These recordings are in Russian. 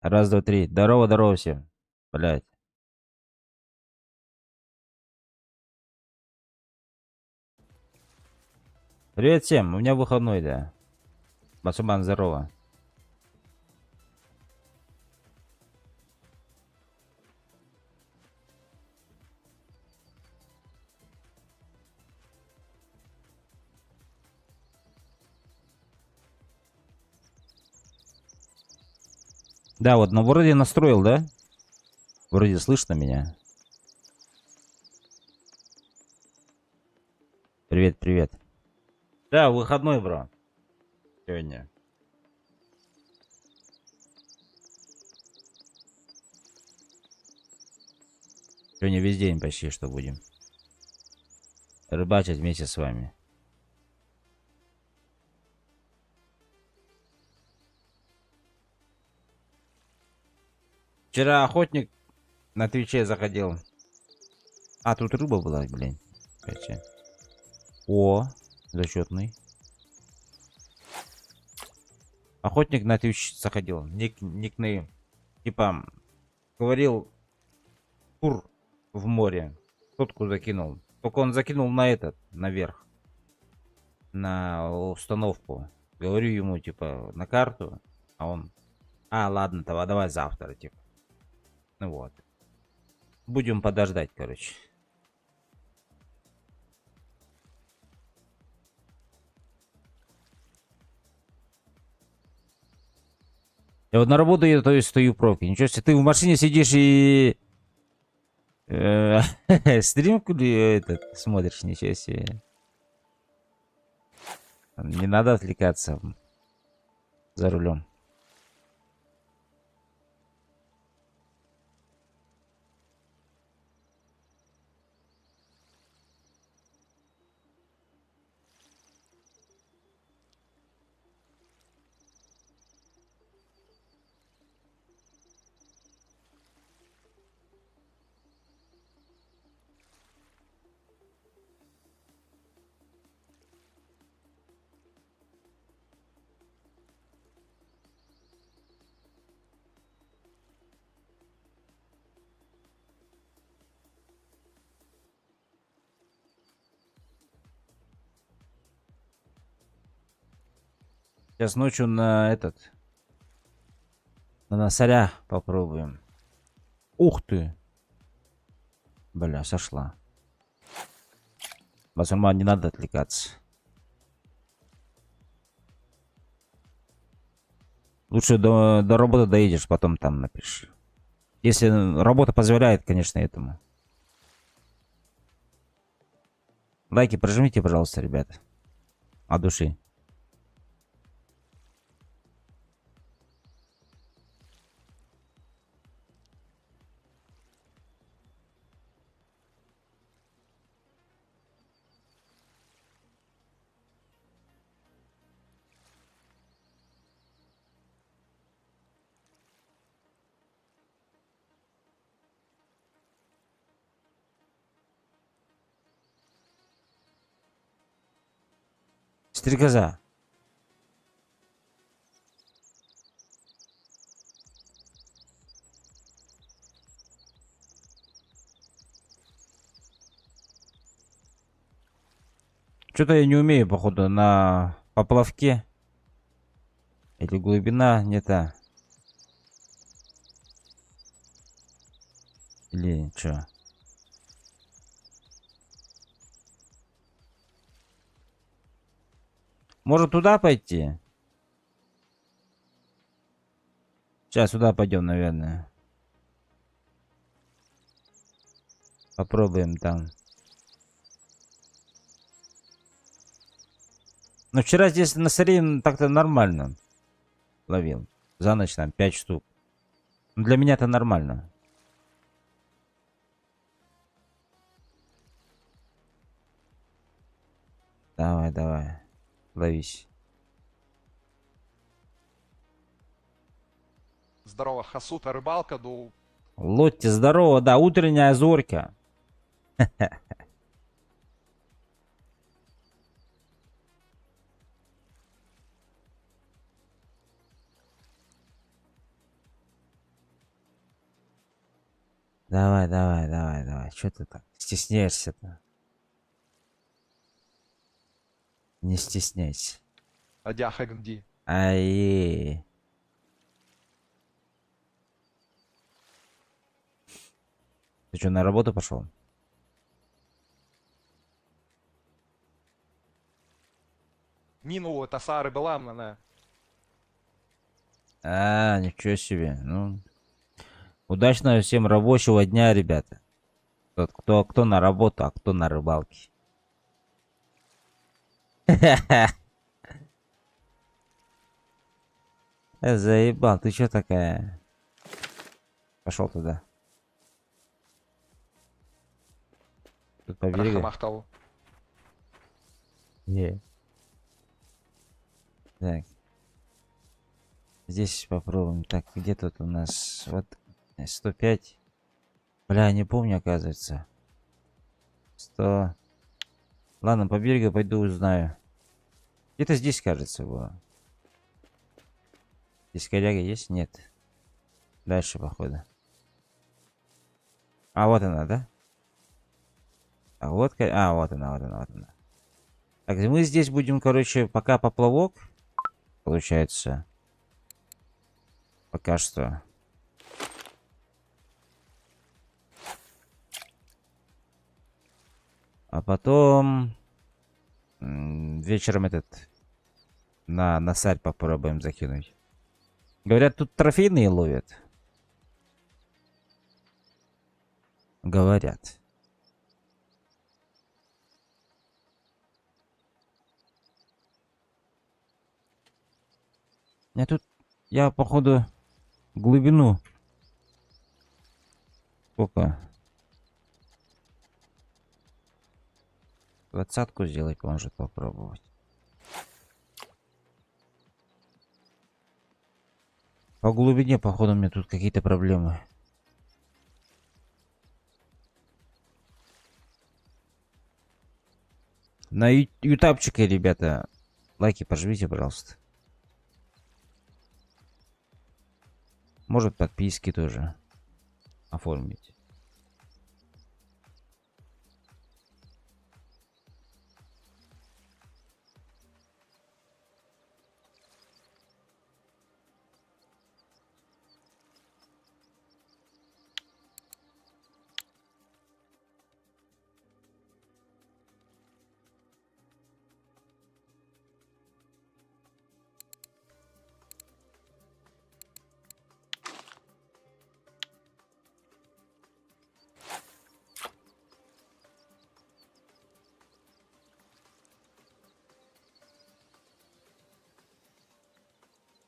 Раз, два, три. Здорово, здорово всем. Блядь. Привет всем. У меня выходной, да. Басубан, здорово. Да, вот, ну вроде настроил, да? Вроде слышно меня. Привет, привет. Да, выходной, бро. Сегодня. Сегодня весь день почти что будем. Рыбачить вместе с вами. Вчера охотник на Твиче заходил. А, тут рыба была, блин. Кстати. О, зачетный. Охотник на Твич заходил. Никнейм. Типа, говорил, тур в море. Сотку закинул. Только он закинул на этот, наверх. На установку. Говорю ему, типа, на карту. А он, ладно, давай завтра, типа. Ну вот. Будем подождать, короче. Я вот на работу еду, то есть стою в пробке. Ничего себе, ты в машине сидишь и... Стримку ли этот смотришь, ничего себе. Не надо отвлекаться за рулем. Сейчас ночью на этот... На носаря попробуем. Ух ты! Бля, сошла. Басурман, не надо отвлекаться. Лучше до работы доедешь, потом там напишешь. Если работа позволяет, конечно, этому. Лайки прожмите, пожалуйста, ребята. От души. Стрекоза. Что-то я не умею, походу, на поплавке. Или глубина не та. Или что? Может туда пойти? Сейчас сюда пойдем, наверное. Попробуем там. Но вчера здесь на сарин так-то нормально ловил. За ночь там 5 штук. Для меня это нормально. Давай, давай. Ловись. Здорово, Хасута, рыбалка, ну, Лотти, здорово. Да, утренняя зорька. Давай, давай, давай, давай. Что ты так стесняешься-то? Не стесняйся. Адяха гнди. Ай. Ты что, на работу пошел? Нину это Сары была мене. А, ничего себе. Ну, удачного всем рабочего дня, ребята. Кто на работу, а кто на рыбалке. Заебал, ты чё такая? Пошел туда. Тут по берегу. Рахамахтау. Не. Так. Здесь попробуем. Так, где тут у нас? Вот 105. Бля, не помню, оказывается. 100. Ладно, по берегу пойду узнаю. Где-то здесь, кажется, было. Здесь коряга есть? Нет. Дальше, походу. А, вот она, да? А вот, вот она, вот она, вот она. Так, мы здесь будем, короче, пока поплавок. Получается. Пока что. А потом... вечером этот... На сарь попробуем закинуть. Говорят, тут трофейные ловят. Говорят. Я, походу, глубину. Сколько? 20-ку сделать может попробовать. По глубине, походу, у меня тут какие-то проблемы. На ютабчике, ребята, лайки пожмите, пожалуйста. Может, подписки тоже оформить.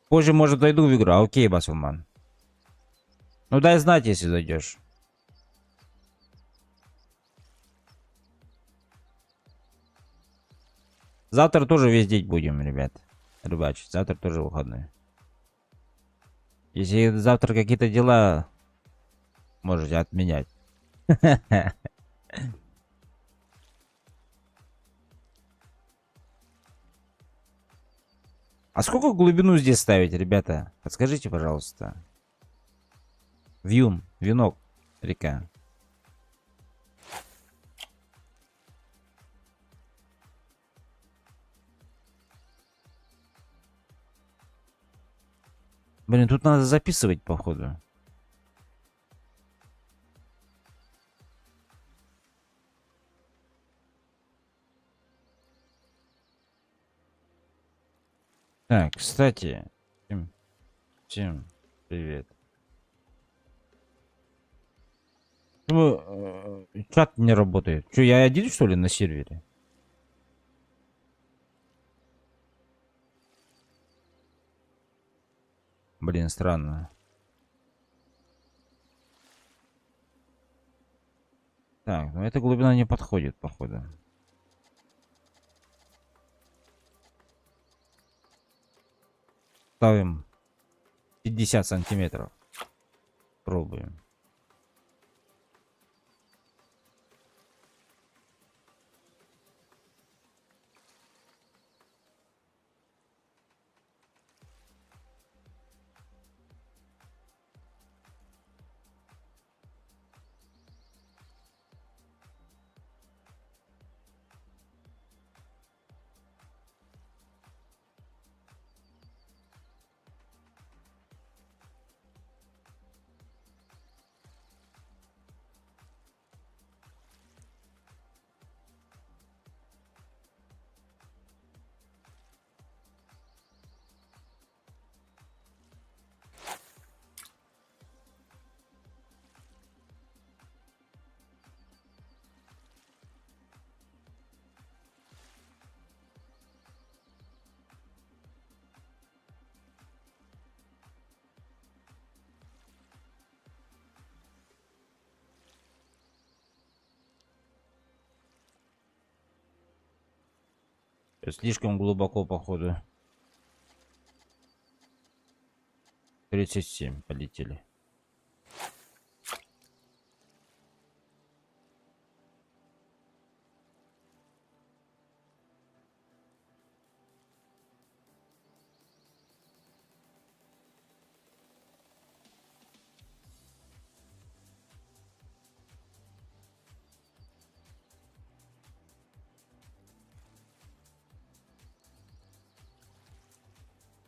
Позже, может, зайду в игру. Окей, Басулман. Ну дай знать, если зайдешь. Завтра тоже весь день будем, ребят. Рыбачить. Завтра тоже выходной. Если завтра какие-то дела, можете отменять. А сколько глубину здесь ставить, ребята? Подскажите, пожалуйста. Вьюн, венок, река. Блин, тут надо записывать, походу. Так, кстати. Всем привет. Чат не работает. Что, я один, что ли, на сервере? Блин, странно. Так, ну эта глубина не подходит, походу. Ставим 50 сантиметров. Пробуем. Слишком глубоко, походу. 37 полетели.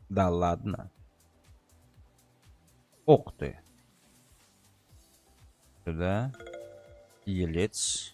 Да ладно. Ух ты. Сюда. Елец.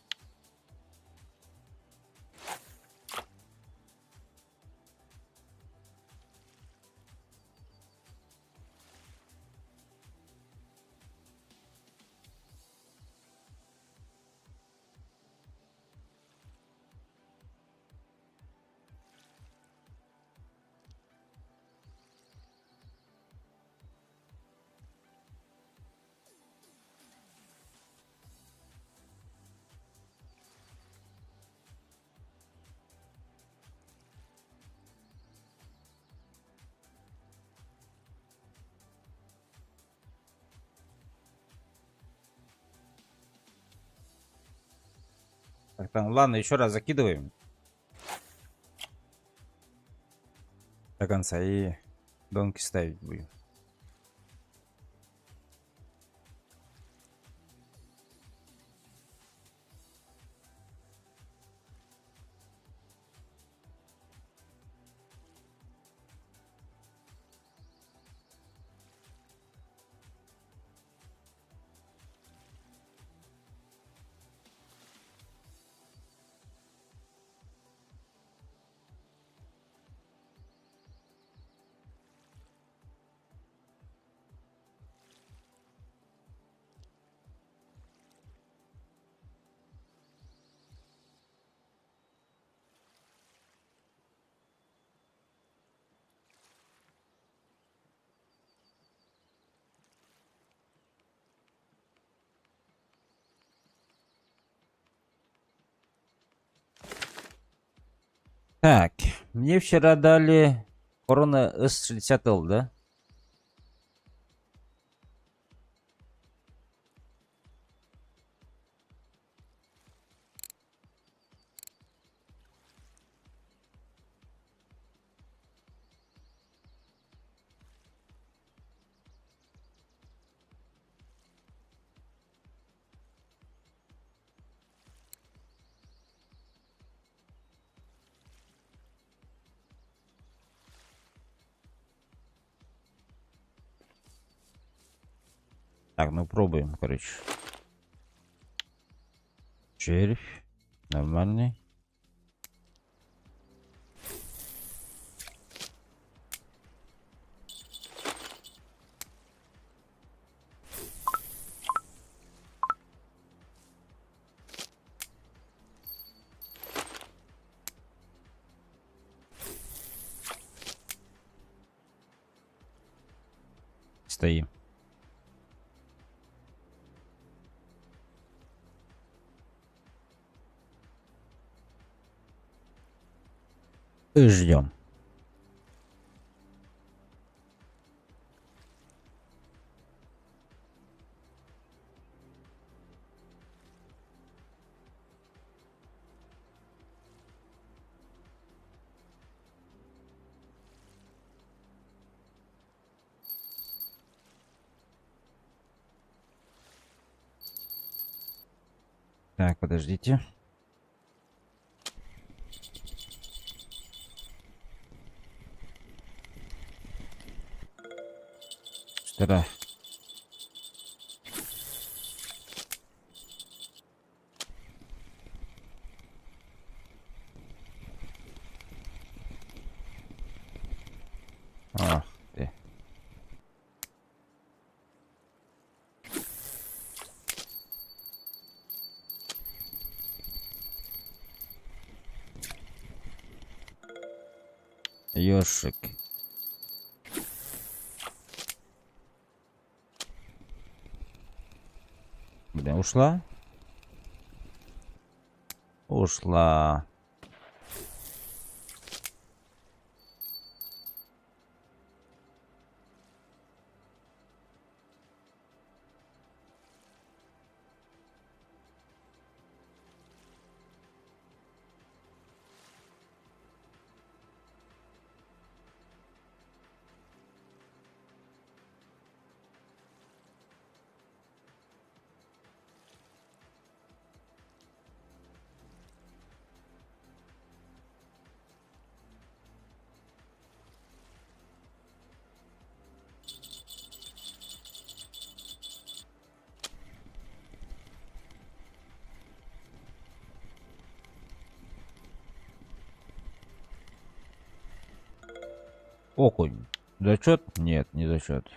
Так, там, ладно, еще раз закидываем. До конца и донки ставить будем. Так, мне вчера дали Корона S60L, да? Так, ну пробуем, короче. Червь. Нормальный. Стоим. И ждем. Так, подождите. Что-то. Ах ты. Ёшик. Блин, ушла? Ушла. Окунь. Зачет? Нет, не зачет.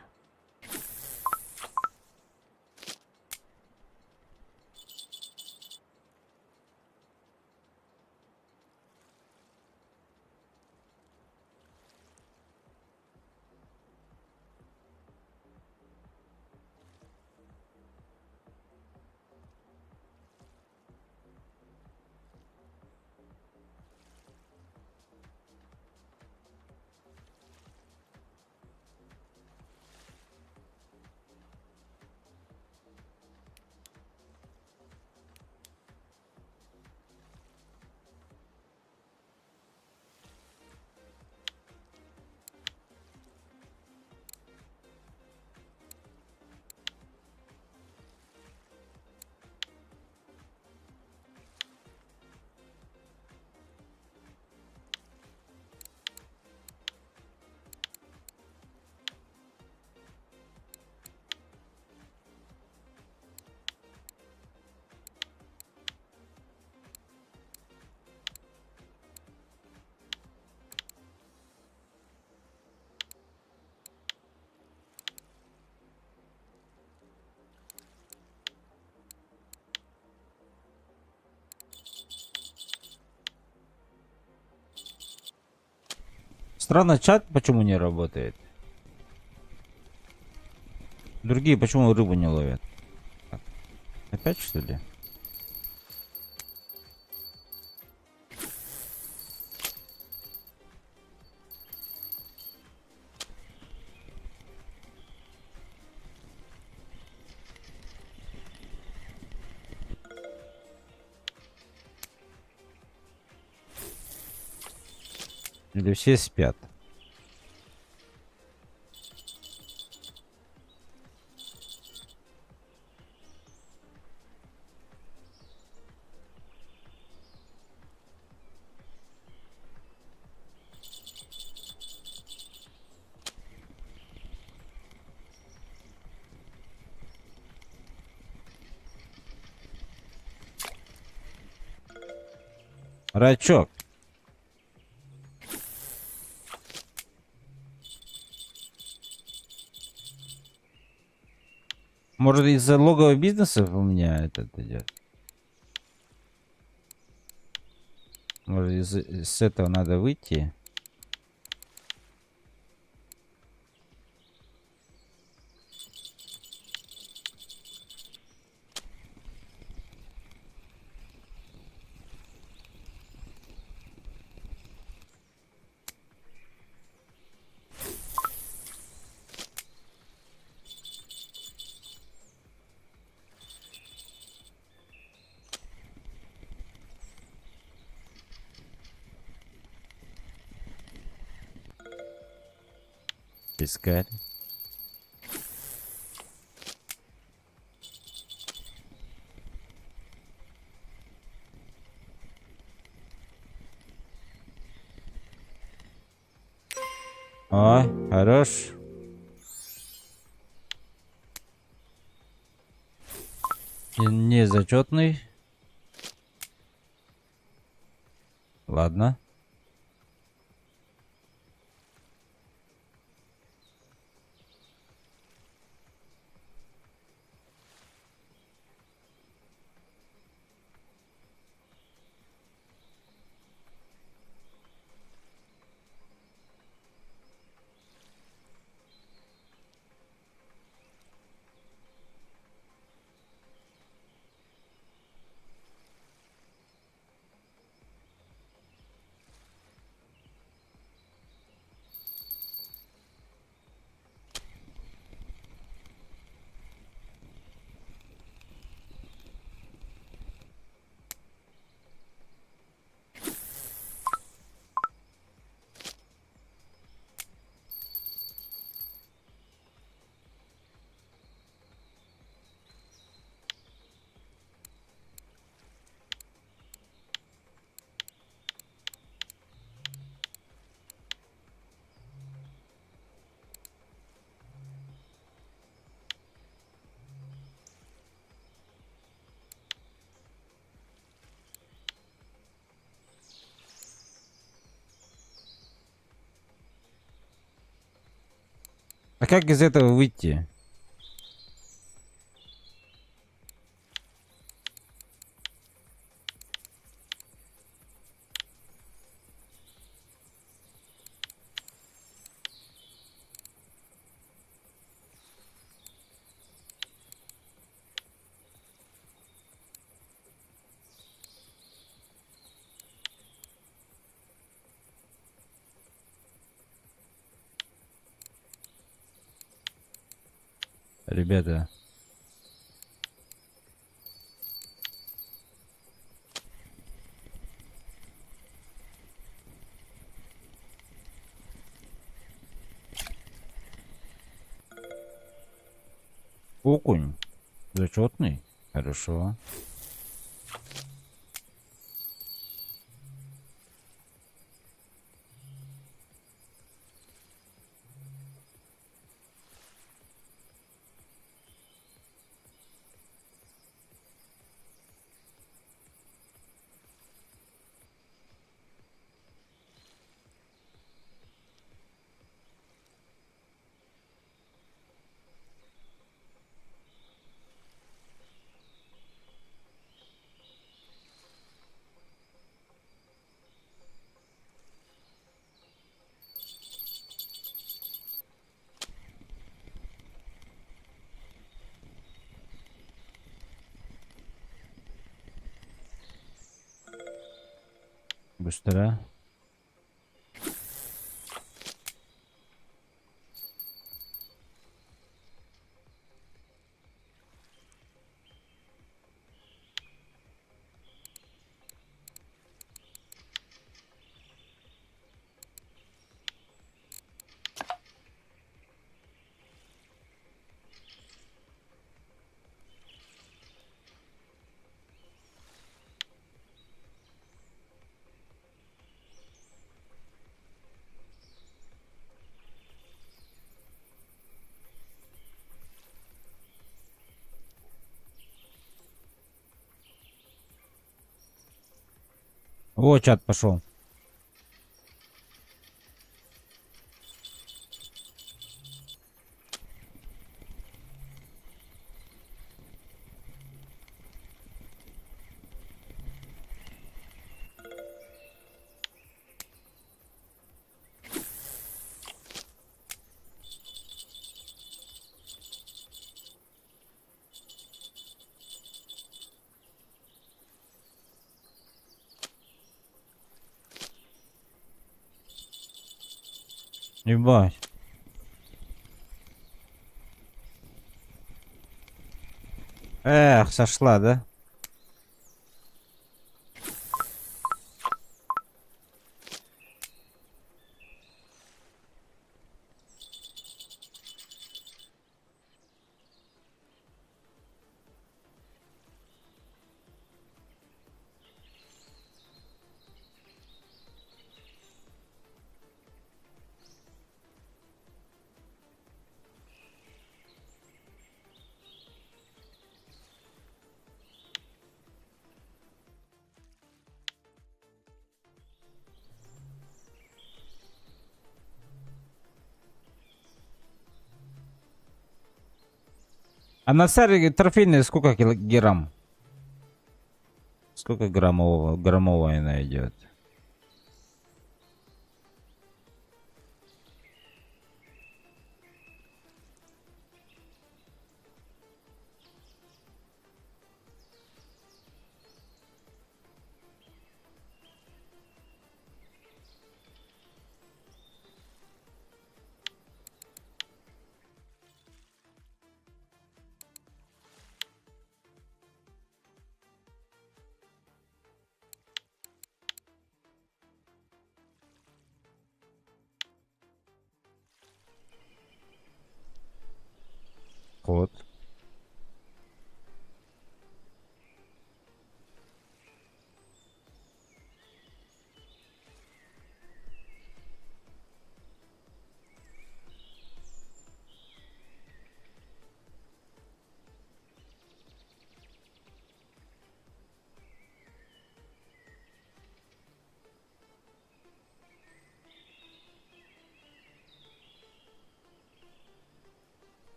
Странно, чат почему не работает? Другие почему рыбу не ловят? Так, опять что ли? Или все спят? Рачок. Может, из-за логового бизнеса у меня этот идет? Может, с этого надо выйти? Искать. Ой, хорош. Незачетный. Ладно. А как из этого выйти? Ребята. Окунь. Зачетный. Хорошо. Быстро. О, чат пошел. Ебать. Эх, сошла, да? А на саре трофейная сколько килограмм? Сколько граммовая она идет?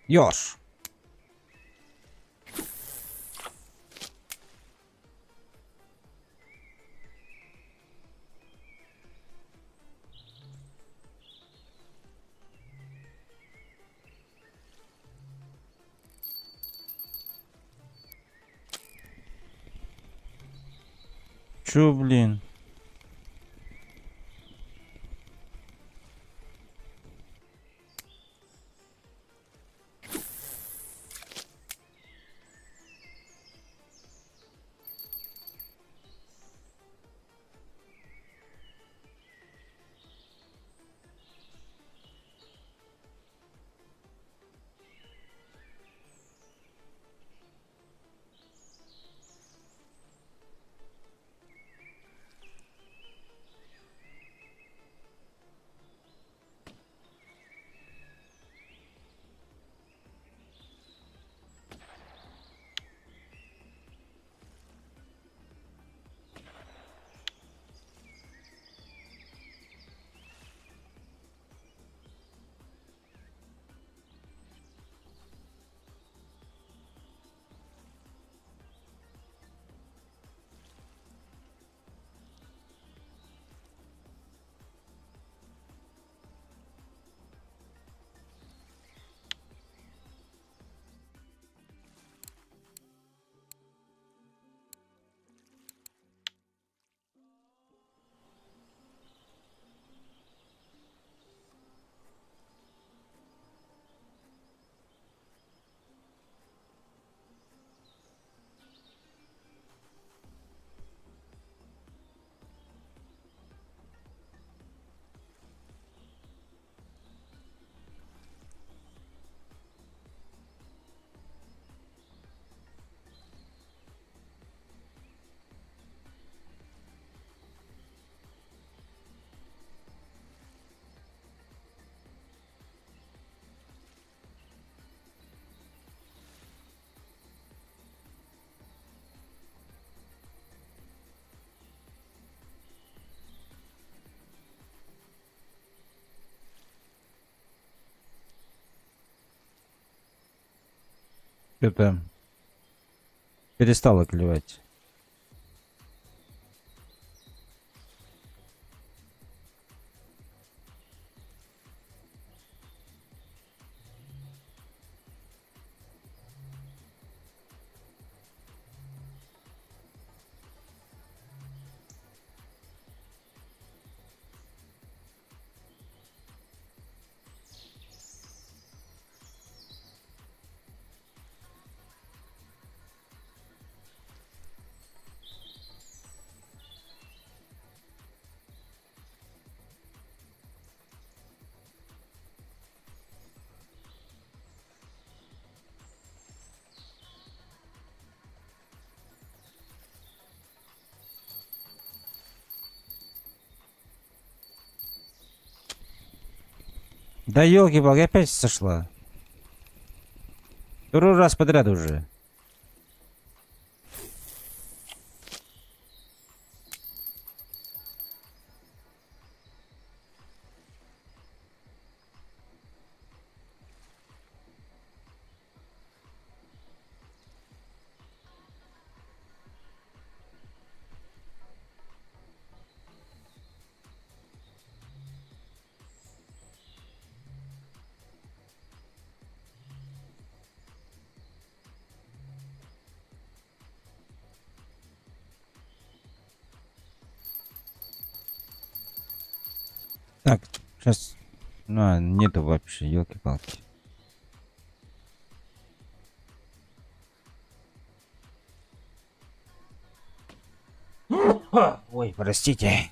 Ёж. Чё, блин? Что-то перестало клевать. Да елки-палки, опять сошла. Второй раз подряд уже. Так, сейчас... Ну, нету вообще, елки-палки. Ой, простите.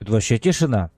Тут вообще тишина.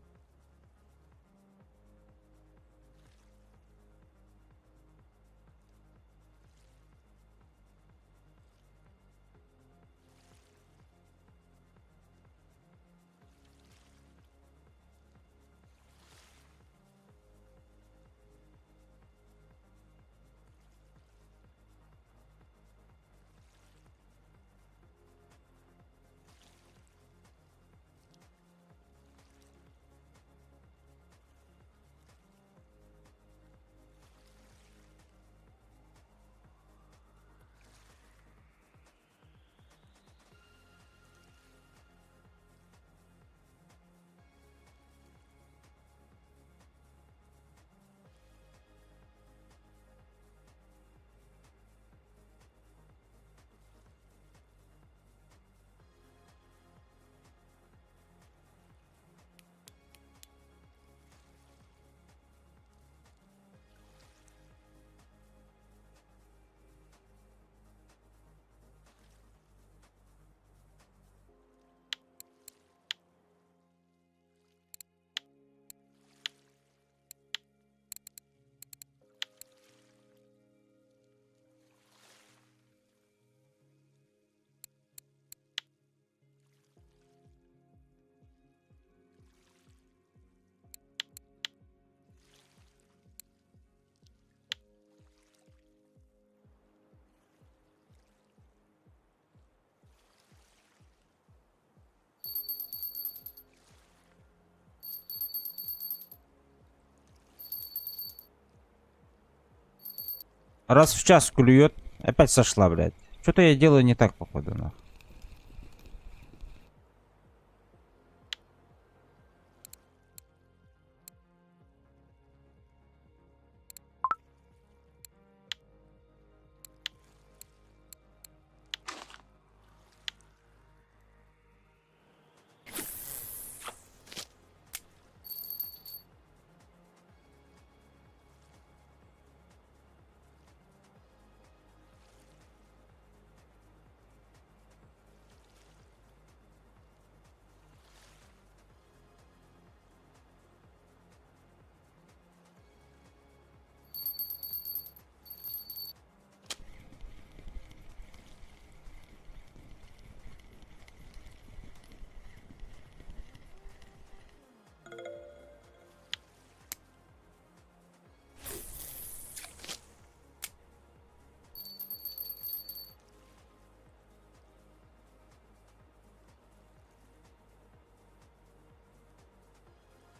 Раз в час клюет. Опять сошла, блядь. Что-то я делаю не так, походу, нахуй.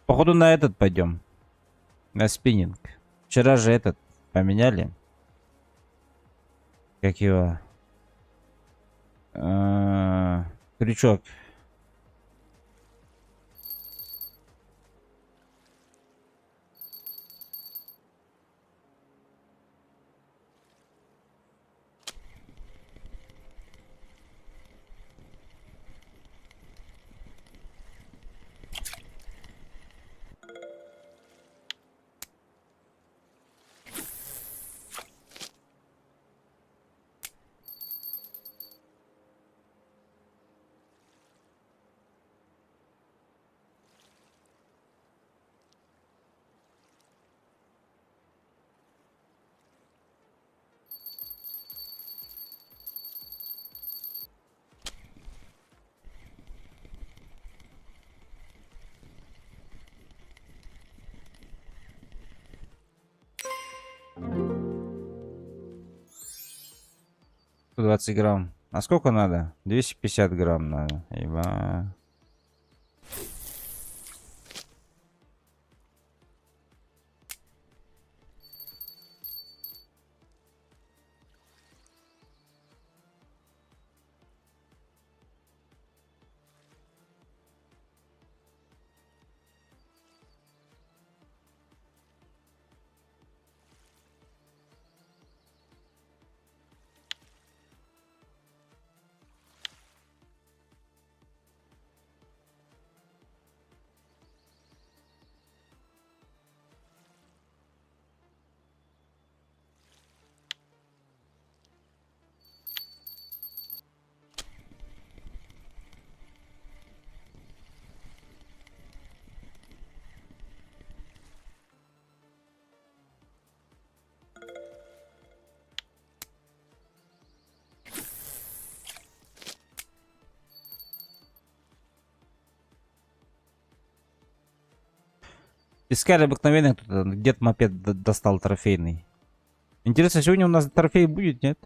Походу на этот пойдем. На спиннинг. Вчера же этот поменяли. Как его? Крючок. $120 грамм. А сколько надо? 250 грамм надо. Еба. Искали обыкновенный кто-то. Дед мопед достал трофейный. Интересно, сегодня у нас трофей будет, нет?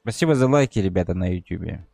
Спасибо за лайки, ребята, на ютубе.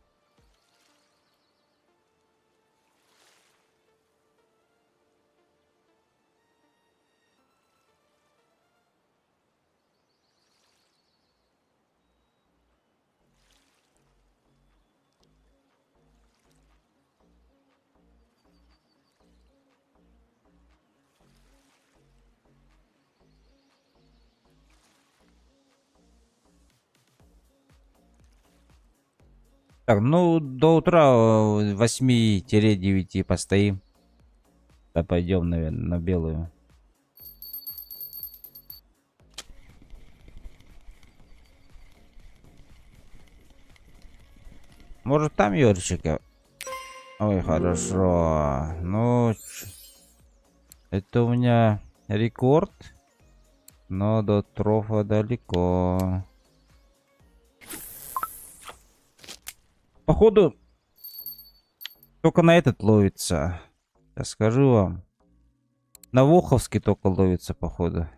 Так, ну, до утра 8-9 постоим. Да пойдем, наверное, на белую. Может, там Ёрчика? Ой, хорошо. Ну, это у меня рекорд. Но до трофа далеко. Походу, только на этот ловится. Я скажу вам. На Волховский только ловится, походу.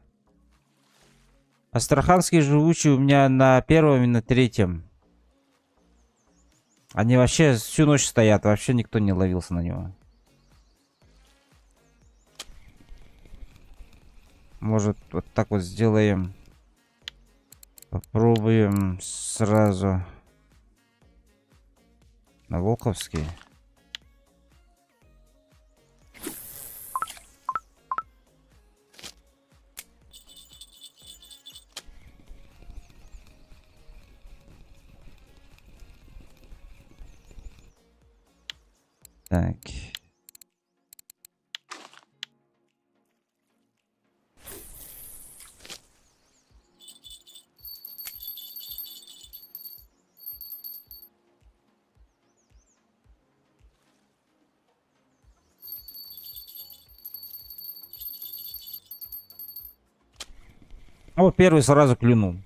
Астраханский живучий у меня на первом и на третьем. Они вообще всю ночь стоят, вообще никто не ловился на него. Может, вот так вот сделаем. Попробуем сразу на Волховский. Так. О, первый сразу клюнул.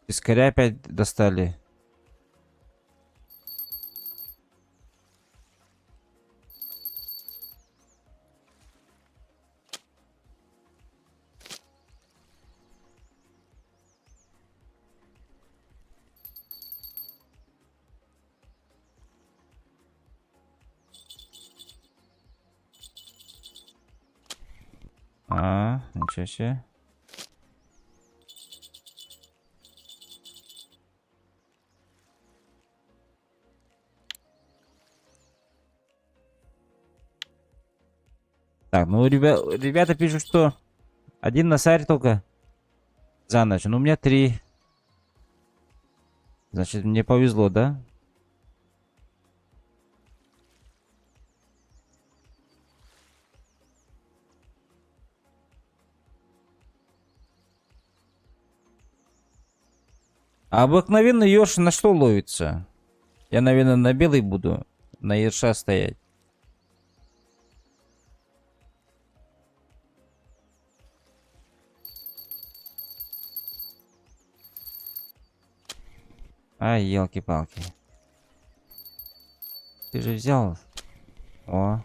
Искоря опять достали. Ничего себе. Так, ну ребята пишут, что один носарь только за ночь. Ну, у меня 3. Значит, мне повезло, да? А обыкновенный ёрш на что ловится? Я, наверное, на белый буду. На ерша стоять. Ай, елки-палки. Ты же взял. О.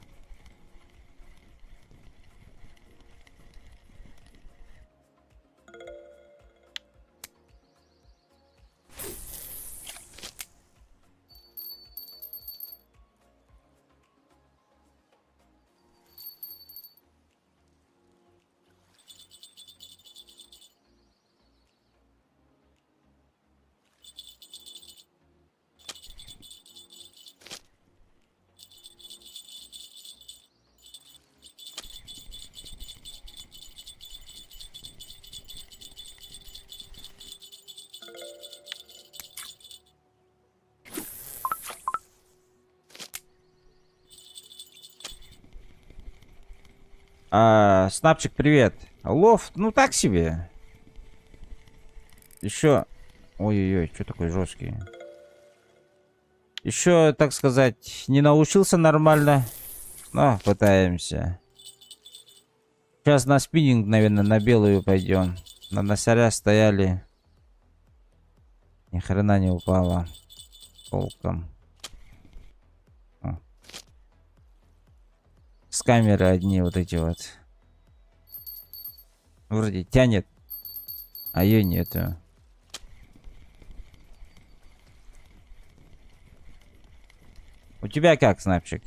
Снапчик, привет. Лов, ну так себе. Еще... Ой-ой-ой, что такой жесткий? Еще, так сказать, не научился нормально. Но пытаемся. Сейчас на спиннинг, наверное, на белую пойдем. На носаря стояли. Ни хрена не упало. Толком. О. С камеры одни вот эти вот. Вроде тянет, а ее нету. У тебя как, Снапчик?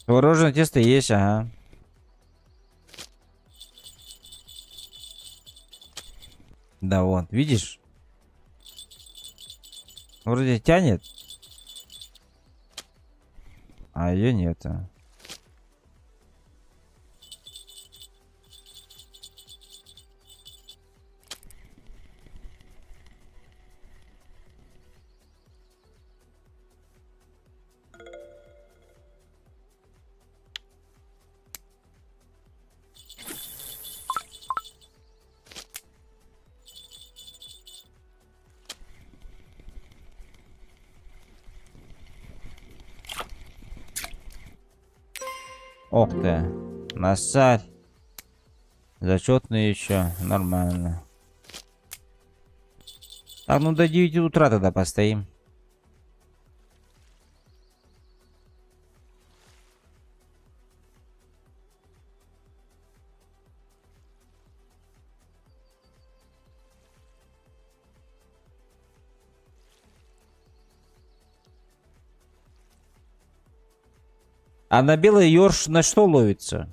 Творожное тесто есть, ага. Да вот, видишь? Вроде тянет, а ее нету. Ох ты, насарь. Зачетный еще, нормально. Так, ну до 9 утра тогда постоим. А на белый ёрш на что ловится?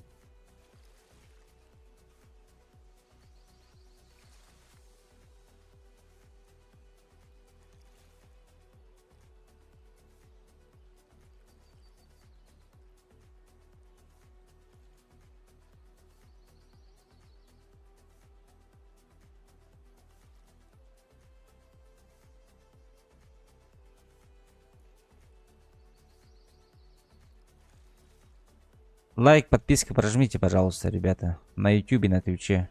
Лайк, подписка прожмите, пожалуйста, ребята. На ютубе, на твиче.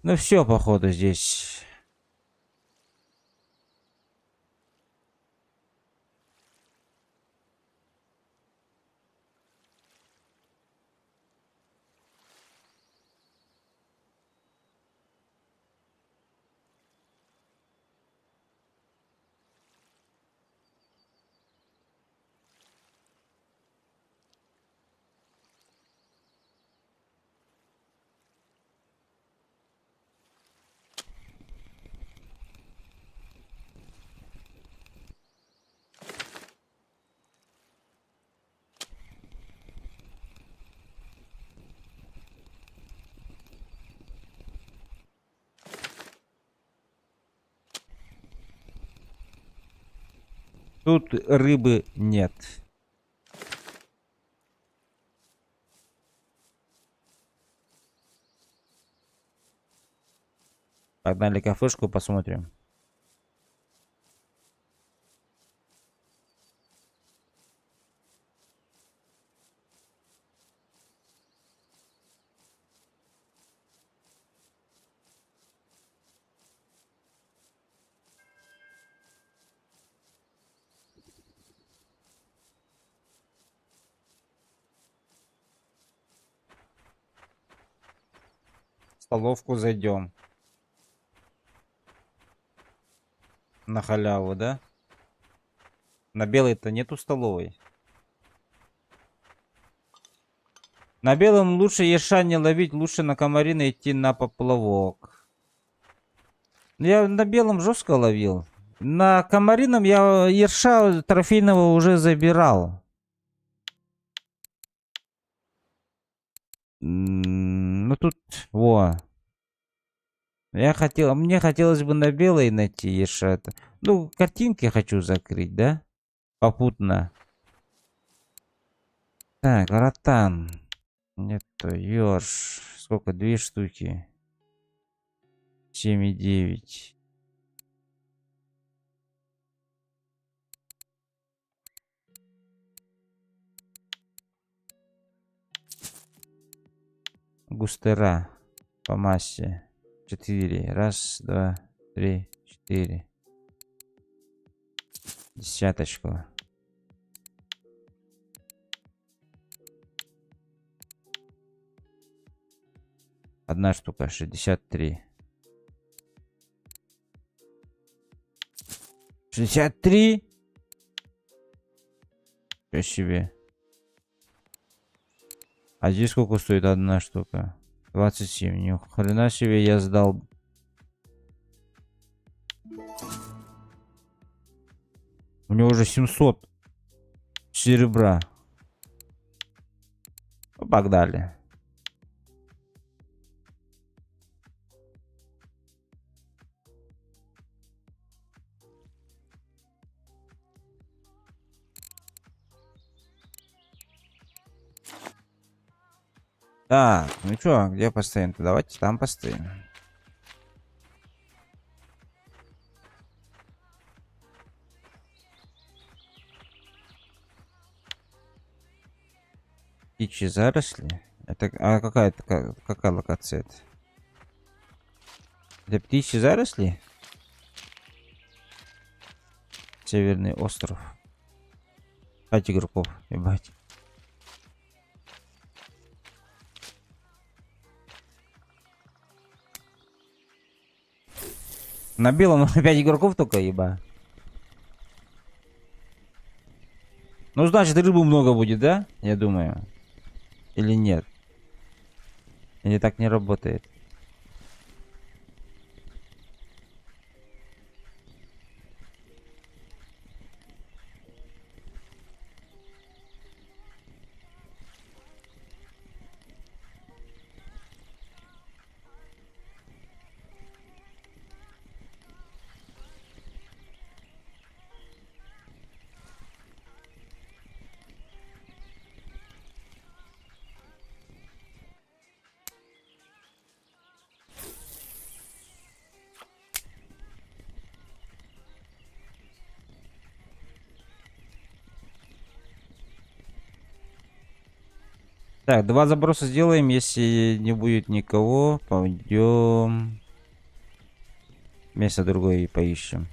Ну все, походу, здесь. Тут рыбы нет. Погнали кафешку, посмотрим. В столовку зайдем. На халяву, да? На белой-то нету столовой. На белом лучше ерша не ловить, лучше на комарина идти на поплавок. Я на белом жестко ловил. На комарином я ерша трофейного уже забирал. Ну тут, во. Мне хотелось бы на белой найти Ешата. Ну, картинки хочу закрыть, да? Попутно. Так, ротан. Нету, ёрш. Сколько? 2 штуки. 7,9. Густера по массе. 4. Раз, два, три, 4. Десяточку. Одна штука, 63. 63? Что себе? А здесь сколько стоит одна штука? 27. Ни хрена себе я сдал. У него уже 700 серебра. Ну, погнали. Так, ну чё, где постоим-то? Давайте там постоим. Птичьи заросли? Это, а какая локация это? Это птичьи заросли? Северный остров. 5 игроков, ебать. На белом 5 игроков только, еба. Ну, значит, рыбы много будет, да? Я думаю. Или нет? Или так не работает? Так, 2 заброса сделаем, если не будет никого, пойдем место другое и поищем.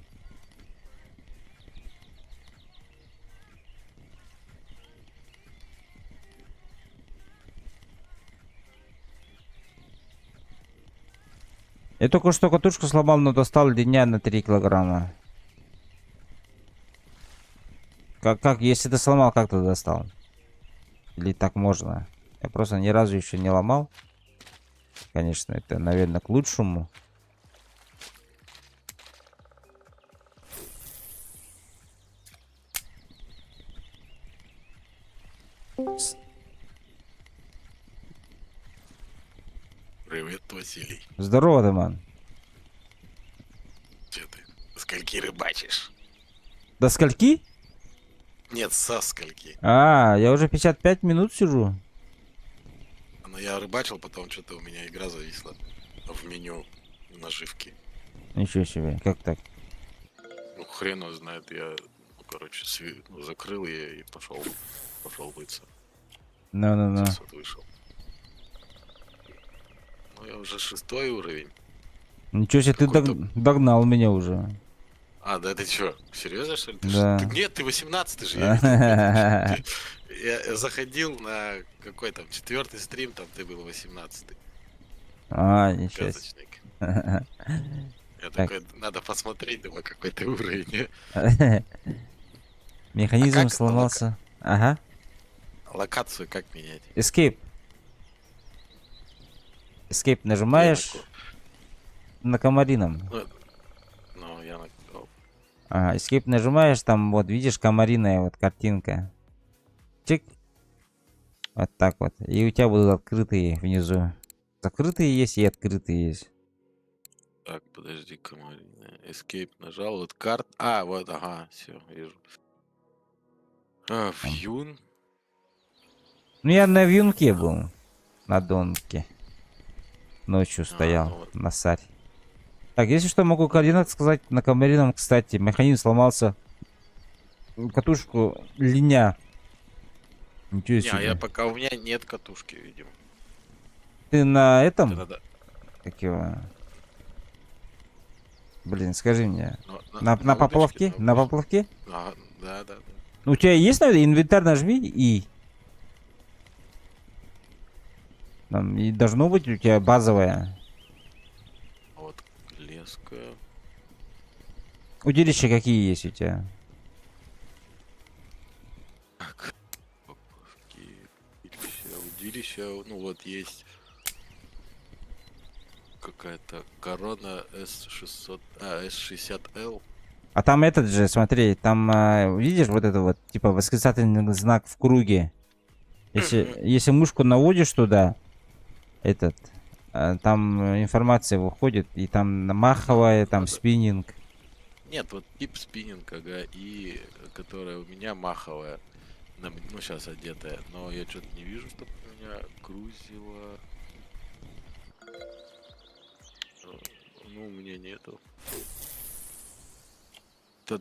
Я только что катушку сломал, но достал дня на 3 килограмма. Как, если ты сломал, как ты достал? Или так можно? Я просто ни разу еще не ломал. Конечно, это, наверное, к лучшему. Привет, Василий. Здорово, Даман. Че ты? Скольки рыбачишь? До скольки? Нет, со скольки. А, я уже 55 минут сижу. Но я рыбачил, потом что-то у меня игра зависла в меню наживки. Ничего себе, как так? Ну, хрен его знает, я, короче, закрыл ее и пошел мыться. Ну-ну-ну. Сейчас вот вышел. Ну, я уже 6-й уровень. Ничего себе, ты Какой-то- догнал меня уже. А, да ты чё, серьезно, что ли? Да. Нет, ты 18-й же, я видел. Я заходил на какой там, 4-й стрим, там ты был 18-й. А, ничего себе. Сказочник. Я такой, надо посмотреть, думаю, какой ты уровень. Механизм А как сломался. Ага. Локацию как менять? Escape. Escape нажимаешь на комарином. Ну, я на... Ага, Escape нажимаешь, там вот видишь комариная вот картинка. Чик. Вот так вот. И у тебя будут открытые внизу. Закрытые есть и открытые есть. Так, подожди, комарина. Escape нажал. Вот карт. А, вот, ага, все, вижу. Вьюн. Ну, я на вьюнке был. На донке. Ночью стоял. ну вот. На саре. Так, если что, могу координат сказать. На комарином, кстати, механизм сломался. Катушку линя. Ничего Не, себе. я пока у меня нет катушки, видимо. Ты на этом? Это да. Как его? Блин, скажи мне. Но На удочке, поплавке? На удочке. поплавке? Ага, да, да, да. Ну, у тебя есть, наверное, инвентарь нажми и... Там и должно быть у тебя базовое. Вот леска. Удилища какие есть у тебя? Так, поплавки, удилища, ну вот есть какая-то корона S600, S60L. А там этот же, смотри, там, видишь, вот это вот, типа, восклицательный знак в круге. Если мышку наводишь туда, этот, там информация выходит, и там маховая, там Надо. спиннинг. Нет, вот тип спиннинга, и которая у меня маховая, ну сейчас одетая, но я что-то не вижу, чтобы у меня грузило. Ну, у меня нету.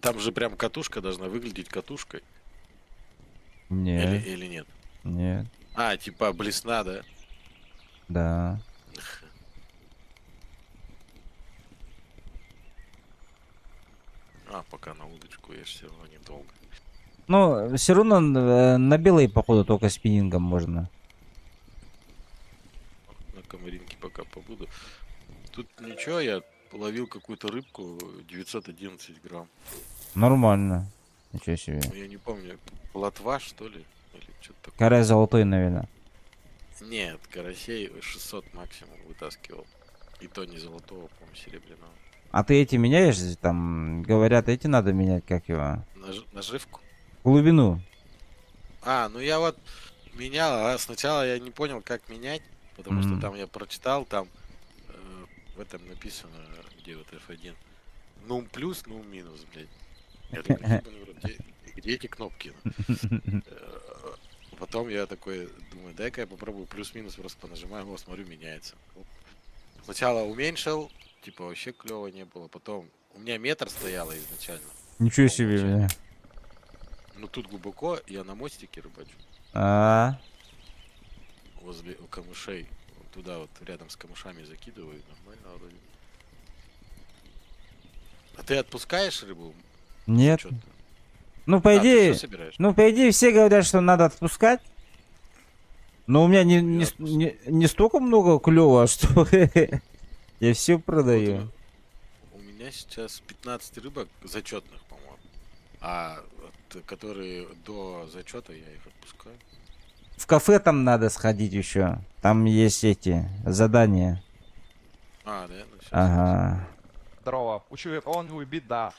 Там же прям катушка должна выглядеть катушкой. Нет, Или нет? нет, А, типа блесна, да? да. Пока на удочку я все равно недолго. Ну, все равно на белой, походу, только спиннингом можно. На комаринке пока побуду. Тут ничего, я ловил какую-то рыбку 911 грамм. Нормально. Ничего себе. Ну, я не помню, плотва что ли? Или что-то такое. Карась золотой, наверное. Нет, карасей 600 максимум вытаскивал. И то не золотого, по-моему, серебряного. А ты эти меняешь? Там, говорят, эти надо менять, как его? Наживку? Глубину. Ну я вот менял, а сначала я не понял, как менять, потому что там я прочитал, там в этом написано, где вот F1. Ну плюс, ну минус, блядь. Я думаю, ебаный в рот, где эти кнопки? Потом я такой думаю, дай-ка я попробую плюс-минус, просто понажимаю, вот смотрю, меняется. Сначала уменьшил, типа вообще клево не было, потом у меня метр стояло изначально. Ничего по себе, умолчанию. бля. Ну тут глубоко, я на мостике рыбачу, А, возле камышей. Вот туда вот рядом с камышами закидываю, и нормально вроде. А ты отпускаешь рыбу? нет. Чё-то? Ну, по Ты идее, всё собираешь? ну, по идее, все говорят, что надо отпускать. Но у меня Я не столько много клёва, что я все Вот продаю. у меня сейчас 15 рыбок зачетных, по-моему. А вот, которые до зачета, я их отпускаю. В кафе там надо сходить еще. Там есть эти задания. Да? Ну, щас. Ага. Здорово. Учу он убит, да.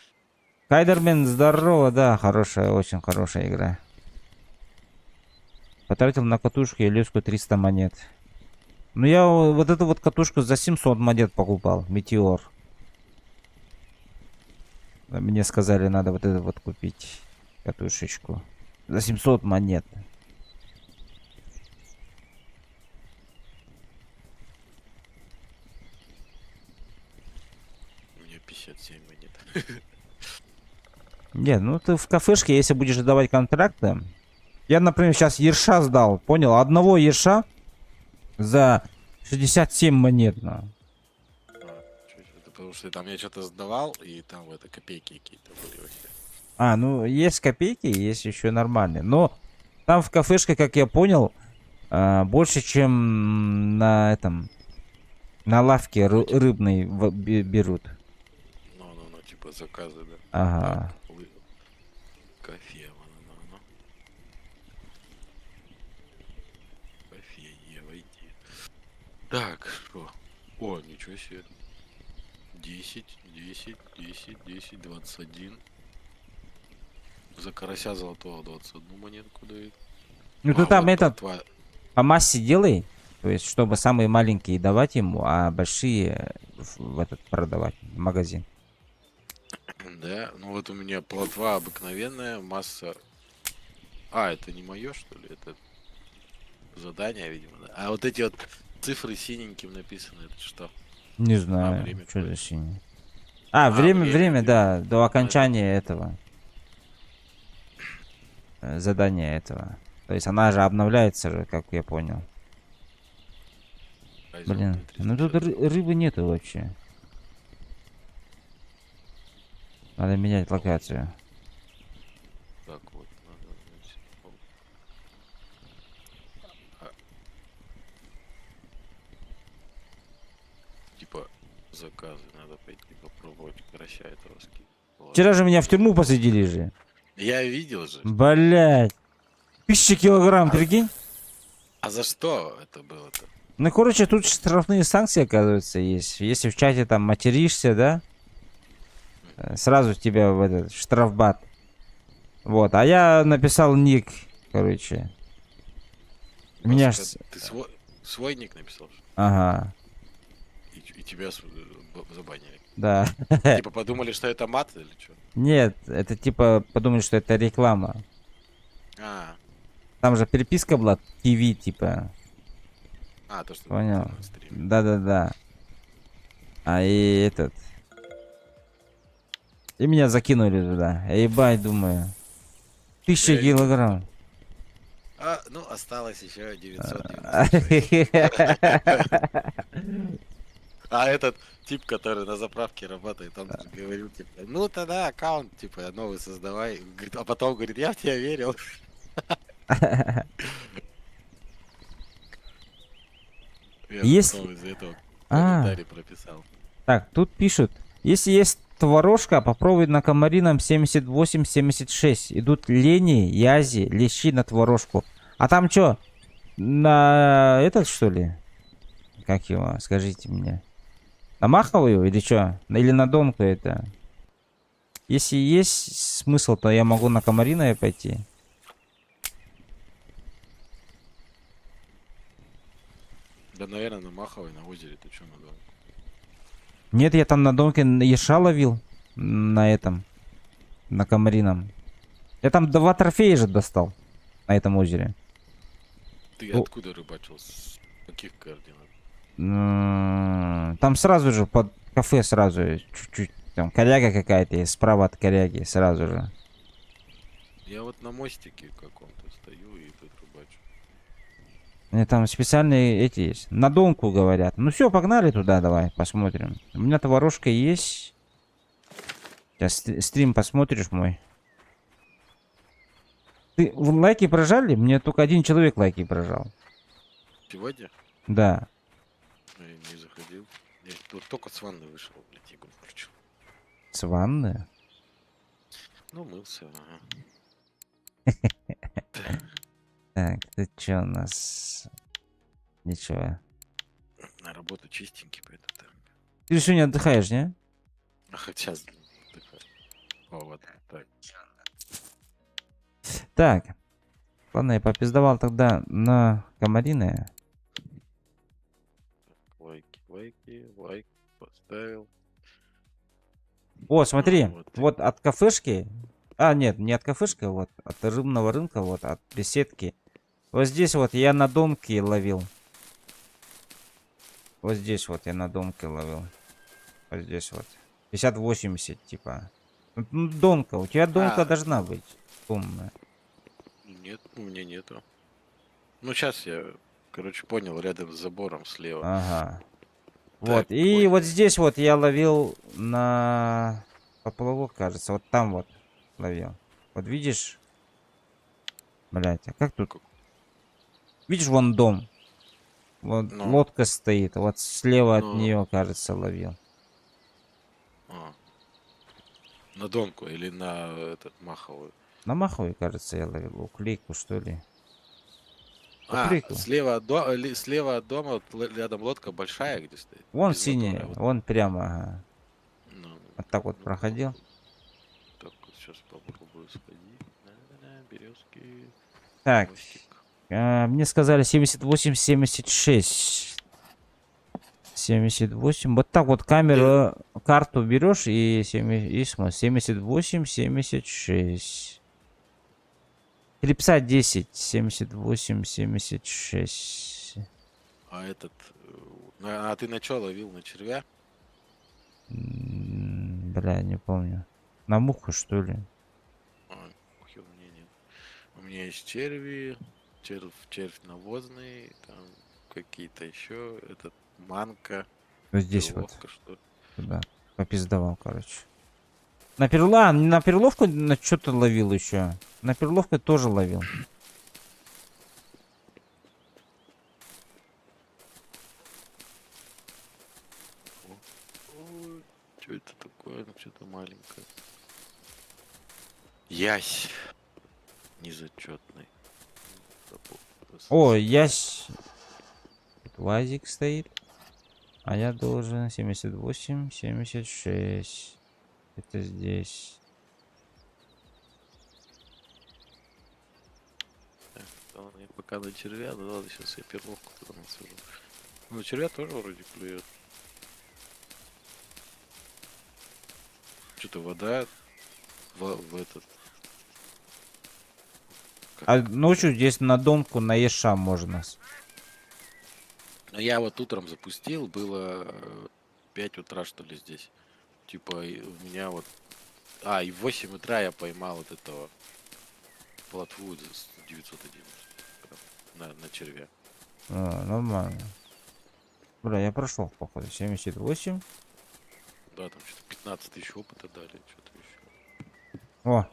Кайдермен, здорово, да, хорошая, очень хорошая игра. Потратил на катушку и леску 300 монет. Ну я вот эту вот катушку за 700 монет покупал, Метеор. Мне сказали, надо вот это вот купить, катушечку. За 700 монет. У меня 57 монет. Не, ну ты в кафешке, если будешь давать контракты. Я, например, сейчас ерша сдал, понял? Одного ерша за 67 монет. Это потому что там я что-то сдавал, и там это копейки какие-то были вообще. Ну есть копейки, есть еще нормальные. Но там в кафешке, как я понял, больше, чем на этом, на лавке рыбной берут. Ну, типа заказы, да. Ага. Так, кофе, ну. Кофе, войти. Так, что? О, ничего себе. 10, 21. За карася золотого 21 монетку дают. Ну ты там вот этот плотва. по массе делай. То есть, чтобы самые маленькие давать ему, а большие в этот продавать, в магазин. Да, ну вот у меня плотва обыкновенная, масса... А, это не мое, что ли? Это задание, видимо, да? А вот эти вот цифры синеньким написаны, это что? Не знаю, время что за какое? синий. А, А, время, время, время, время. да, до Ну, окончания этого. Задания этого. То есть она же обновляется же, как я понял. Блин, Horizon ну тут 360. рыбы нету вообще. Надо менять локацию. Так вот, надо, значит, типа заказы, надо пойти попробовать карася этого скинуть. Вот. Вчера же меня в тюрьму посадили же. Я видел же. Блять. 1000 килограмм, А- прикинь? А за что это было-то? Ну, короче, тут штрафные санкции, оказывается, есть. Если в чате там материшься, да? Сразу тебя в этот штрафбат. Вот, а я написал ник, короче. Меня ж... Просто ты свой ник написал, что ли? Ага, И тебя забанили. да. Типа подумали, что это мат или что? Нет, это типа подумали, что это реклама. А, Там же переписка была, ТВ, типа. то, что Понял. ты на стриме. Да-да-да. А и этот... И меня закинули туда. Ебать, думаю. 1000 Я видел. килограмм. Ну, осталось еще 996. А этот тип, который на заправке работает, он же говорил, типа, ну тогда аккаунт, типа, новый создавай. Говорит, а потом говорит, я в тебя верил. Я Если- потом из этого А. комментарий прописал. Так, тут пишут. Если есть творожка, попробуй на комарином 78-76. Идут лени, язи, лещи на творожку. А там что? На этот, что ли? Как его? Скажите мне. На маховую или что? Или на донку это? Если есть смысл, то я могу на комариное пойти. Да, наверное, на Маховой, на озере, ты что надо? Нет, я там на донке еша ловил. На этом. На комарином. Я там 2 трофея же достал. На этом озере. Ты Ну. откуда рыбачил? С каких координат? Там сразу же под кафе сразу чуть-чуть. Там коряга какая-то есть справа от коряги сразу же. Я вот на мостике каком-то стою и тут рыбачу. Там специальные эти есть. На донку говорят. Ну все, погнали туда, давай, посмотрим. У меня творожка есть. Сейчас стрим посмотришь мой. Ты лайки прожали? Мне только 1 человек лайки прожал. Сегодня? Да. Я не заходил. Я тут только с ванны вышел, блядь, игру включил. С ванны? Ну, мылся, ага. Так, ты чё у нас? Ничего. На работу чистенький, поэтому так. Ты же сегодня отдыхаешь, не? А хотя отдыхаю. О, вот так. Так. Ладно, я попиздовал тогда на комариное. Лайк поставил. О, смотри, Вот. вот от кафешки. А, нет, не от кафешки, вот от рыбного рынка, вот от беседки. Вот здесь вот я на домке ловил. Вот здесь вот я на домке ловил. Вот здесь вот. 50-80, типа. Ну, донка, у тебя донка А. должна быть. Умная. Нет, у меня нету. Ну, сейчас я, короче, понял, рядом с забором слева. Ага. Так, Вот, и понял. вот здесь вот я ловил на поплавок, кажется. Вот там вот ловил. Вот видишь? Блять, а как тут? Как? Видишь, вон дом. Вот Ну. лодка стоит. Вот слева от Ну. нее, кажется, ловил. А. На донку или на этот маховую? На маховой, кажется, я ловил. Уклейку, что ли? А, Уклейку. слева от дома вот рядом лодка большая, где стоит. Вон Без синяя, мотора, вот. вон прямо, ага. Ну, Вот так вот ну, проходил. Так, вот сейчас попробую сходить. На березки. Так, Мостик. мне сказали 78-76. 78. Вот так вот камеру, карту берешь и, и смотришь. 78, 76. Клипса 10, 78, 76. А этот... А ты на чё ловил? На червя? Бля, не помню. На муху, что ли? А, ухи у меня нет. У меня есть черви, червь навозный, там какие-то еще, этот манка, Вот здесь вот. перловка, что ли. Туда. Попиздовал, короче. На перловку на что-то ловил еще. На перловку тоже ловил. Ой, что это такое? Ну, что-то маленькое. Ясь. Незачетный. О, ясь. Тут УАЗик стоит. А я должен 78, 76. Это здесь. Так, ладно, я пока на червя, да ладно, сейчас я перловку туда насажу. Ну, червя тоже вроде клюет. Что-то вода в этот... А ночью здесь на донку на еша можно. Ну, я вот утром запустил, было 5 утра, что ли, здесь. Типа, у меня вот... А, и в 8 утра я поймал вот этого плотву 911 на червя. А, нормально. Бля, я прошел, походу. 78. Да, там что-то 15 тысяч опыта дали, что-то еще. О.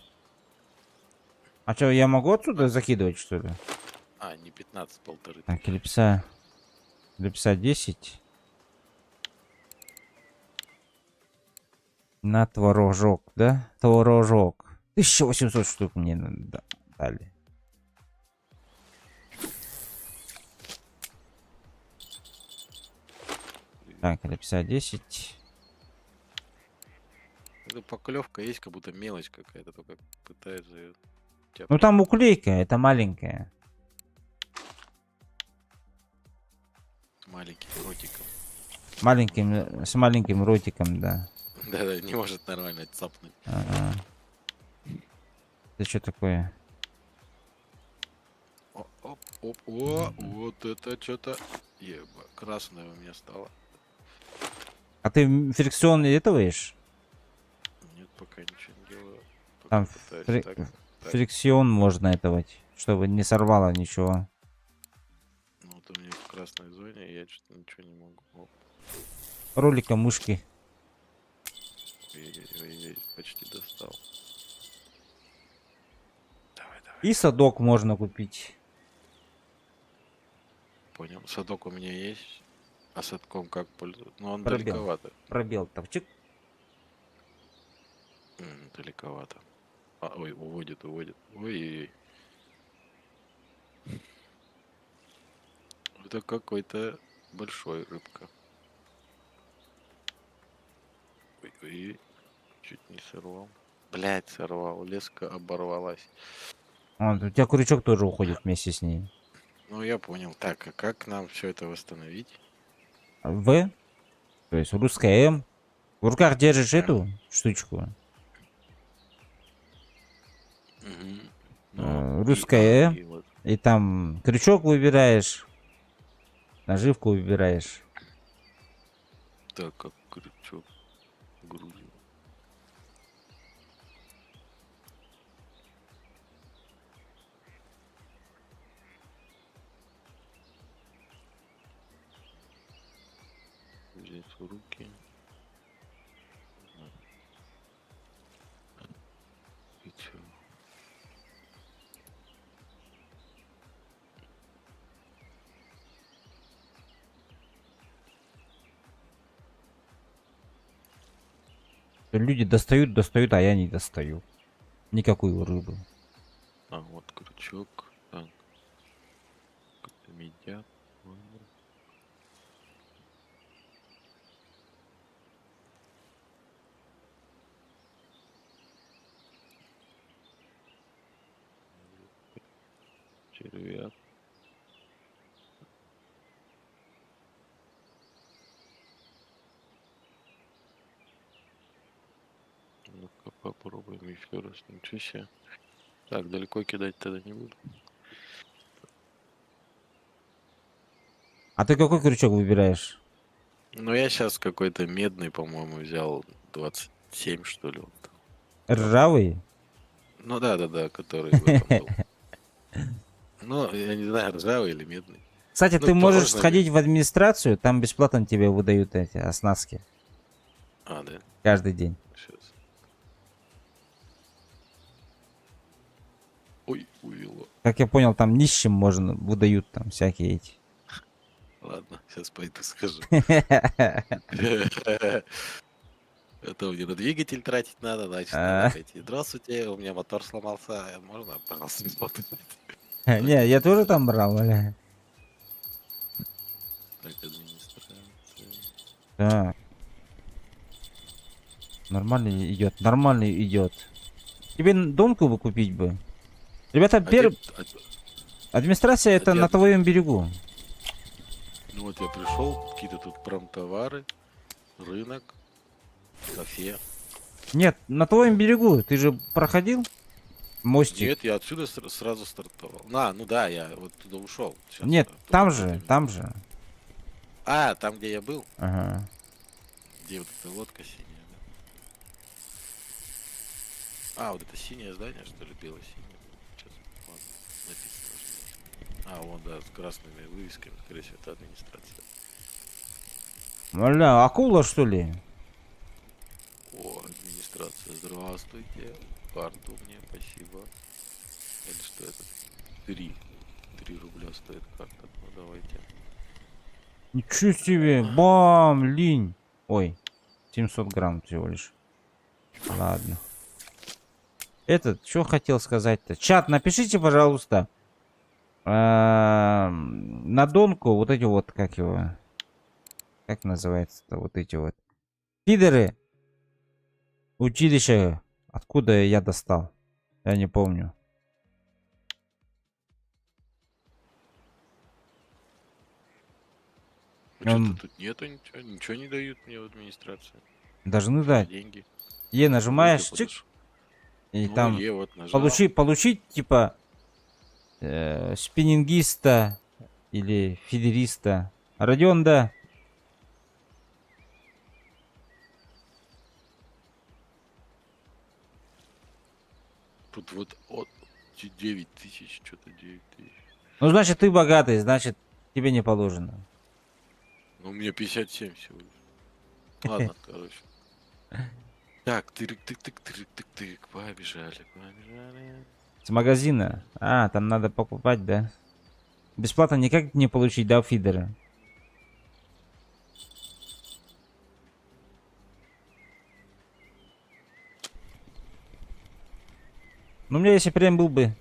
А что, я могу отсюда закидывать, что ли? А, не 15, полторы Так, тысячи. клипса. Клипса 10. На творожок, да? Творожок. 1800 штук мне дали. Так, клипса 10. Это поклевка есть, как будто мелочь какая-то, только пытается ее Ну там уклейка, это маленькая. маленьким ротиком. С маленьким ротиком, да. Да-да, не может нормально цапнуть. Ага. Это что такое? О, оп, оп, о, вот это что-то красное у меня стало. А ты фрикцион делаешь? Нет, пока ничего не делаю. Пока Там пытаюсь так. фрикцион можно этого, чтобы не сорвало ничего. Ну вот у меня в красной зоне, и я что-то ничего не могу. Оп, Ролика мышки. ой-ой-ой, почти достал. Давай, давай. И садок можно купить. Понял. Садок у меня есть. А садком как пользоваться? Ну он Пробел. далековато. Пробел топчик. Далековато. А, ой, уводит. Ой-ой-ой. Это какой-то большой рыбка. Ой, чуть не сорвал. Блять, сорвал. Леска оборвалась. Вот, у тебя крючок тоже уходит вместе с ней. Ну, я понял. Так, а как нам все это восстановить? В, то есть русская М. В руках держишь эту штучку. Угу. Ну, Русская М. и вот. И там крючок выбираешь. Наживку выбираешь. Так, как крючок грузим. Взять в руки. И чё? Люди достают, а я не достаю. Никакую рыбу. А, вот крючок. Так. Какой-то медяк. Ладно. Червяк. еще раз. Ничего себе. Так, далеко кидать тогда не буду. А ты какой крючок выбираешь? Ну, я сейчас какой-то медный, по-моему, взял 27, что ли. Вот. Ржавый? Ну да, который в этом был. Ну, я не знаю, ржавый или медный. Кстати, Ну, ты можешь похож на сходить в администрацию, там бесплатно тебе выдают эти оснастки А, да. каждый день. Сейчас. Ой, увело. Как я понял, там нищим можно выдают там всякие эти. Ладно, сейчас пойду скажу. Это мне на двигатель тратить надо, значит, надо пойти. Здравствуйте, у меня мотор сломался. Можно, пожалуйста, бесплатно? Не, я тоже там брал, бля. Так, администрация. Так. Нормально идет, нормально идет. Тебе домку бы купить бы. Ребята, А где- а- администрация это где- на твоем берегу. Ну вот я пришел, какие-то тут промтовары, рынок, кафе. Нет, на твоем берегу. Ты же проходил мостик? Нет, я отсюда сразу стартовал. Ну да, я вот туда ушел. Сейчас Нет, я там тут же, именно. там же. А, там, где я был, Ага. где вот эта лодка синяя, да? А, вот это синее здание, что ли, бело-синее? Сейчас, ладно, написано же. А, вон, да, с красными вывесками, скорее всего, это администрация. Бля, акула что ли? О, администрация, здравствуйте. Карту мне, спасибо. Или что это? 3 рубля стоит карта. Ну, давайте. Ничего себе, бам, линь. Ой, 700 грамм всего лишь. Ладно. Этот, что хотел сказать-то? Чат, напишите, пожалуйста. На донку вот эти вот, как его... Как называется-то, вот эти вот. Пидоры. Училище. Откуда я достал? Я не помню. Что-то тут нету ничего. Ничего не дают мне в администрации. Должны дать. Деньги. Е Вот нажимаешь, я чик, подошел. и Ну, там Е вот нажал. получить типа спиннингиста или фидериста. Родион, да. Тут вот от 9 тысяч, что-то 9 тысяч. Ну, значит, ты богатый, значит, тебе не положено. Ну, у меня 57 всего лишь. Ладно, короче. Так, тырик-тык-тык-тырик-тык-тык. Побежали. С магазина. А, там надо покупать, да? Бесплатно никак не получить, да, фидеры? Ну, у меня если прям был бы...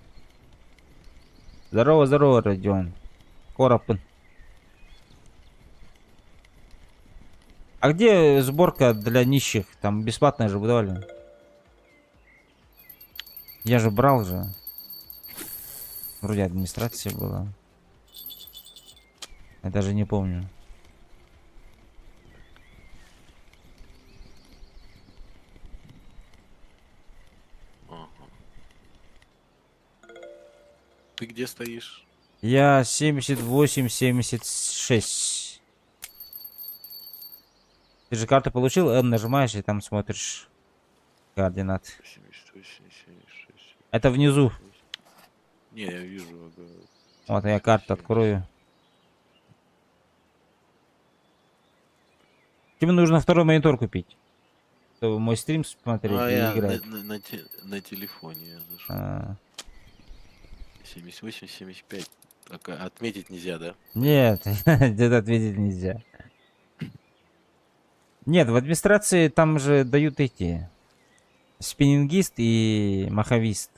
Здорово, здорово, Родион. Коропын. А где сборка для нищих? Там бесплатно же выдавали. Я же брал же. Вроде администрация была. Я даже не помню. Ага. Ты где стоишь? Я 78-76. Ты же карту получил? N нажимаешь и там смотришь координаты. 78, 76. Это внизу. Не, я вижу. Ага. Вот я карту открою. Тебе нужно второй монитор купить, чтобы мой стрим смотреть А и я играть. на телефоне я зашел. А, 78, 75. Так, отметить нельзя, да? нет, это ответить нельзя. Нет, в администрации там же дают эти спиннингист и маховист.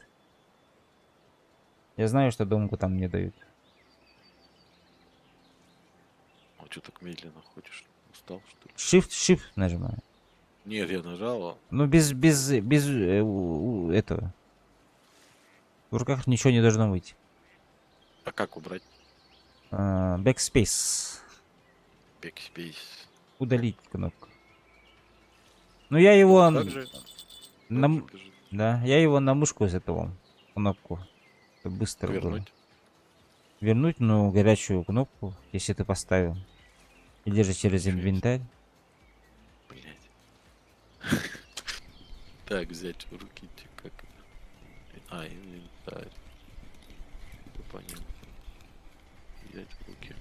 Я знаю, что домку там не дают. А что так медленно хочешь? Устал, что ли? Shift нажимаю. Нет, я нажал. Ну без этого. В руках ничего не должно быть. А как убрать? Backspace. Backspace. Удалить кнопку. Ну я его Ну, так же. на, Так же даже. Да, я его на мышку этого кнопку. Чтобы быстро было. Вернуть. Вернуть, ну, горячую кнопку, если ты поставил. Или же через Ничего себе. инвентарь. Блять. Так, взять в руки, как это? А, инвентарь. Понятно. Взять в руки.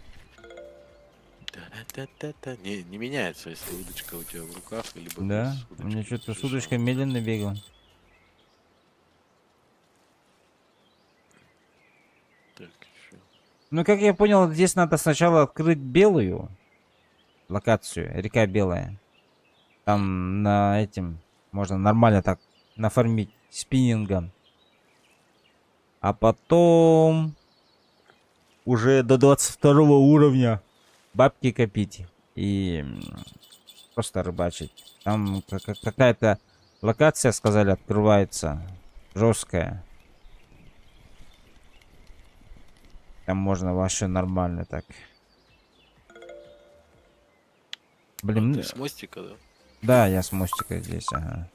Да-да-да-да. Не меняется, если удочка у тебя в руках, либо Да, без у меня удочки. что-то с Совершенно. удочкой медленно бегал. Так, еще. Ну, как я понял, здесь надо сначала открыть белую локацию, река Белая. Там на этим можно нормально так нафармить спиннингом. А потом уже до 22 уровня бабки копить и просто рыбачить. Там какая-то локация, сказали, открывается жесткая. Там можно вообще нормально так. Блин, Ты с мостика, да? да, я с мостика здесь, ага.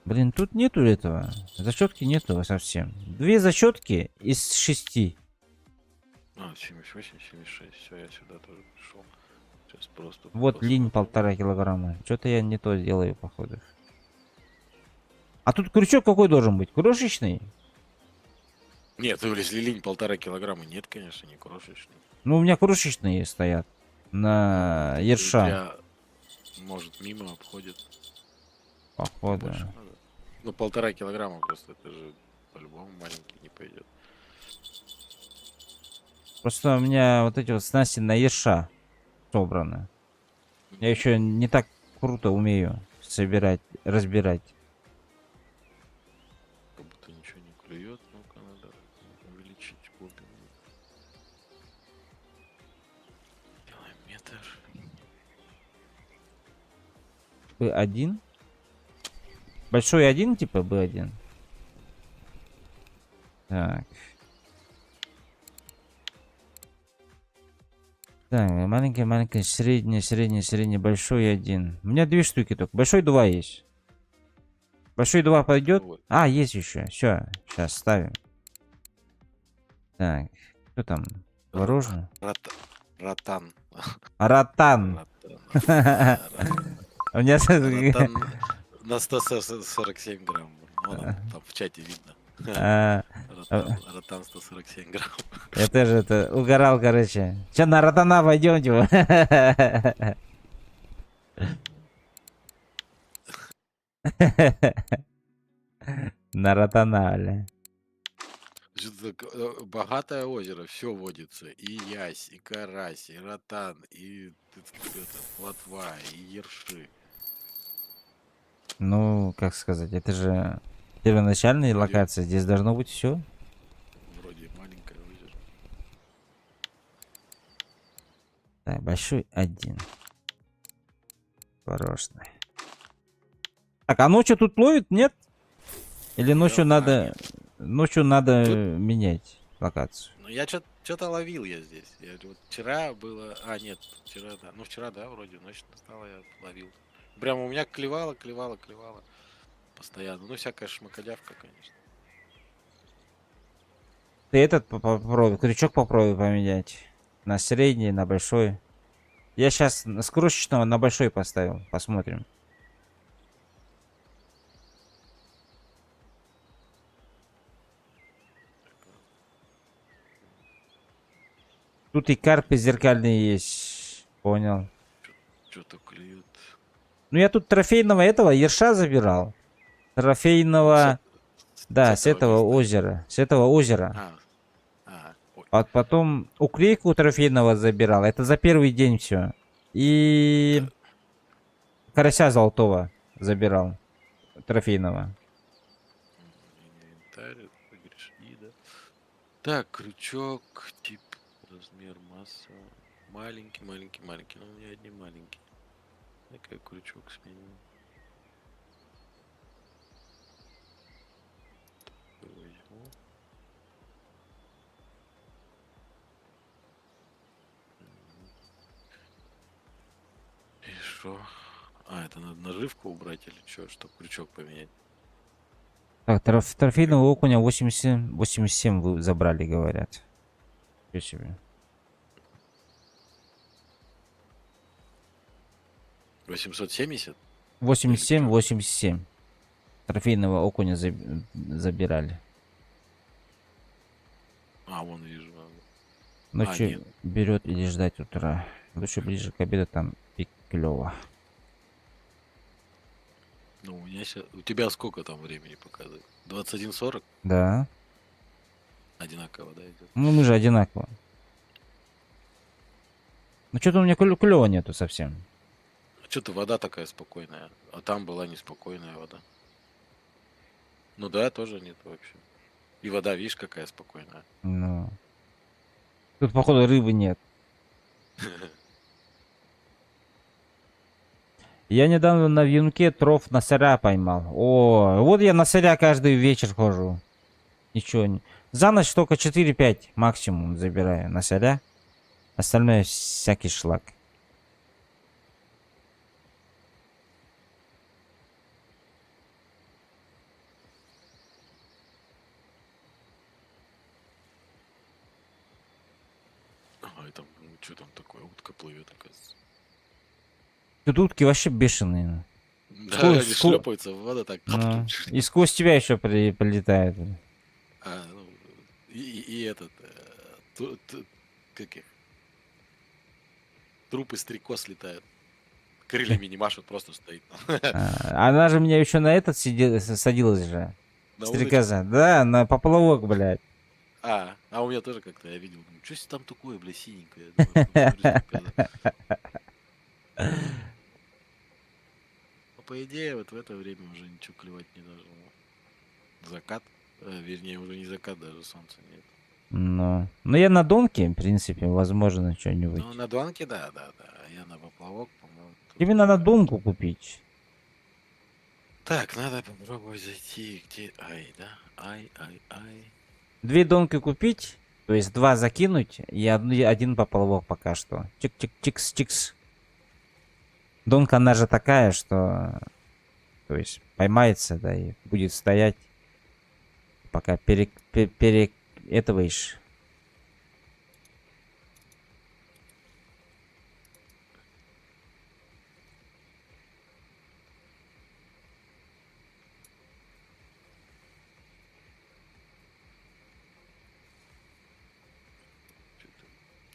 Блин, тут нету этого. Зачетки нету совсем. 2 зачетки из 6. А, 78, 76. Все, я сюда тоже пришел. Сейчас просто Вот линь посмотрим. 1,5 килограмма. Что-то я не то делаю, походу. А тут крючок какой должен быть? Крошечный? Нет, ну если линь 1,5 килограмма, нет, конечно, не крошечный. Ну, у меня крошечные стоят. На У ерша, тебя, может, мимо обходит. походу. Больше надо. Ну, 1,5 килограмма просто, это же по-любому маленький не пойдет. Просто у меня вот эти вот снасти на ерша собраны. Я еще не так круто умею собирать, разбирать. Как будто ничего не клюет. Ну-ка, надо увеличить глубину. Делаем метр. B1? Большой 1, типа B1. Так. Так, маленький, средний, большой 1. У меня 2 штуки только. Большой 2 есть. Большой 2 пойдет? Вот. А, есть еще. Все, сейчас ставим. Так, что там? Творожный? Ротан. Ротан. У меня... Ротан на 147 грамм. Вон он, там в чате видно. А, Ротан 147 грамм. я тоже это угорал, короче. Че, на ротана пойдем, типа? На ротана, бля. Богатое озеро, все водится. И ясь, и карась, и ротан, и плотва, и ерши. Ну, как сказать, это же первоначальная Вроде- локация. Здесь должно быть все. Вроде маленькое озеро. Так, большой 1. Творожный. Так, а ночью тут ловит, нет? Или ночью надо... нет. Ночью надо Тут- менять локацию. Ну, я что-то ловил я здесь. Вот вчера было... А, нет, вчера, да. Ну, вчера, да, вроде, ночь настала, я ловил. Прямо у меня клевало. Постоянно. Ну, всякая шмакодявка, конечно. Ты этот попробуй, крючок попробуй поменять. На средний, на большой. Я сейчас с крошечного на большой поставил. Посмотрим. Тут и карпы зеркальные есть. Понял. Что-то клюет. Ну я тут трофейного этого ерша забирал. Трофейного... Да, с этого места. озера. С этого озера. Ой. А потом уклейку трофейного забирал. Это за первый день все. И карася золотого забирал. Трофейного. Инвентарь, говоришь, и, да. Так, крючок, тип, размер, масса. Маленький. Ну, у меня одни маленькие. Такой крючок сменил. Возьму. И что? А, это надо наживку убрать или что, чтобы крючок поменять? Так, трофейного окуня 87 вы забрали, говорят. Ничего себе. 870? 87, чё? 87. Трофейного окуня забирали. А, вон вижу. Ночью нет. берет или ждать утра. Лучше ближе к обеду, там пик клево. Ну, у меня сейчас... У тебя сколько там времени показывает? 21:40? Да. Одинаково, да, идет? Ну мы же одинаково. Ну что-то у меня клева нету совсем. Что-то вода такая спокойная. А там была неспокойная вода. Ну да, тоже нет вообще. И вода, видишь, какая спокойная. Ну. Тут, походу, рыбы нет. Я недавно на вьюнке тров носоря поймал. О, вот я носоря каждый вечер хожу. Ничего не... За ночь только 4-5 максимум забираю носоря. Остальное всякий шлак. Ага, и там, ну, что там такое? Утка плывет, оказывается. Тут утки вообще бешеные. Да, Сквозь- они сквозь- шлепаются в воду так. Ну, и сквозь тебя еще прилетают. А, ну, и этот, как их, трупы стрекоз летают. Крыльями не машут, просто стоит. Она же меня еще на этот садилась же. На Стрекоза. Да, на поплавок, блядь. А у меня тоже как-то, я видел, думаю, что там такое, бля, синенькое? Думаю, ну, стрекоза. Ну, по идее, вот в это время уже ничего клевать не должно. Закат, вернее, уже не закат, даже солнца нет. Ну я на донке, в принципе, возможно, что-нибудь. Ну, на дуанке, да. А я на поплавок, по-моему. тут Тебе надо такое. донку купить. Так, надо попробовать зайти, где... Ай, да? Ай. 2 донки купить, то есть 2 закинуть и один поплавок пока что. Чик-чик-чикс-чикс. Донка, она же такая, что... То есть поймается, да, и будет стоять, пока этоваешь.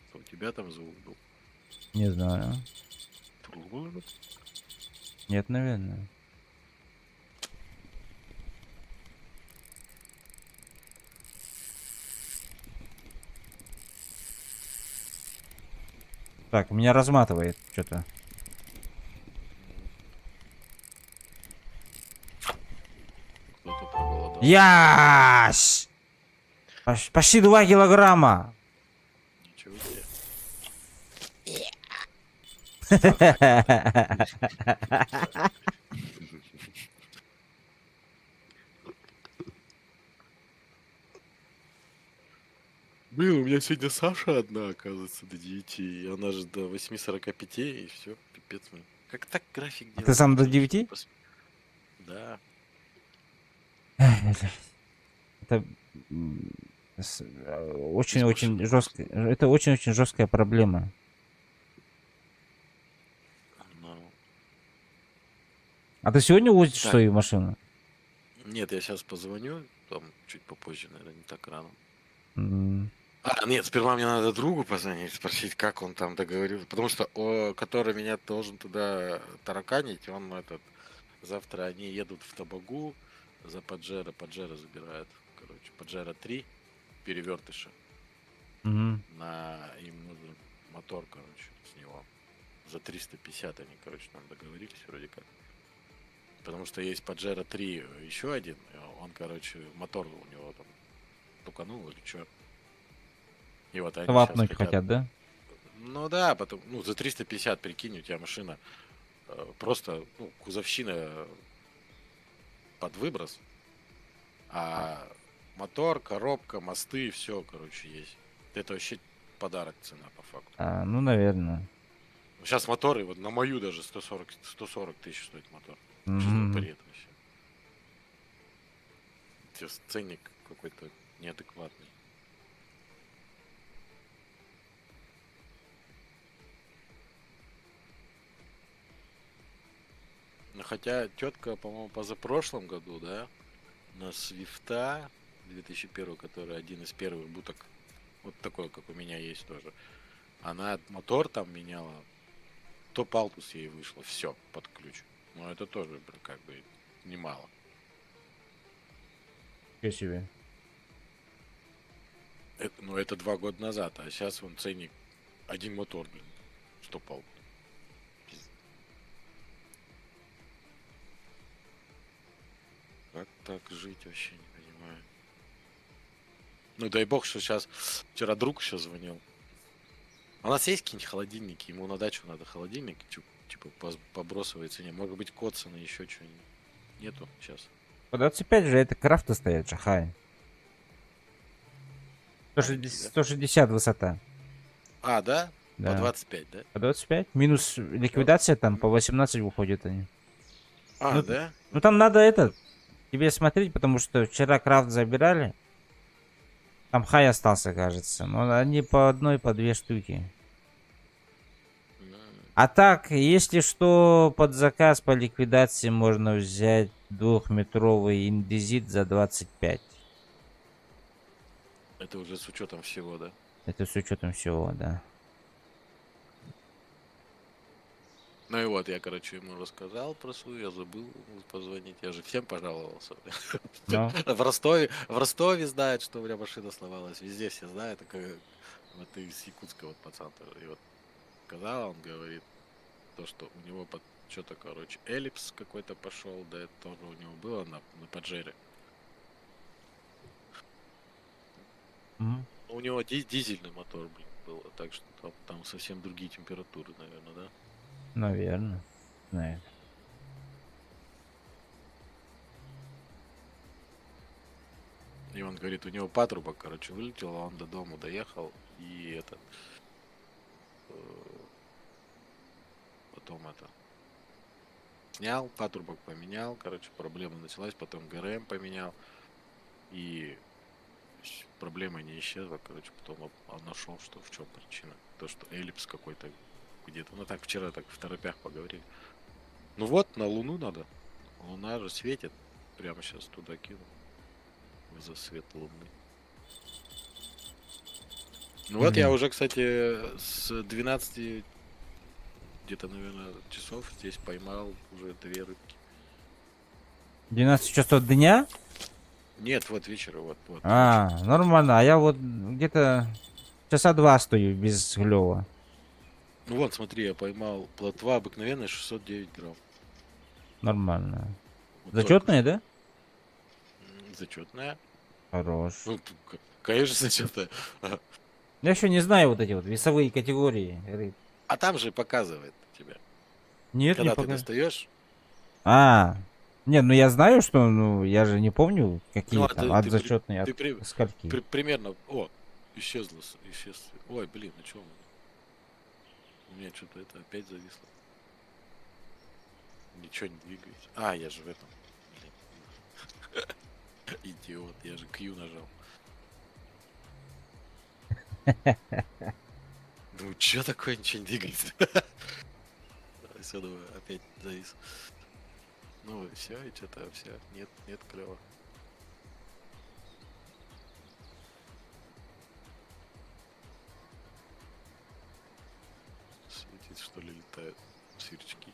Что у тебя там звук был? Не знаю. Нет, наверное. Так, меня разматывает что-то. Кто-то проголодал. Ясь! Почти 2 килограмма. Ничего себе. Блин, у меня сегодня Саша одна, оказывается, до 9. И она же до 8:45, и все, пипец мне. Как так график А ты делать? сам до Вообще 9? не Да. Это очень-очень машины жесткая. Это очень-очень жесткая проблема. Ну, А ты сегодня увозишь Так. свою машину? нет, я сейчас позвоню, там чуть попозже, наверное, не так рано. М, А, нет, сперва мне надо другу позвонить, спросить, как он там договорился. Потому что который меня должен туда тараканить, он завтра они едут в Табагу за Паджеро забирают. Короче, Паджеро 3 перевертыша. мгм. Им нужен мотор, короче, с него. За 350 они, короче, там договорились вроде как. Потому что есть Паджеро 3 еще один, он, короче, мотор у него там туканул или что. И вот они сейчас Вапнуть хотят, да? Ну да, потом, ну, за 350, прикинь, у тебя машина просто, ну, кузовщина под выброс, а мотор, коробка, мосты, все, короче, есть. Это вообще подарок цена по факту. Ну, наверное. Сейчас моторы, вот на мою даже 140 тысяч стоит мотор. Что за Мгм. бред вообще? Сейчас ценник какой-то неадекватный. Ну, хотя тетка, по-моему, позапрошлом году, да, на Свифта 2001, который один из первых будок, вот такой, как у меня есть тоже, она мотор там меняла, топ Altus ей вышло, все, под ключ. Но это тоже, блин, как бы немало. Ничего себе. Ну, это 2 года назад, а сейчас вон ценник один мотор, блин, топ Altus. Как так жить, вообще не понимаю. Ну, дай бог, что сейчас... Вчера друг еще звонил. А у нас есть какие-нибудь холодильники? Ему на дачу надо холодильник, типа по бросовой цене. Может быть, Котсона, еще что-нибудь. Нету сейчас. По 25 же это крафты стоят, Шахай. Маленький, 160, да? 160 высота. А, да? По Да. 25, да? По 25. Минус ликвидация там по 18 выходит они. А, Ну, да? Ну там надо это тебе смотреть, потому что вчера крафт забирали. Там хай остался, кажется. Но они по одной, по две штуки. А так, если что, под заказ по ликвидации можно взять 2-метровый индезит за 25. Это уже с учетом всего, да? Это с учетом всего, да. Ну и вот, я, короче, ему рассказал про свою, я забыл позвонить, я же всем пожаловался. Ну, В Ростове знают, что у меня машина сломалась, везде все знают, вот из Якутска вот пацан тоже. И вот сказал, он говорит, то, что у него что-то, короче, эллипс какой-то пошел, да, это тоже у него было на Паджере. мгм. У него дизельный мотор, блин, был, так что там совсем другие температуры, наверное, да? Наверное. Знаю. И он говорит, у него патрубок, короче, вылетел, а он до дома доехал, и э, потом снял, патрубок поменял, короче, проблема началась, потом ГРМ поменял, и проблема не исчезла, короче, потом он нашел, что в чем причина. То, что эллипс какой-то где-то, ну так вчера так в торопях поговорили. Ну вот, на Луну надо, Луна же светит, прямо сейчас туда кину, за свет Луны. Ну вот я Мгм. уже, кстати, с 12 где-то, наверное, часов здесь поймал уже 2 рыбки. 12 часов дня? Нет, вот вечера, вот. А, нормально. А я вот где-то часа 2 стою без клёва. Ну вот, смотри, я поймал плотва обыкновенная 609 грамм. Нормально. Вот Зачетные, да? Зачетная. Хорош. Ну, конечно, зачетная. Я еще не знаю вот эти вот весовые категории рыб. А там же показывает тебя. Нет, не Когда ты пока. достаешь, А, не, ну я знаю, что, ну, я же не помню, ну, какие а там, ты, от ты, при- зачетной, от ты при- скольки. примерно... О, исчез. Ой, блин, ну что? У меня что-то это опять зависло. Ничего не двигается. А, я же в этом. Блин. Идиот, я же Q нажал. Ну чё такое, ничего не двигается? Все, давай, опять завис. Ну и все, и что-то все. Нет, клево. Светит, что ли, летают сверчки.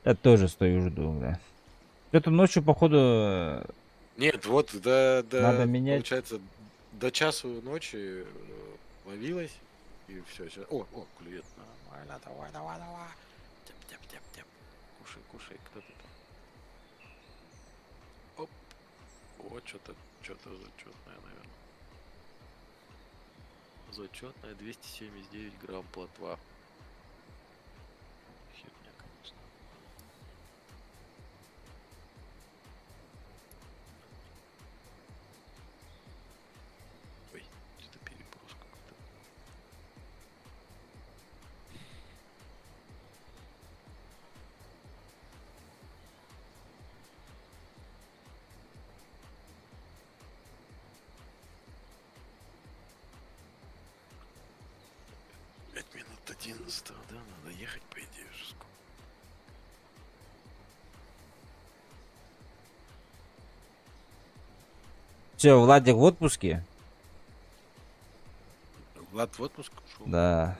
Я тоже стою, жду, бля. Что-то ночью, походу, Нет, вот, надо менять. получается, до часу ночи ловилась, и все. О, клюет. Нормально, давай. Тяп. Кушай, кто ты там? Оп. Вот что-то зачетное, наверное. Зачетное 279 грамм плотва. Херня, конечно. Ой, что-то переброс какой-то. 11, да? Надо ехать, по идее, уже скоро. Все, Владик в отпуске? Влад в отпуск ушел? Да.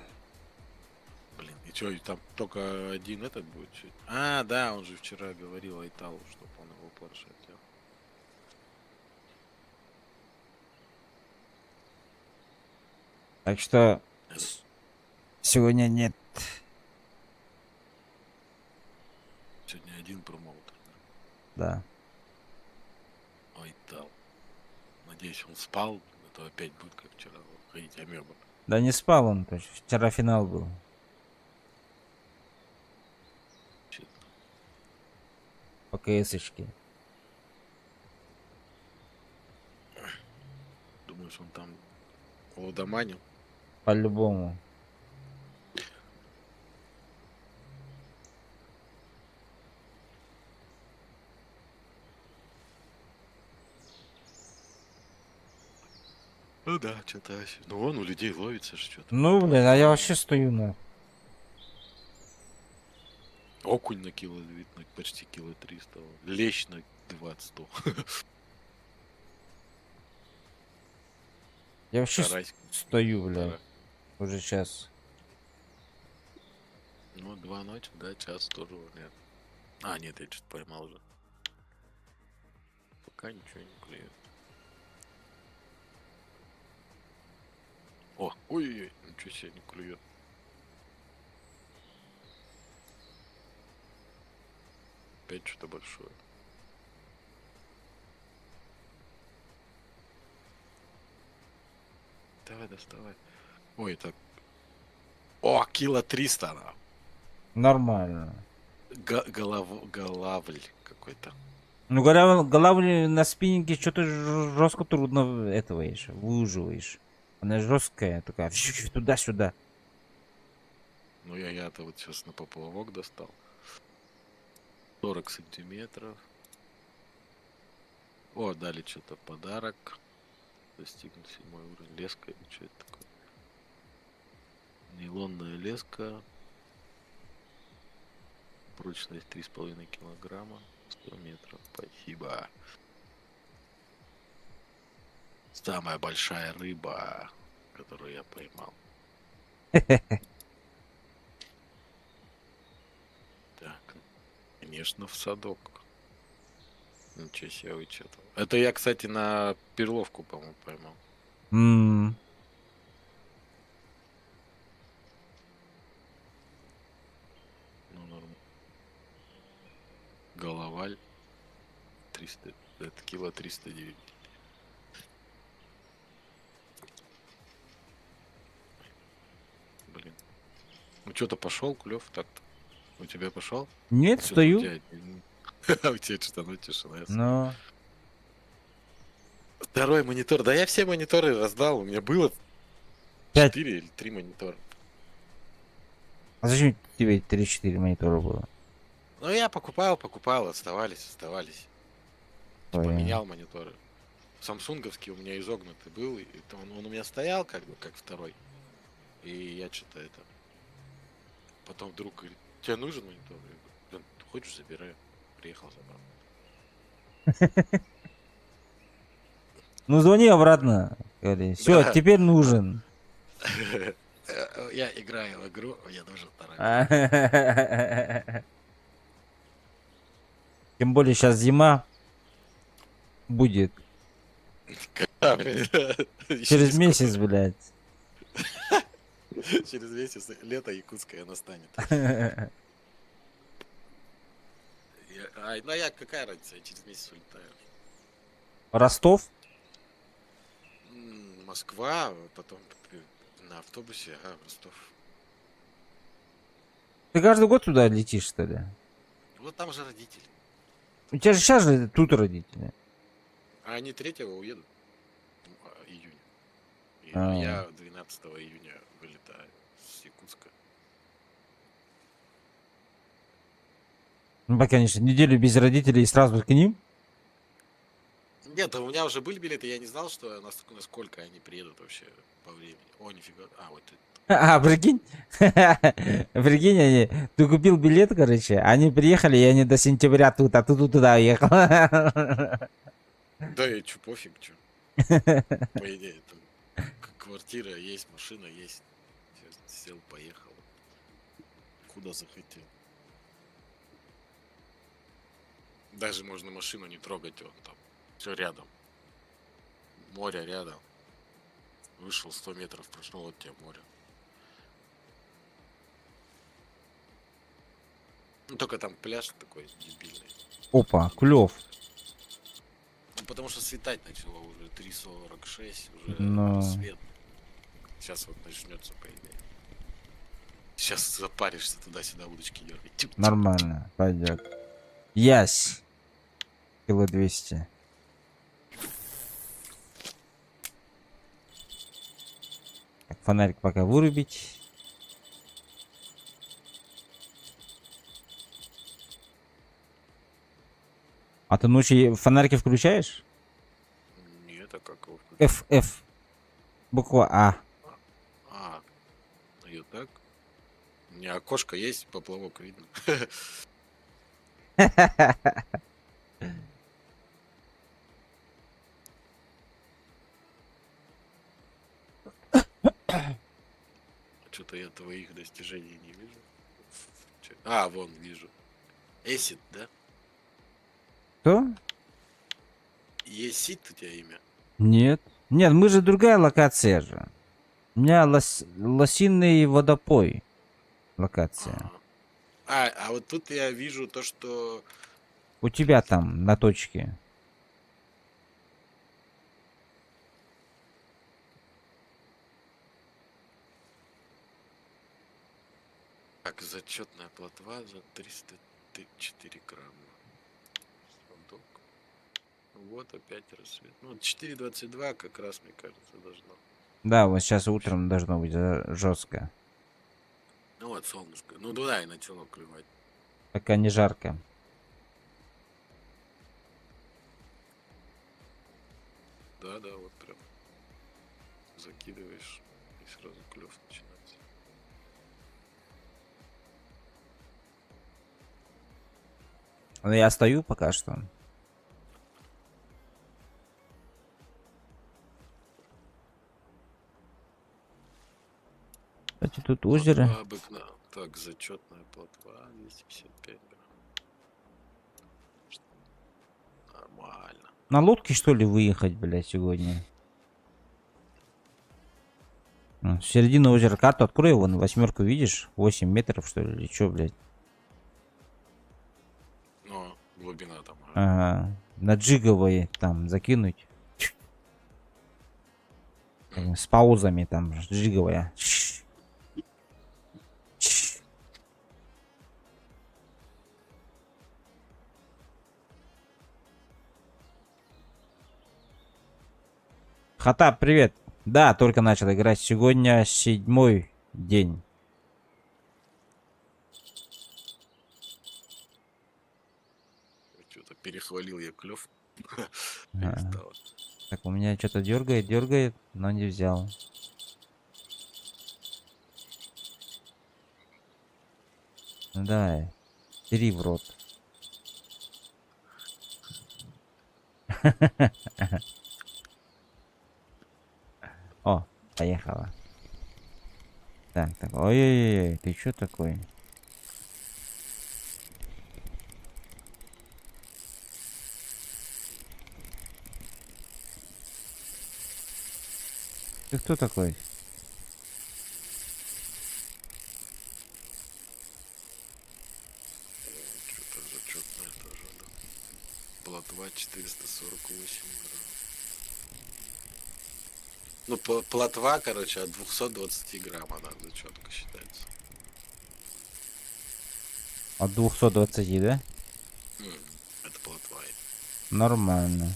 Блин, и что, там только один этот будет? Чё? А, да, он же вчера говорил Айталу, чтобы он его планшет делал. Так что сегодня нет. Сегодня один промоутер. Да. Айтал. Надеюсь, он спал, а то опять будет, как вчера, ходить амеба. Да не спал он, то есть вчера финал был. Чё-то. По КСочке. Думаешь, он там лудоманил? По-любому. Ну да, что-то. Ну вон у людей ловится что-то. Ну, блин, а я вообще стою на... Окунь на кило, видно, почти кило 300. Лещ на 20-100. Я вообще Карась. стою, блядь, полтора. уже час. Ну, 2 ночи, да, час тоже нет. А, нет, я что-то поймал уже. Пока ничего не клюет. О, ой-ой-ой, ничего себе не клюет. Опять что-то большое. Давай, доставай. Ой, так. О, кило 300 она. Нормально. Голавль какой-то. Ну, голавли на спиннинге что-то жестко трудно этого еще, выуживаешь. Она жесткая, такая, туда-сюда. Ну, я-то вот сейчас на поплавок достал. 40 сантиметров. О, дали что-то подарок. Достигнут 7 уровень. Леска или что это такое? Нейлонная леска. Прочность 3,5 килограмма. 100 метров. Спасибо. Самая большая рыба, которую я поймал. Так, конечно, в садок. Ничего себе вычитал. Это я, кстати, на перловку, по-моему, поймал. М. Ну, норм. Головаль. 300. Это кило 309. Блин. Ну, что-то пошел, клев так-то. У тебя пошел? Нет, Что-то стою. У тебя, у тебя что-то, ну, тишина. Я смотрю. Но... Второй монитор. Да я все мониторы раздал. У меня было 5. 4 или 3 монитора. А зачем тебе 3-4 монитора было? Ну, я покупал, оставались. Типа, Ой. менял мониторы. Самсунговский у меня изогнутый был. И он у меня стоял, как бы, как второй. И я что-то это... Потом вдруг говорит, тебе нужен монитор? Я говорю, «Блин, хочешь, забирай. Приехал, забрал. Ну, звони обратно. Все, Да. теперь нужен. Я играю в игру, мне нужен второй. Тем более сейчас зима будет. Через месяц, блядь. Через месяц лето якутское настанет. Ну я какая разница, я через месяц улетаю. Ростов? Москва, потом на автобусе, в Ростов. Ты каждый год туда летишь, что ли? Вот там же родители. У тебя же сейчас же тут родители. А они 3-го уедут. Июня. И А. я 12 июня вылетаю с Якутска. Ну, конечно, неделю без родителей и сразу к ним. Нет, у меня уже были билеты, я не знал, что насколько они приедут вообще по времени. О, нифига. А, вот это А, прикинь? Прикинь, ты купил билет, короче, они приехали, и они до сентября тут, а ты тут туда уехал. Да и чё, пофиг, чё. По идее, там квартира есть, машина есть. Всё, сел, поехал. Куда захотел. Даже можно машину не трогать, он там. Все рядом. Море рядом. Вышел 100 метров, прошел, вот тебе море. Ну только там пляж такой дебильный. Опа, клев. Ну потому что светать начало уже 3:46, уже Но рассвет. Сейчас вот начнется, по идее. Сейчас запаришься туда-сюда, удочки дергать. Тюк-тюк. нормально, пойдет. Ясь. Кило 200. Так, фонарик пока вырубить. А ты ночью фонарики включаешь? Нет, а как его включить? F. Буква А. А, ее так? У меня окошко есть, поплавок видно. Что-то я твоих достижений не вижу. А, вон вижу. Эсид, да? Что? Есид у тебя имя? Нет. Нет, мы же другая локация же. У меня лосиный водопой. Локация. А вот тут я вижу то, что... У тебя там на точке. Так, зачетная плотва за 304 грамма. Сундук. Вот опять рассвет. Ну, 4:22 как раз, мне кажется, должно. Да, вот сейчас утром должно быть жестко. Ну вот, солнышко. Ну да, и начало клевать. Пока не жарко. Да, вот прям закидываешь, и сразу клев начинается. Но я стою пока что. Кстати, тут озеро. Плотва Так, зачетная плотва 255 грамм. Нормально. На лодке, что ли, выехать, блядь, сегодня? Середина озера, карту открой, вон, 8 видишь? 8 метров, что ли, или что, блядь? Но глубина там. Ага. На джиговые там закинуть. С паузами там, джиговая. Хатаб, привет. Да, только начал играть. Сегодня 7-й день. Что-то перехвалил я клев. Ага. Так, у меня что-то дергает, но не взял. Ну давай. Бери в рот. О, поехала. Так. Ой-ой-ой, ты что такой? Ты кто такой? Что-то зачетное тоже, да. Плотва 448 грамм. Ну, плотва, короче, от 220 грамм она зачетка считается. От 220, да? Это плотва. Нормально.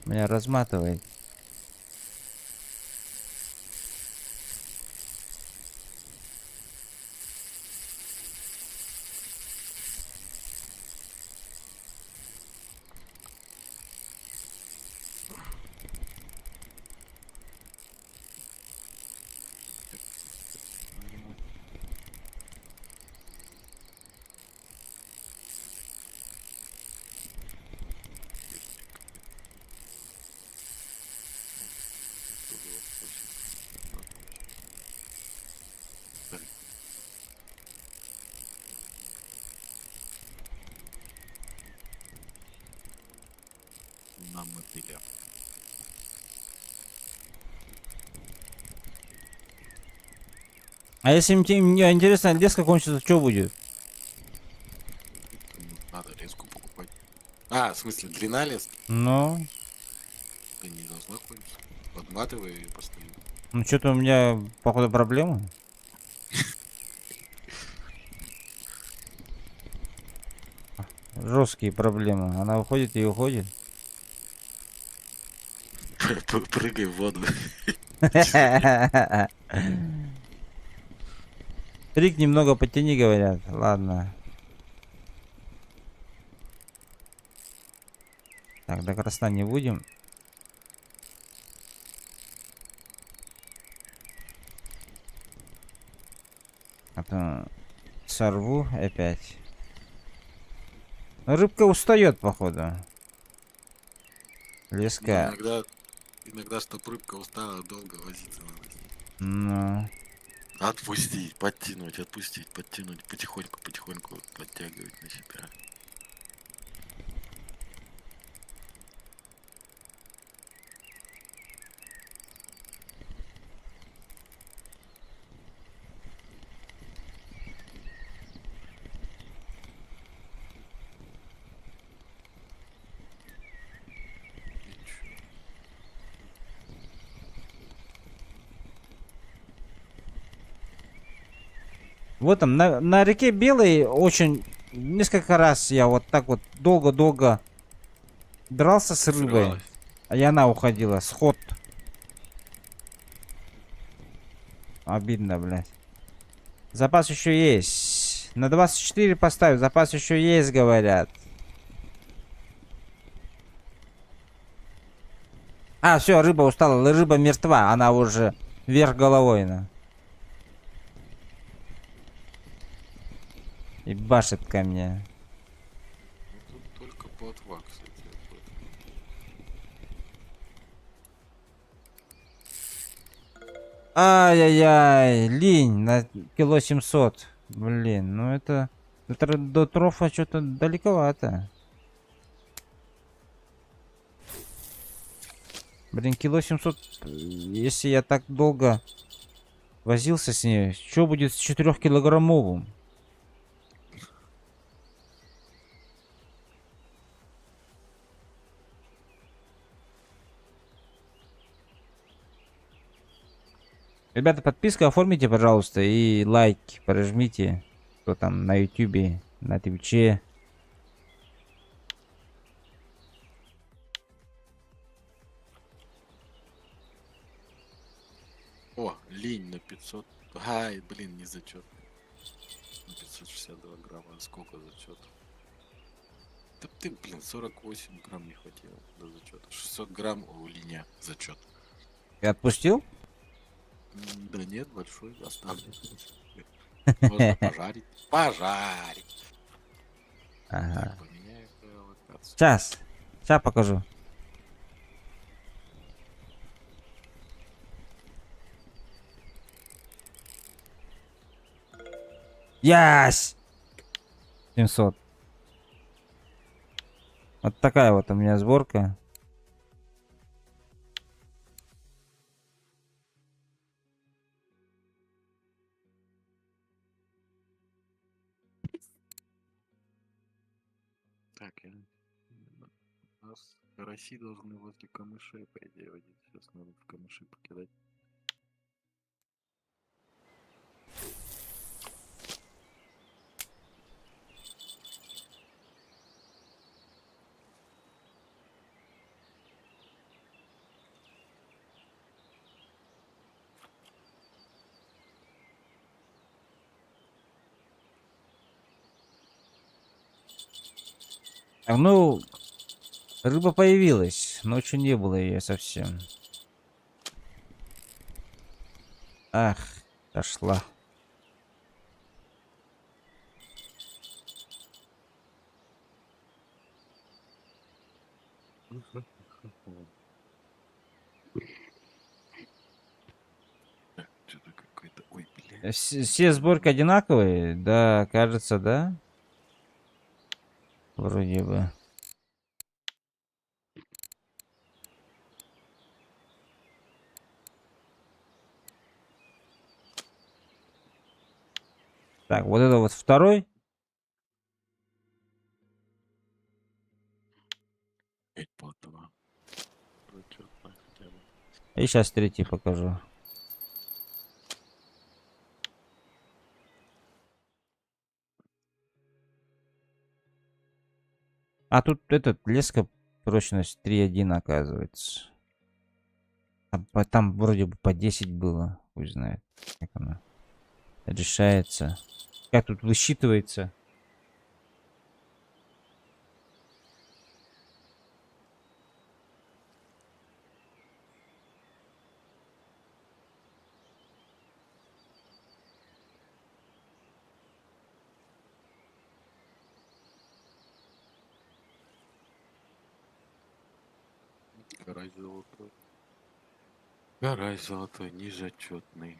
Меня разматывает. на мотыля. А если мне интересно, леска кончится, что будет? Ну, надо леску покупать. А, в смысле, длина лески? Ну, Да не должна кончиться. Подматывай ее постоянно. ну что-то у меня, походу, проблемы. Жесткие проблемы. Она уходит и уходит. Прыгай в воду. Трик немного потяни, говорят. Ладно. Так, до красна не будем. А то сорву опять. Но рыбка устает, походу. Ну, Леска. иногда, чтоб рыбка устала, долго возиться надо. Ну, Отпустить, подтянуть, отпустить, подтянуть, потихоньку подтягивать на себя. И чё? вот там, на реке Белой очень... Несколько раз я вот так вот долго-долго дрался с рыбой. Срывалась. И она уходила. Сход. Обидно, блядь. Запас еще есть. На 24 поставь. Запас еще есть, говорят. А, все, рыба устала. Рыба мертва. Она уже вверх головой. На. И башит ко мне. Ну, тут только плотва, кстати. Ай-яй-яй. Линь на кило 700. Блин, ну это... До трофа что-то далековато. Блин, кило 700. Если я так долго возился с ней, что будет с 4-килограммовым? Ребята, подписка оформите, пожалуйста, и лайк прожмите. Кто там на ютубе, на твиче. О, линь на 500. Ай, блин, не зачет. На 562 грамма. Сколько зачет? Да ты, блин, 48 грамм не хватило до зачета. 600 грамм у линя зачет. Ты отпустил? Да нет, большой оставлю. Можно пожарить. Пожарить. Ага. Так, поменяю локацию. Сейчас. Сейчас покажу. Ясь! 700. Вот такая вот у меня сборка. Так, у нас караси должны возле камышей, по идее, водить. Сейчас надо в камыши покидать. Так, ну, рыба появилась. Ночью не было ее совсем. Ах, дошла. Что-то какой-то... Ой, блядь. Все сборки одинаковые? Да, кажется, да? Вроде бы. Так, вот это вот второй. Опять по 2. Зачетно хотя бы. И сейчас третий покажу. А тут этот леска прочность 3.1 оказывается. Там вроде бы по 10 было. Пусть знает, как она решается. Как тут высчитывается. Карась золотой. Карась золотой, незачетный.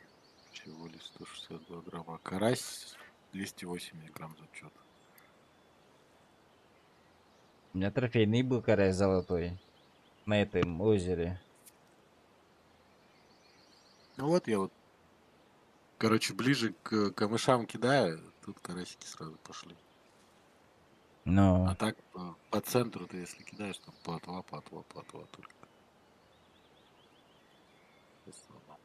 Всего лишь 162 грамма. Карась 280 грамм зачет. У меня трофейный был карась золотой. На этом озере. Ну вот я вот, короче, ближе к камышам кидаю, тут карасики сразу пошли. Но А так по центру ты если кидаешь, там по два только. В основном.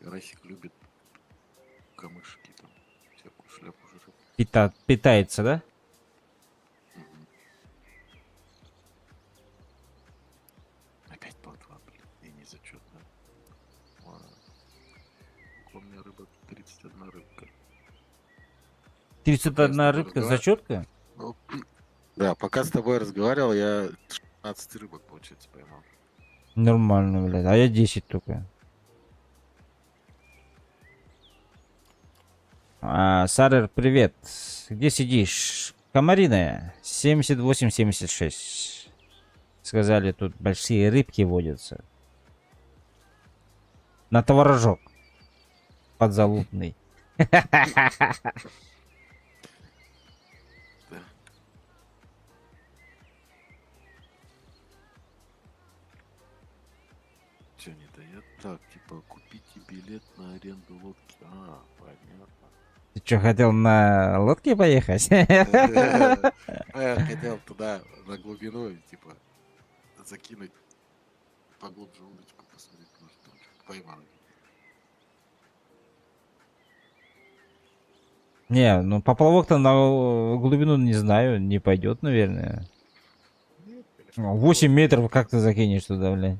Карасик любит камышки там, всякую шляпу жрать. питается, да? Мгм. Опять по два, блин, и не зачетно. У меня рыба 31 рыбка. 31 рыбка разговаривал. зачетка? Ну, да, пока с тобой разговаривал, я 16 рыбок, получается, поймал. Нормально, блядь. А я 10 только. Сарер, привет. Где сидишь? Комариная. 78-76. Сказали, тут большие рыбки водятся. На творожок. Подзалупный. Да. Че не дает? Так, типа, купите билет на аренду лодки. А, понятно. Ты что, хотел на лодке поехать? Я хотел туда на глубину, типа, закинуть поглубже удочку, посмотреть, может, там что-то поймал. Не, ну поплавок-то на глубину не знаю, не пойдет, наверное. Нет, конечно, 8 метров как ты закинешь туда, блядь?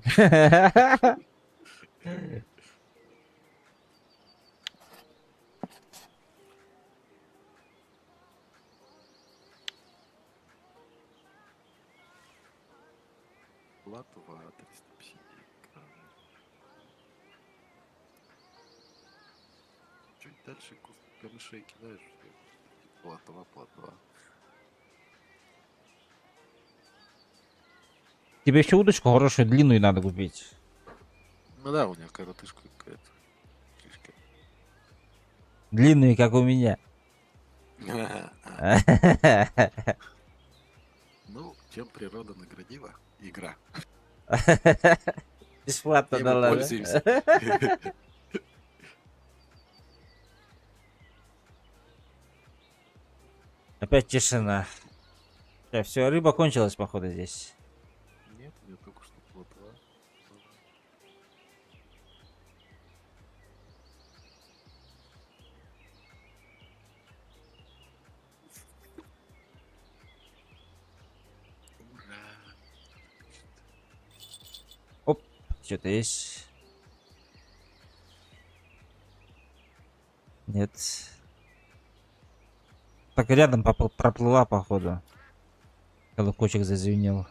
Латова 359 грамм. Чуть дальше куст камышей кидаешь, все. Платва. Тебе еще удочку хорошую, длинную надо купить. Ну да, у меня коротышка какая-то. Фишка. Длинную, как у меня. Ну, чем природа наградила? Игра. Бесплатно И мы дала, да? пользуемся. Опять тишина. Все, рыба кончилась, походу, здесь. Нет, у меня только что плотва. Ура! Оп, что-то есть. Нет. Так рядом проплыла, походу. Колокольчик зазвенел.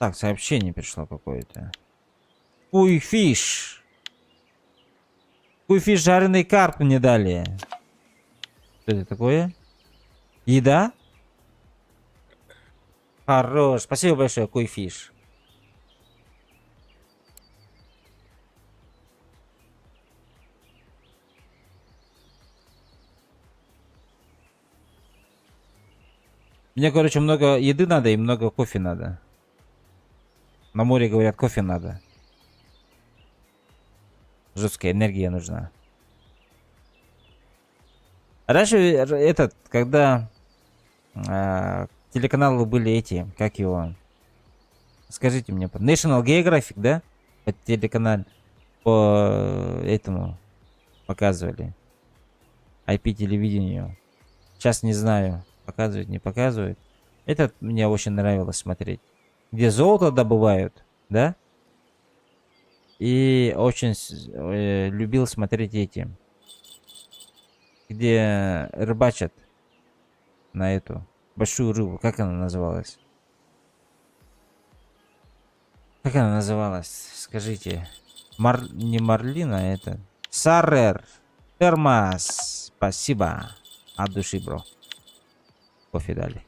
Так, сообщение пришло какое-то. Куйфиш. Куйфиш, жареный карп мне дали. Что это такое? Еда? Хорош. Спасибо большое, Куйфиш. Мне, короче, много еды надо и много кофе надо. На море, говорят, кофе надо. Жесткая энергия нужна. Раньше этот, когда телеканалы были эти, как его? Скажите мне, National Geographic, да? По телеканалу, по этому показывали. IP-телевидению. Сейчас не знаю, показывают, не показывают. Этот мне очень нравилось смотреть. Где золото добывают, да? И очень любил смотреть эти. Где рыбачат на эту большую рыбу. Как она называлась? Как она называлась? Скажите. Не марлина, а это. Сарер. Термос. Спасибо. От души, бро. Кофе дали.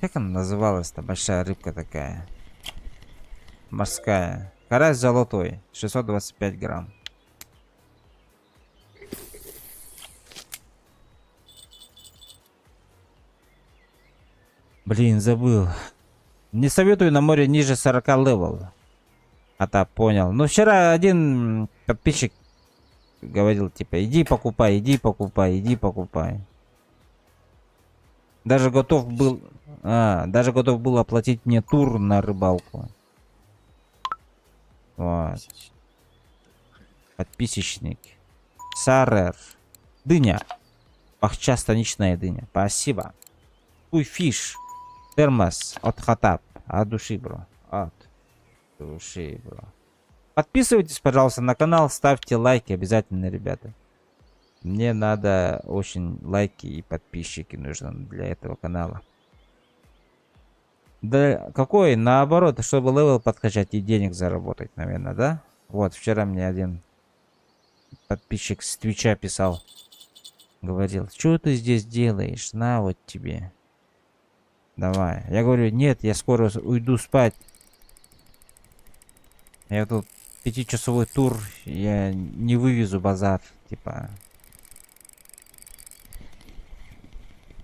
Как она называлась-то? Большая рыбка такая. Морская. Карась золотой. 625 грамм. Блин, забыл. Не советую на море ниже 40 левел. А-то понял. Ну, вчера один подписчик говорил, типа, иди покупай, иди покупай, иди покупай. Даже готов был... даже готов был оплатить мне тур на рыбалку. Вот. Подписчик. Сарер. Дыня. Бахча станичная дыня. Спасибо. Фиш. Термос от Хатаб. От души, бро. От души, бро. Подписывайтесь, пожалуйста, на канал. Ставьте лайки обязательно, ребята. Мне надо очень лайки и подписчики нужны для этого канала. Да какой? Наоборот, чтобы левел подкачать и денег заработать, наверное, да? Вот, вчера мне один подписчик с Твича писал. Говорил, что ты здесь делаешь? На вот тебе. Давай. Я говорю, нет, я скоро уйду спать. Я тут 5-часовой тур, я не вывезу базар, типа.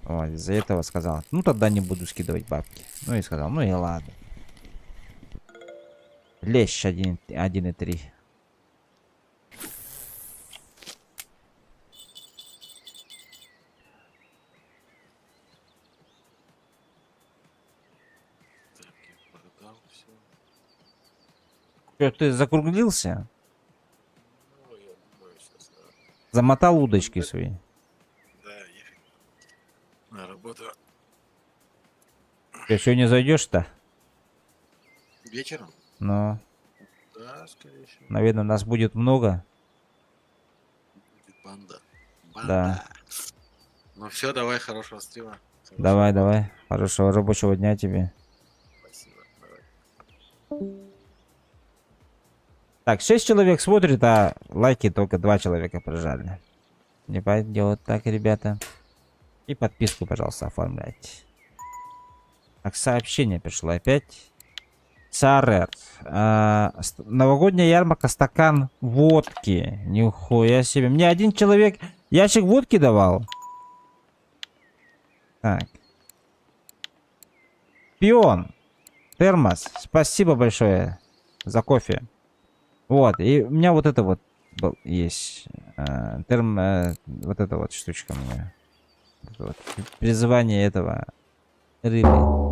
Вот, из-за этого сказал, ну тогда не буду скидывать бабки. Ну и сказал, ну и ладно. Лещ 1.3. Так, я продал все. Что, ты закруглился? Ну, я думаю, сейчас Замотал удочки свои. да, ехать на работу Ты сегодня зайдешь-то? вечером. Ну, Да, скорее всего. наверное, нас будет много. Будет банда. Да. Ну все, давай, хорошего стрима. Давай, давай. Хорошего рабочего дня тебе. Спасибо. Давай. Так, 6 человек смотрит, а лайки только 2 человека прожали. Не пойдет так, ребята. И подписку, пожалуйста, оформляйте. Так, сообщение пришло опять. Сарер. Новогодняя ярмарка, стакан водки. Нихуя себе. Мне один человек ящик водки давал. Так. Пион. Термос. Спасибо большое за кофе. Вот. И у меня вот это вот есть. Вот эта вот штучка у меня. Вот. Призывание этого рыбы.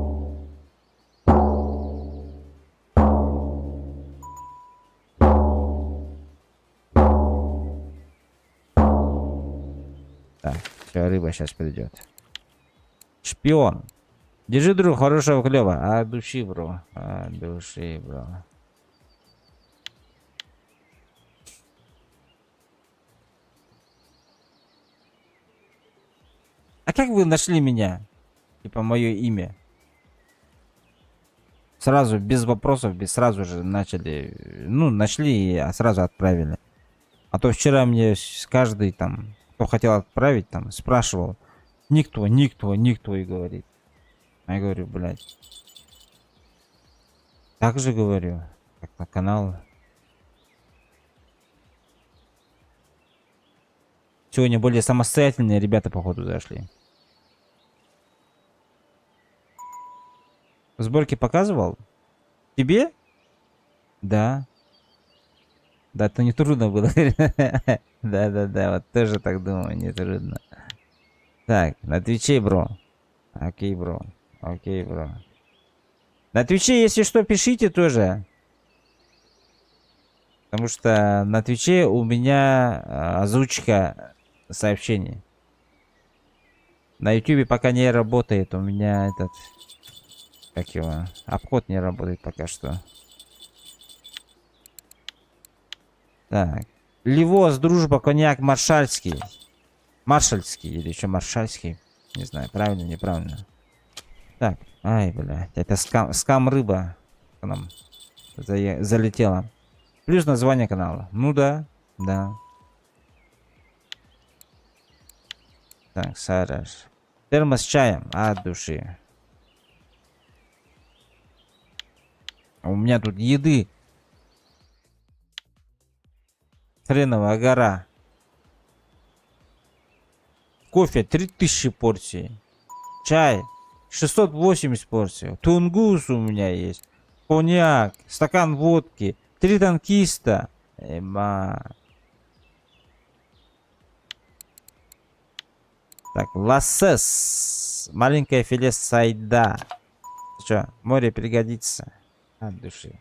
Так, все, рыба сейчас придет. Шпион. Держи, друг, хорошего клева. От души, бро. От души, бро. А как вы нашли меня? Типа мое имя. Сразу, без вопросов, сразу же начали. Ну, нашли, а сразу отправили. А то вчера мне каждый там, кто хотел отправить, там, спрашивал. Никто и говорит. А я говорю, блядь. Так же говорю, как на канал. Сегодня более самостоятельные ребята, походу, зашли. Сборки показывал? Тебе? Да. Да, то не трудно было. Да-да-да, вот тоже так думаю, не трудно. Так, на Твиче, бро. Окей, бро. Окей, бро. На Твиче, если что, пишите тоже. Потому что на Твиче у меня озвучка сообщений. На Ютубе пока не работает. У меня этот... Как его? Обход не работает пока что. Так. Ливоз, дружба, коньяк, маршальский. Маршальский или еще маршальский. Не знаю, правильно, неправильно. Так. Ай, блядь. Это скам рыба к нам залетела. Плюс название канала. Ну да. Да. Так, Сараш. Термос с чаем. От души. У меня тут еды. Хреновая гора. Кофе 3000 порций. Чай 680 порций. Тунгус у меня есть. Коньяк. Стакан водки. 3 танкиста. Эма. Так, лассес. Маленькое филе сайда. Что, море пригодится. От души.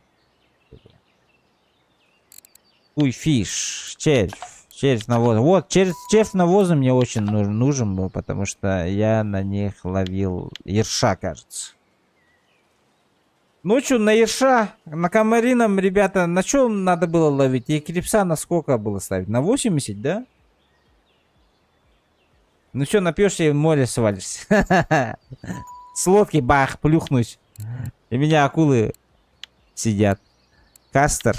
Фиш, червь. Червь навоза. Вот, червь навоза мне очень нужен был, потому что я на них ловил ерша, кажется. Ночью на ерша, на комарином, ребята, на чем надо было ловить? И крепса на сколько было ставить? На 80, да? Ну что, напьешься и в море свалишься. С лодки бах, плюхнусь. И меня акулы сидят. Кастер.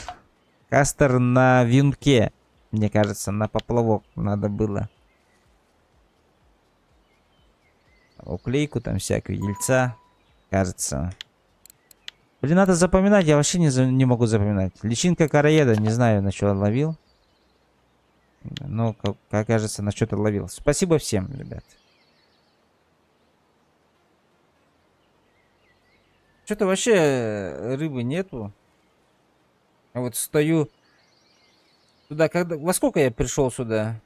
Кастер на винке. Мне кажется, на поплавок надо было. Уклейку там всякую, яйца. Кажется. Блин, надо запоминать. Я вообще не могу запоминать. Личинка короеда. Не знаю, на что ловил. Но, как кажется, на что-то ловил. Спасибо всем, ребят. Что-то вообще рыбы нету. А вот стою туда, когда... Во сколько я пришел сюда?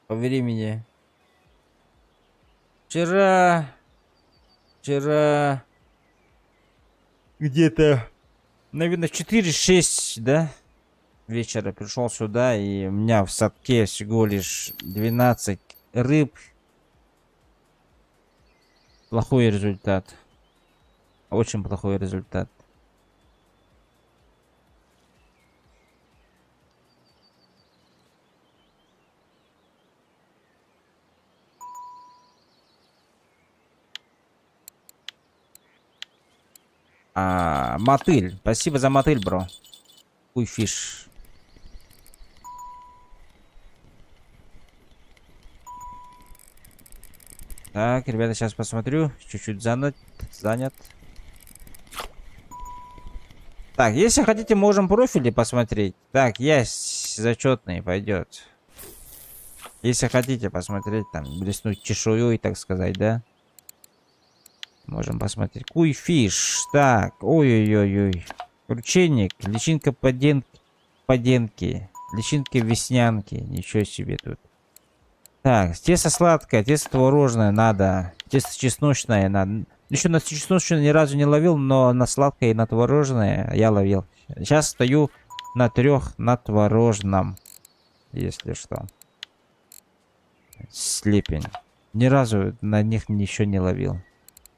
По времени. Вчера... Где-то... Наверное, 4-6, да? Вечера пришел сюда, и у меня в садке всего лишь 12 рыб. Плохой результат. Очень плохой результат. Мотыль. Спасибо за мотыль, бро. Фиш. Так, ребята, сейчас посмотрю. Чуть-чуть занят. Так, если хотите, можем профили посмотреть. Так, есть зачетный, пойдет. Если хотите посмотреть, там, блеснуть чешуей, так сказать, да? Можем посмотреть. Фиш. Так, ой-ой-ой-ой. Крученник, личинка поденки, личинка веснянки. Ничего себе тут. Так, тесто сладкое, тесто творожное надо. Тесто чесночное надо. Еще на чесночное ни разу не ловил, но на сладкое и на творожное я ловил. Сейчас стою на 3 на творожном. Если что. Слепень. Ни разу на них ничего не ловил.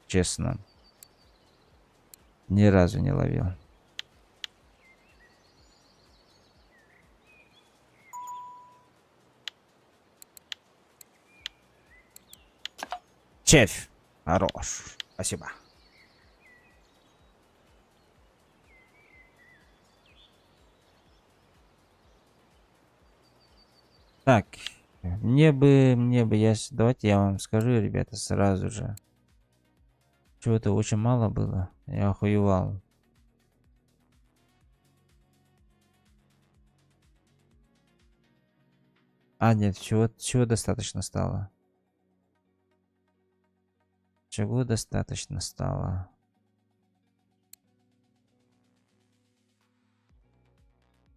Честно. Ни разу не ловил. Червь. Хорош. Спасибо. Так. Мне бы, давайте я вам скажу, ребята, сразу же. Чего-то очень мало было. Я охуевал. А, нет, чего достаточно стало? Чего достаточно стало?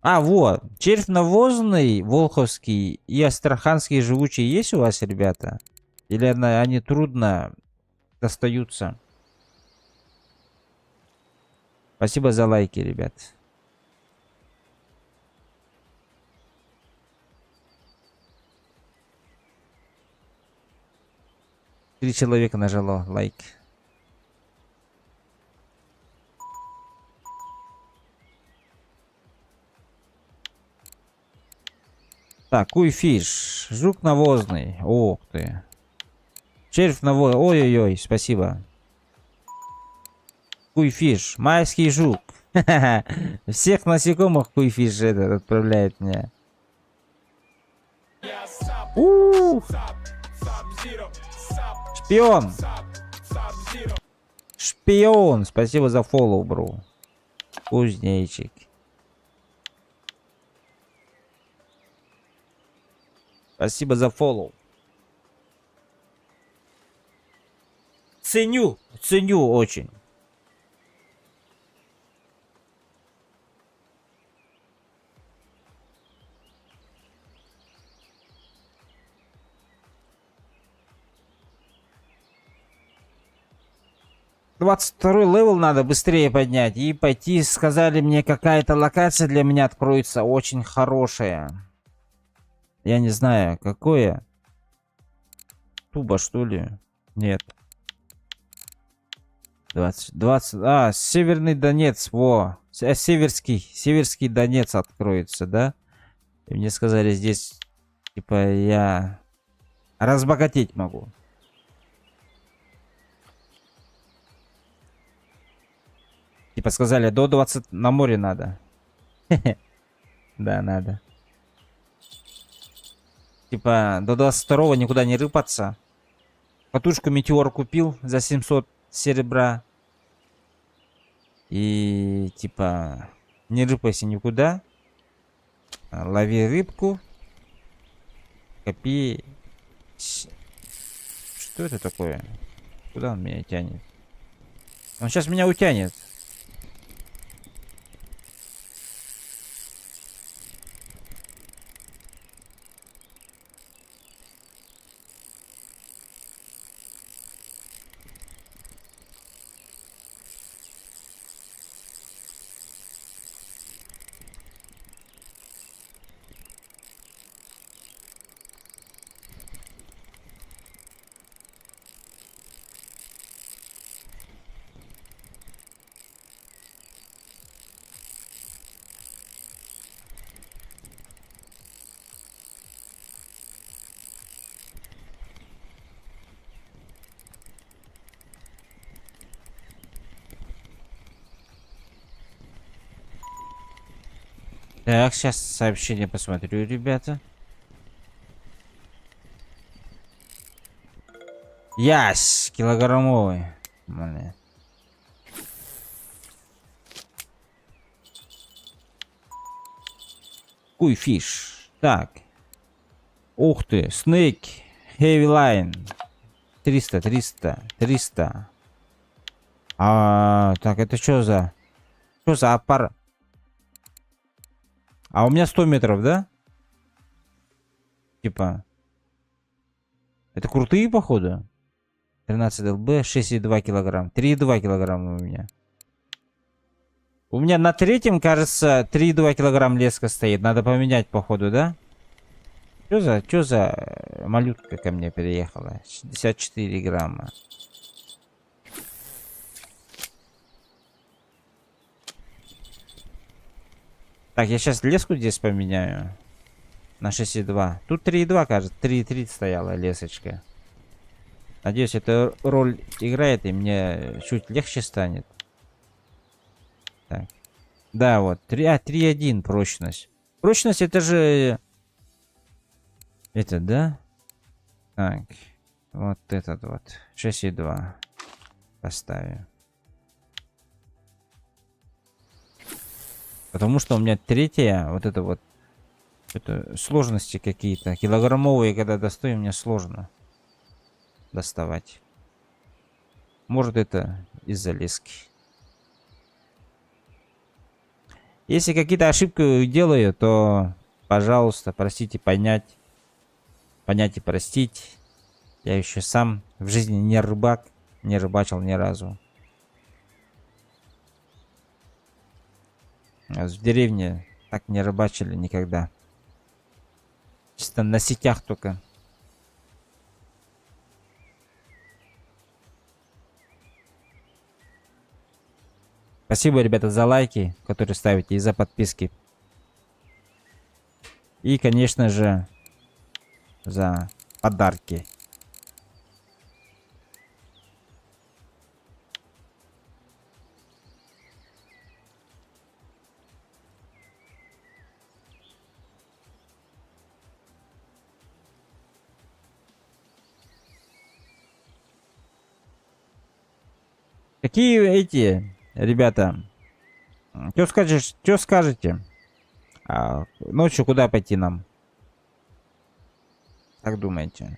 А, вот. Червь навозный, волховский и астраханский живучий есть у вас, ребята? Или они трудно достаются? Спасибо за лайки, ребят. Три человека нажало лайк. Так, куйфиш. Жук навозный. Ох ты. Червь навозный. Ой-ой-ой, спасибо. Куйфиш. Майский жук. Всех насекомых куйфиш этот отправляет мне. Шпион. Шпион. Спасибо за фоллоу, бро. Кузнечик. Спасибо за фоллоу. Ценю очень. «22 левел надо быстрее поднять и пойти, сказали мне, какая-то локация для меня откроется очень хорошая. Я не знаю, какое. Туба, что ли? Нет. 20. А, Северный Донец, во. Северский Донец откроется, да? И мне сказали, здесь, типа, я разбогатеть могу. Типа сказали, до 20 на море надо. Да, надо. Типа, до 22 никуда не рыпаться. Катушку Метеор купил за 700 серебра. И, типа, не рыпайся никуда. Лови рыбку. Копи. Что это такое? Куда он меня тянет? Он сейчас меня утянет. Так, сейчас сообщение посмотрю, ребята. Ясь, килограммовый. Блин. Куйфиш. Так. Ух ты, Снейк, Heavy Line. 300. Так, это что за аппарат? А у меня 100 метров, да? Типа. Это крутые, походу. 13 ЛБ, 6,2 килограмм. 3,2 килограмма у меня. У меня на третьем, кажется, 3,2 килограмм леска стоит. Надо поменять, походу, да? Чё за малютка ко мне переехала? 64 грамма. Так, я сейчас леску здесь поменяю. На 6,2. Тут 3,2, кажется. 3,3 стояла лесочка. Надеюсь, эта роль играет, и мне чуть легче станет. Так. Да, вот. 3,1 прочность. Прочность это же... Это, да? Так. Вот этот вот. 6,2. Поставим. Потому что у меня третья, вот это вот Это сложности какие-то. Килограммовые, когда достаю, мне сложно доставать. Может, это из-за лески. Если какие-то ошибки делаю, то, пожалуйста, простите, понять и простить. Я еще сам в жизни не рыбак, не рыбачил ни разу. А в деревне так не рыбачили никогда. Чисто на сетях только. Спасибо, ребята, за лайки, которые ставите, и за подписки. И, конечно же, за подарки. Какие эти, ребята? Что скажешь? Что скажете? Ночью куда пойти нам? Как думаете?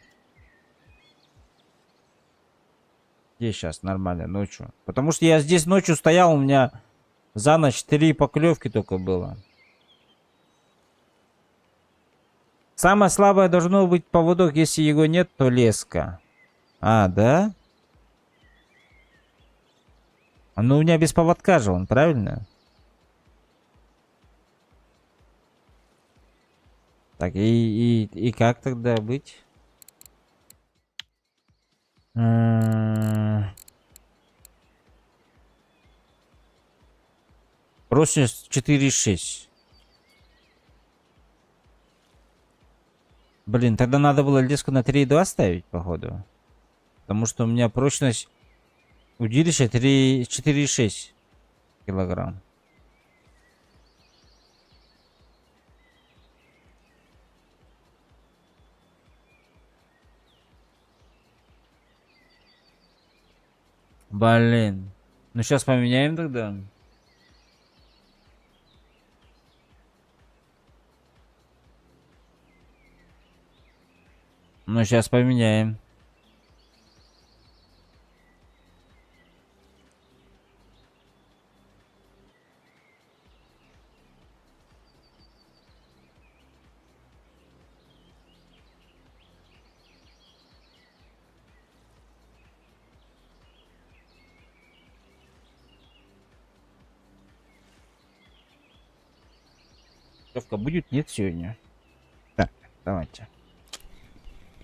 Где сейчас нормально ночью? Потому что я здесь ночью стоял, у меня за ночь 3 поклевки только было. Самое слабое должно быть поводок, если его нет, то леска. А, да? Ну, у меня без поводка же он, правильно? Так, и как тогда быть? Прочность 4,6. Блин, тогда надо было леску на 3,2 ставить, походу. Потому что у меня прочность удилища 4,6 килограмм. Блин. Ну сейчас поменяем тогда. Ну сейчас поменяем. Кофка будет? Нет сегодня. Так, давайте.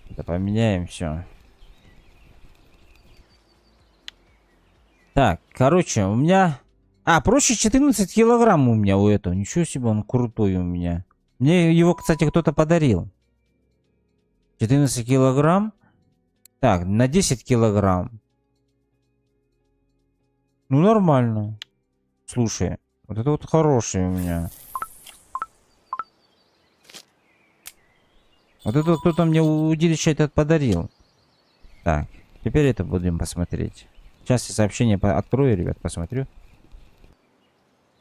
Это поменяем все. Так, короче, у меня... проще 14 килограмм у меня у этого. Ничего себе, он крутой у меня. Мне его, кстати, кто-то подарил. 14 килограмм. Так, на 10 килограмм. Ну, нормально. Слушай, вот это вот хороший у меня. Вот это вот кто-то мне удилище этот подарил. Так, теперь это будем посмотреть. Сейчас я сообщение открою, ребят, посмотрю.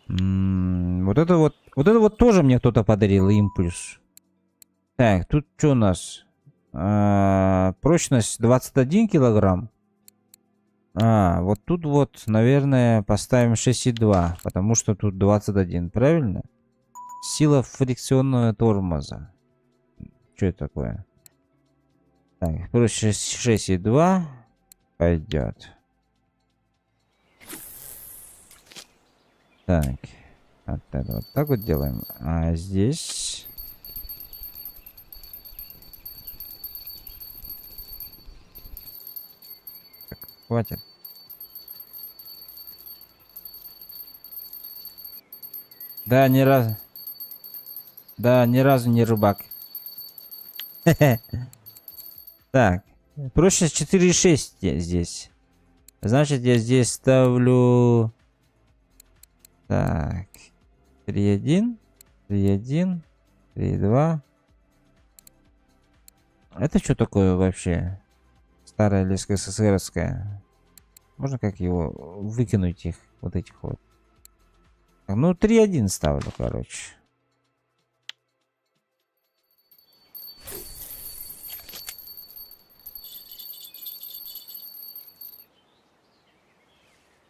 Вот это вот тоже мне кто-то подарил, импульс. Так, тут что у нас? Прочность 21 килограмм. Вот тут вот, наверное, поставим 6,2, потому что тут 21, правильно? Сила фрикционного тормоза. Что это такое? Так, прочность 6,2 пойдет. Так, вот это вот так вот делаем. А здесь... Так, хватит. Да, ни разу... Да, ни разу не рыбак. Так, прочность 4,6 здесь. Значит, я здесь ставлю... Так, 3,1, 3,1, 3,2. Это что такое вообще? Старая леска СССРская. Можно как его выкинуть их, вот этих вот. Ну, 3,1 ставлю, короче.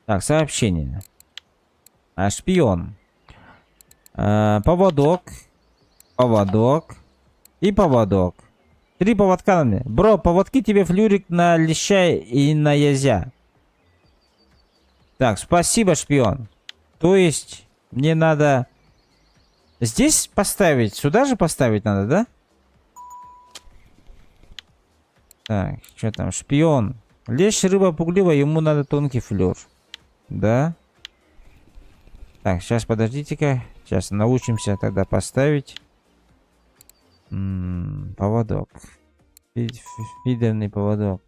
Так, сообщение. Шпион. Поводок. Поводок. И поводок. 3 поводка на мне. Бро, поводки тебе флюрик на леща и на язя. Так, спасибо, шпион. То есть, мне надо здесь поставить? Сюда же поставить надо, да? Так, что там? Шпион. Лещ, рыба пугливая, ему надо тонкий флюр. Да? Так, сейчас подождите-ка. Сейчас научимся тогда поставить. Поводок. Фидерный поводок.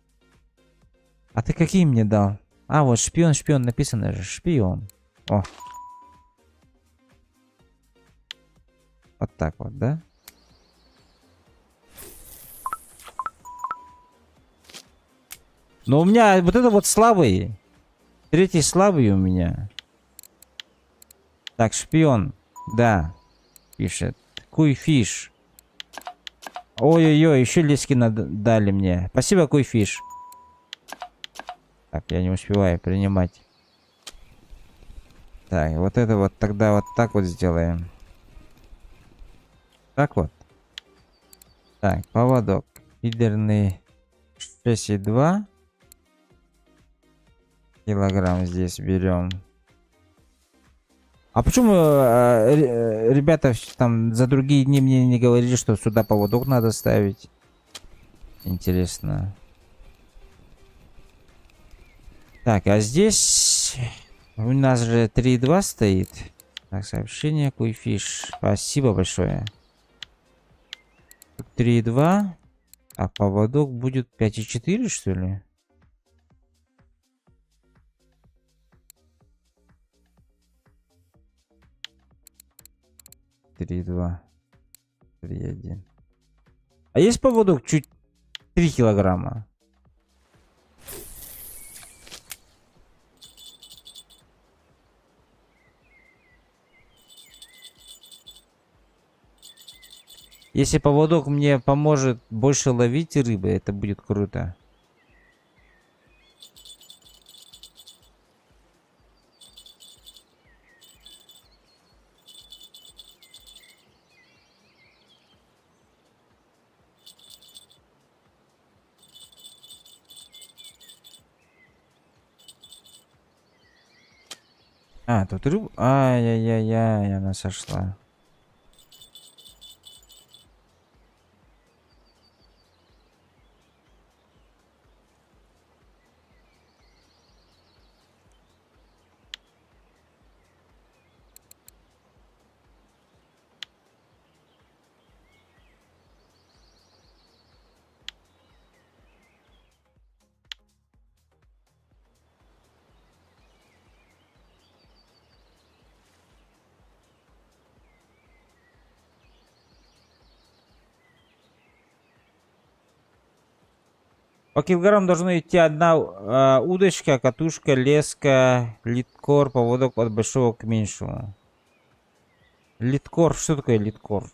А ты какие мне дал? А, вот шпион, шпион написано же. Шпион. О. Вот так вот, да? Но у меня вот это вот слабый. Третий слабый у меня. Так, шпион. Да. Пишет. Куйфиш. Ой-ой-ой, еще лески дали мне. Спасибо, Куйфиш. Так, я не успеваю принимать. Так, вот это вот тогда вот так вот сделаем. Так вот. Так, поводок. Фидерный 6,2 килограмм здесь берем. А почему ребята там за другие дни мне не говорили, что сюда поводок надо ставить? Интересно. Так, а здесь у нас же 3,2 стоит. Так, сообщение, Куйфиш. Спасибо большое. 3,2. А поводок будет 5,4, что ли? Три, 2, 3, 1. А есть поводок чуть 3 килограмма? Если поводок мне поможет больше ловить рыбы, это будет круто. А, тут рыбу... Ай-яй-яй-яй, она сошла. По килограмму должно идти одна удочка, катушка, леска, литкор, поводок от большого к меньшему. Литкор, что такое литкор?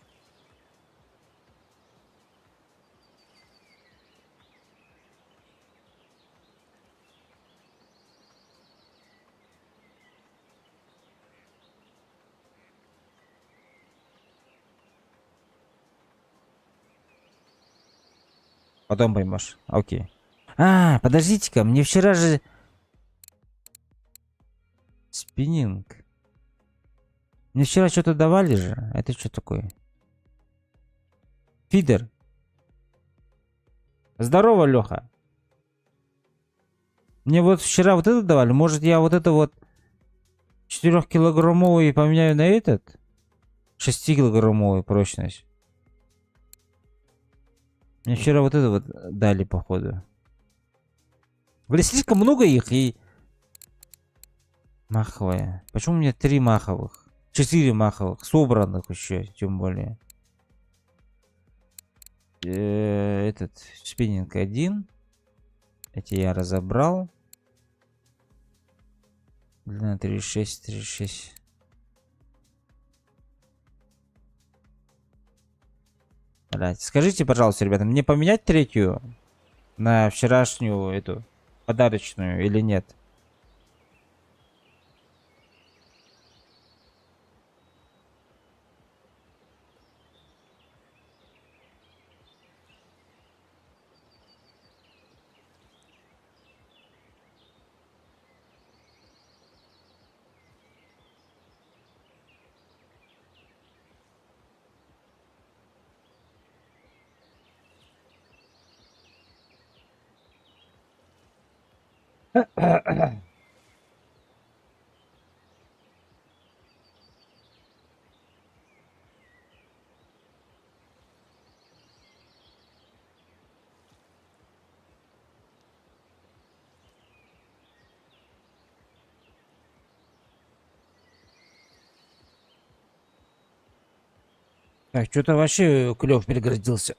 Потом поймешь. Окей. А, подождите-ка, мне вчера же... Спиннинг. Мне вчера что-то давали же. Это что такое? Фидер. Здорово, Леха. Мне вот вчера вот это давали. Может, я вот это вот 4-килограммовый поменяю на этот? 6-килограммовый прочность. Мне вчера вот это вот дали, походу. Блин, слишком много их и... Маховая. Почему у меня 3 маховых? 4 маховых. Собранных еще, тем более. Этот спиннинг 1. Эти я разобрал. Длина 3,6, 3,6. Блять, скажите, пожалуйста, ребята, мне поменять третью на вчерашнюю эту подарочную или нет? Так, что-то вообще клев перегородился.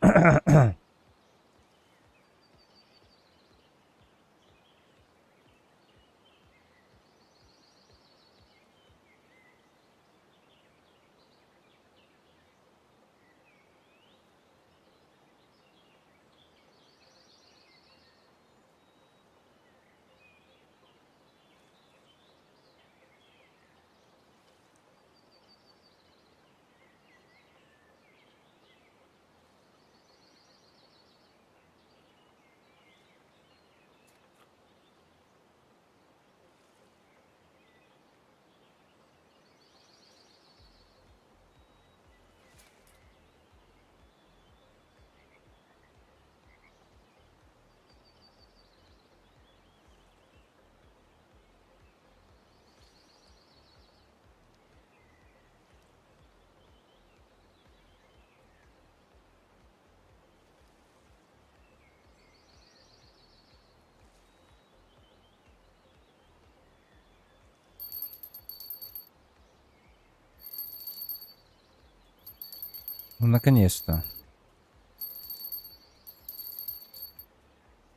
Ну, наконец-то.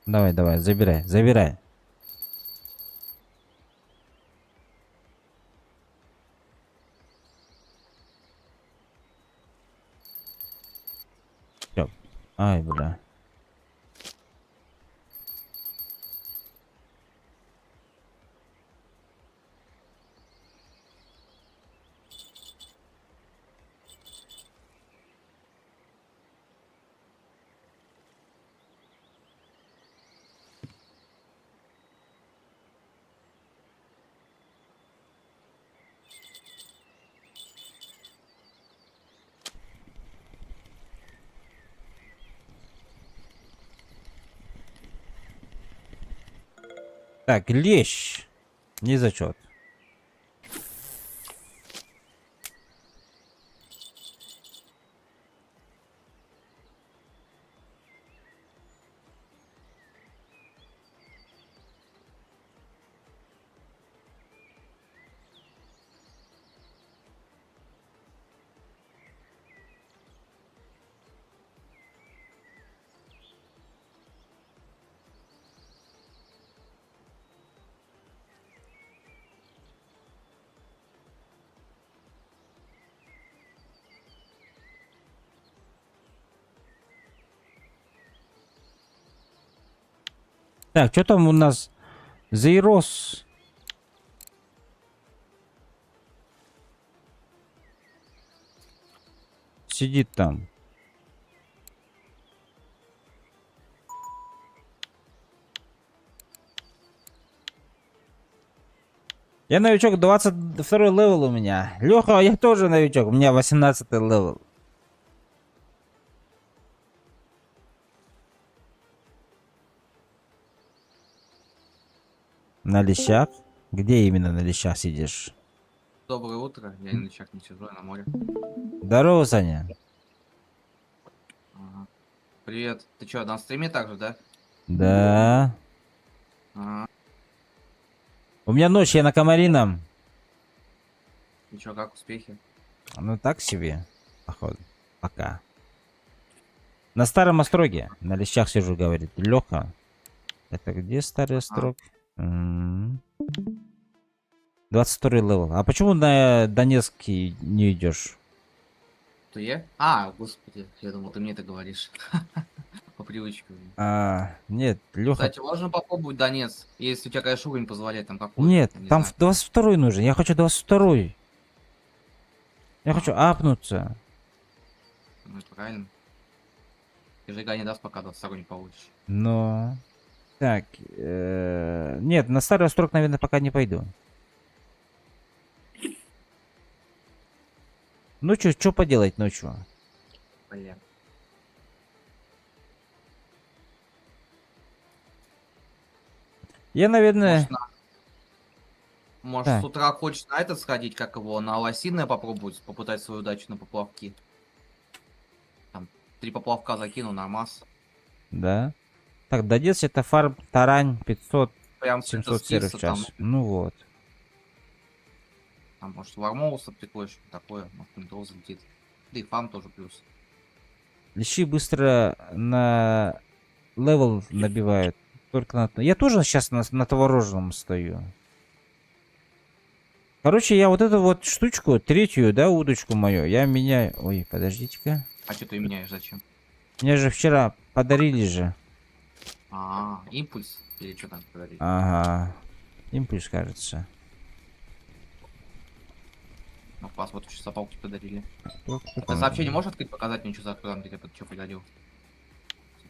Давай, давай, забирай, забирай. Всё. Ай, бля. Так, лещ. Не зачет. Так, что там у нас? Зейрос. Сидит там. Я новичок, 22 левел у меня. Леха, я тоже новичок, у меня 18 левел. На лещах? Где именно на лещах сидишь? Доброе утро, я на чак не сижу, я на море. Здорово, Саня. Ага. Привет, ты чё, на стриме также, да? Да. Ага. У меня ночь, я на Комарином. И чё, как успехи? Ну так себе, походу. Пока. На старом остроге. На лещах сижу, говорит. Леха. Это где старый острог? 22 левел. А почему на Донецкий не идешь? Ты я? А, господи, я думал, ты мне это говоришь. По привычке. Нет, Леха. Кстати, можно попробовать Донец, если у тебя, конечно, уровень позволяет там какой. Нет, я не там знаю. 22 нужен. Я хочу 22. Я хочу апнуться. Ну, это правильно. Ты же игра не даст, пока 22 не получишь. Но... Так, нет, на старый острог, наверное, пока не пойду. Ну что поделать ночью? Блин. Я, наверное... Может, может, Так. с утра хочешь на это сходить, как его, на лосиное попробовать, попытать свою удачу на поплавки. Там 3 поплавка закину, нормас. Да. Так, дадец это фарм тарань 500, Прям с 700 серых в там, час. Ну вот. там, может, вармоуса прикольно, что такое, может, интро залетит. Да и фарм тоже плюс. Лещи быстро на левел набивают. Только на... Я тоже сейчас на творожном стою. Короче, я вот эту вот штучку, третью, да, удочку мою, я меняю... Ой, подождите-ка. А что ты меняешь, зачем? Мне же вчера подарили же. Импульс? Или что там говорить? Ага. Импульс, кажется. Ну, посмотрим, что запалки подарили. Кто Ты там? сообщение можешь открыть, показать мне, что за экран тебе что подарил?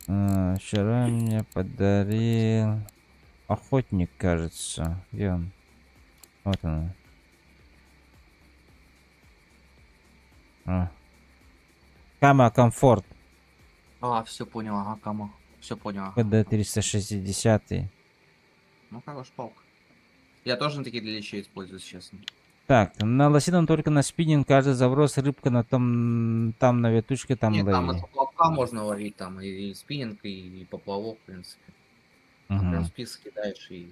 Вчера мне подарил... Охотник, кажется. Где он? Вот он. Кама комфорт. Все понял, ага, кому. Все понял. Ага. КД 360. Ну, хорош палка. Я тоже на такие для лещей использую, честно. Так, на лосином только на спиннинг, каждый заброс, рыбка на том, там на веточке, там Нет, там и лови. поплавка можно ловить, там и спиннинг, и поплавок, в принципе. Там прям Мгм. спис кидаешь, и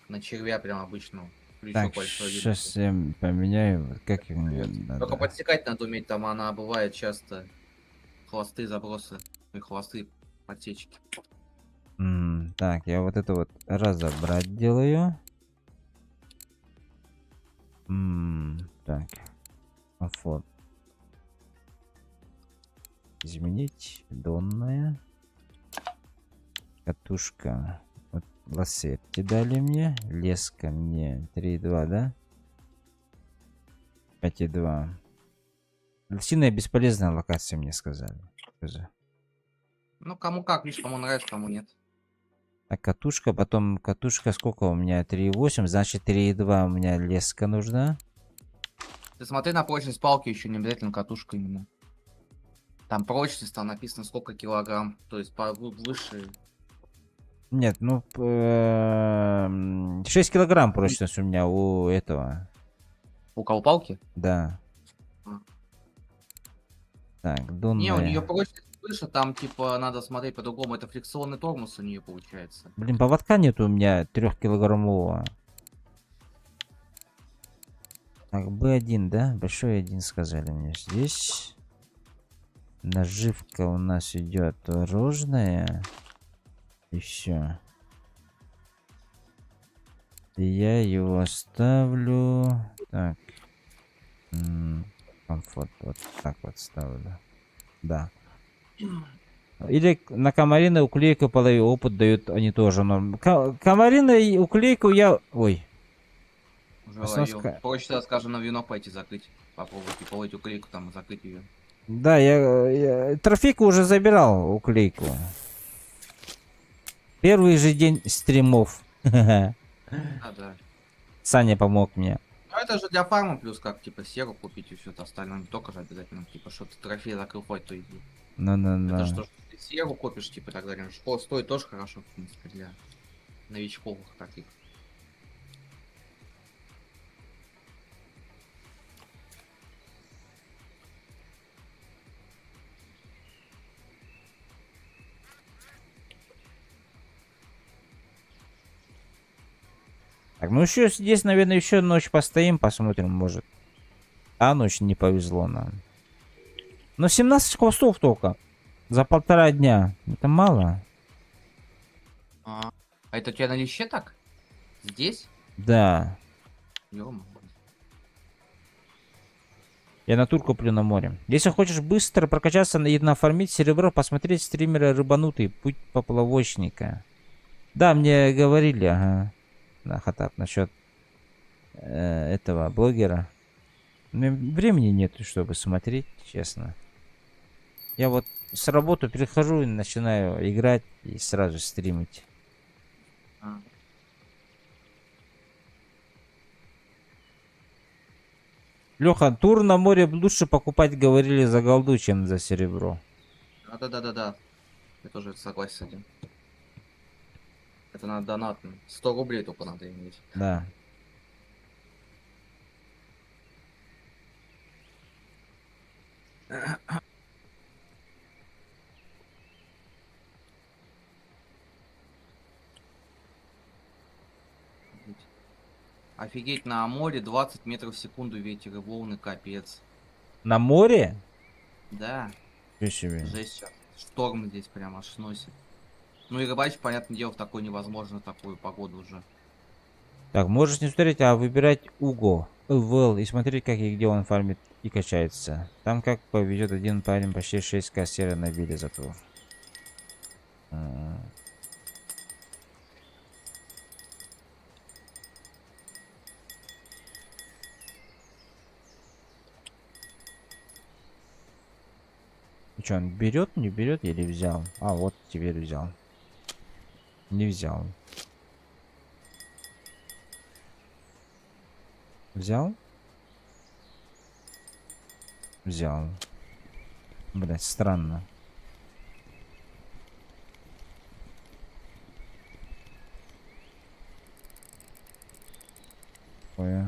на червя прям обычно. Так, Крючок большой видно. сейчас я поменяю, вот как его Вот. надо. Только подсекать надо уметь, там она бывает часто хвосты, забросы, и хвосты, подсечки. Так, я вот это вот разобрать делаю. Так, комфорт. Изменить, донная. Катушка. Вот лассетти дали мне. Леска мне 3,2, да? 5,2. Лосиная бесполезная локация, мне сказали. Тоже. Ну, кому как, видишь, кому нравится, кому нет. Так, катушка, потом катушка сколько у меня? 3,8, значит 3,2 у меня леска нужна. Ты смотри на прочность палки, еще не обязательно катушка именно. Там прочность, там написано сколько килограмм, то есть выше. Нет, ну 6 килограмм прочность у меня у этого. У кого палки? Да. А. Так, Не, у нее донная. прочность выше, там типа надо смотреть по-другому. Это фрикционный тормоз у нее получается. Блин, поводка нет у меня 3-килограммового. Так, B1, да? Большой 1 сказали мне. Здесь наживка у нас идет рожная. И все. И я его ставлю. Так. Комфорт. Вот так вот ставлю. Да. Или на комарина уклейку полови, опыт дают они тоже. Но комарина и уклейку я... Ой. Уже Основка- ловил. Проще, скажем, на вино пойти закрыть. Попробовать и полыть уклейку там и закрыть ее. Да, я трофейку уже забирал, уклейку. Первый же день стримов. Да. Саня помог мне. Ну это же для фарма плюс как, типа, серу купить и все это остальное. Не только же обязательно, типа, что ты трофей закрыл хоть, то иди. Ну-ну-ну. Это что, что ты серу купишь, типа, и так далее. Школа стоит тоже хорошо, в принципе, для новичков таких. Так, ну еще здесь, наверное, еще ночь постоим, посмотрим, может. А ночь не повезло нам. Но 17 хвостов только. За 1,5 дня. Это мало? А это у тебя на лище так? Здесь? Да. Ё-моё. Я на тур куплю на море. Если хочешь быстро прокачаться и нафармить серебро, посмотреть стримера Рыбанутый, Путь поплавочника. Да, мне говорили, ага. Да, Хатап, насчет этого блогера. Времени нет, чтобы смотреть, честно. Я вот с работы прихожу и начинаю играть и сразу стримить. А. Леха, тур на море лучше покупать, говорили, за голду, чем за серебро. Да-да-да-да. Я тоже согласен с этим. Это надо донатно. 100 рублей только надо иметь. Да. Офигеть, на море 20 метров в секунду ветер и волны, капец. На море? Да, Чё себе? жесть сейчас. Шторм здесь прям аж сносит. Ну и рыбачить, понятное дело, в такой невозможно, такую погоду уже. Так, можешь не смотреть, а выбирать Уго. Вэл и смотреть, как и где он фармит и качается. Там как повезет один парень почти 6к сера набили за тур. И чё, он берет, не берет или взял? А, вот теперь взял. Не взял. Взял? Взял. Блять, странно. Ой.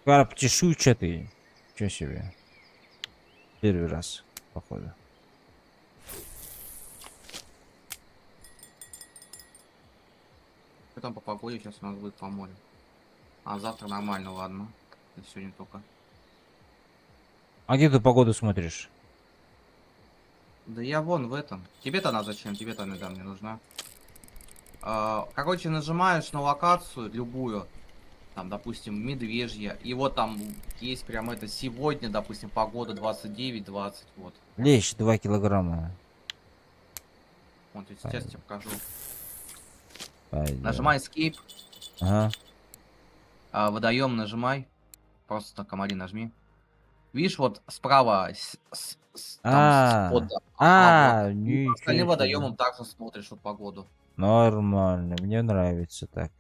Карп чешуйчатый. Чё себе? Первый раз, походу. Что там по погоде сейчас у нас будет по морю? А завтра нормально, ладно. Это сегодня только. А где ты погоду смотришь? Да я вон в этом. Тебе-то она зачем? Тебе-то она, да, мне нужна. Короче, нажимаешь на локацию любую. Там, допустим, медвежья. И вот там есть прям это сегодня, допустим, погода 29-20. Вот. Лещ 2 килограмма. Вот я сейчас тебе покажу. Пойдёт. Нажимай escape. Ага. Водоем нажимай. Просто на комари нажми. Видишь, вот справа там А, вот, вот. И по ничего остальным себе. водоемам также смотришь вот погоду. Нормально, мне нравится так.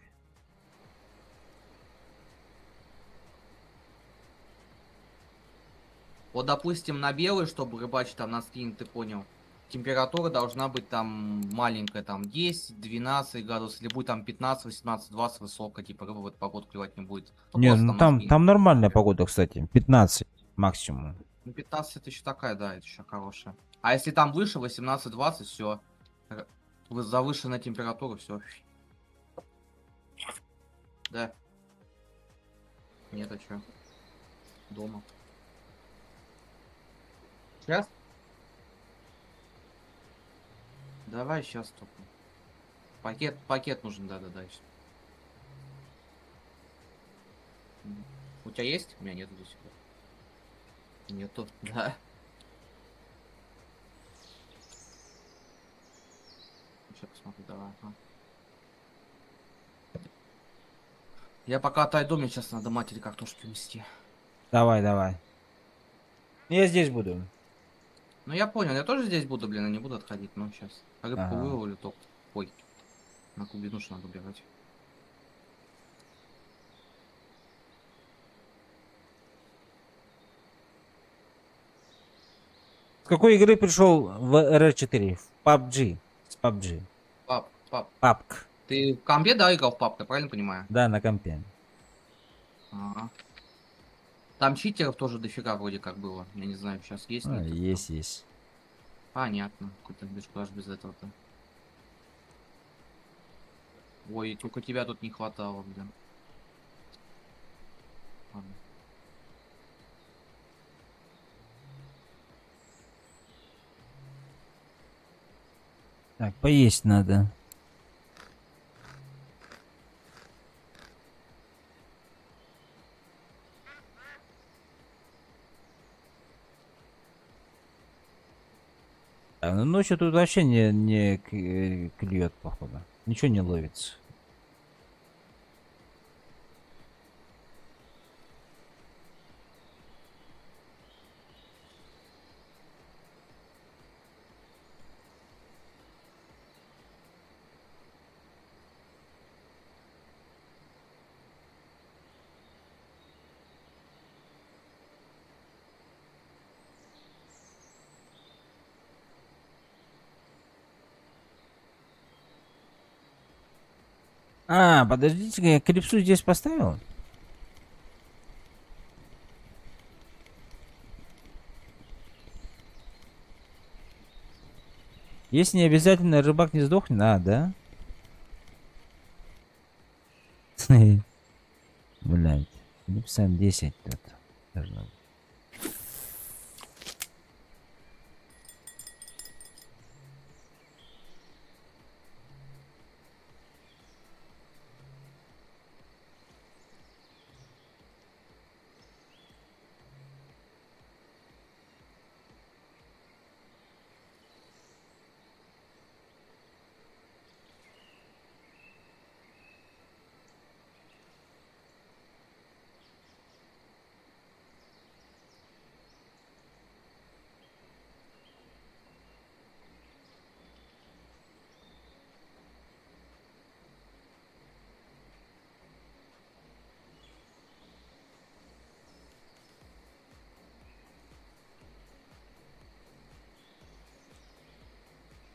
Вот, допустим, на белый, чтобы рыбачить там на скрин, ты понял. Температура должна быть там маленькая, там 10-12 градусов, или будет там 15, 18, 20 высокая, типа рыба в эту погоду клевать не будет. Ну, Не, просто ну там на там, скрин. там нормальная погода, кстати. 15 максимум. Ну, 15 это еще такая, да, это еще хорошая. А если там выше, 18-20, все. Завышенная температура, все. Да. Нет, а что? Дома. Сейчас? Давай сейчас только. Пакет нужен, да-да-да. У тебя есть? У меня нету до сих пор. Нету, да. Сейчас посмотрю, давай. Ага. Я пока отойду, мне сейчас надо матери картошки унести. Давай, давай. Я здесь буду. Ну я понял, я тоже здесь буду, блин, я не буду отходить, ну сейчас. Рыбку Ага. выловлю только. Ой, на глубину что надо убирать. С какой игры пришел в RR4? В PUBG. С PUBG. Пап, PUBG. ты в компе, да, играл в пап, ты правильно понимаю? Да, на компе. Ага. Там читеров тоже дофига вроде как было. Я не знаю, сейчас есть, нет? Есть, есть. Понятно. Какой-то без куда ж без этого-то. Ой, только тебя тут не хватало, блин. Ладно. Так, поесть надо. Так, ну ночью тут вообще не клюет, походу. Ничего не ловится. А, подождите, я клипсу здесь поставил? Если не обязательно рыбак не сдохнет, да? Блять. Клипса 10 тут. Должно быть.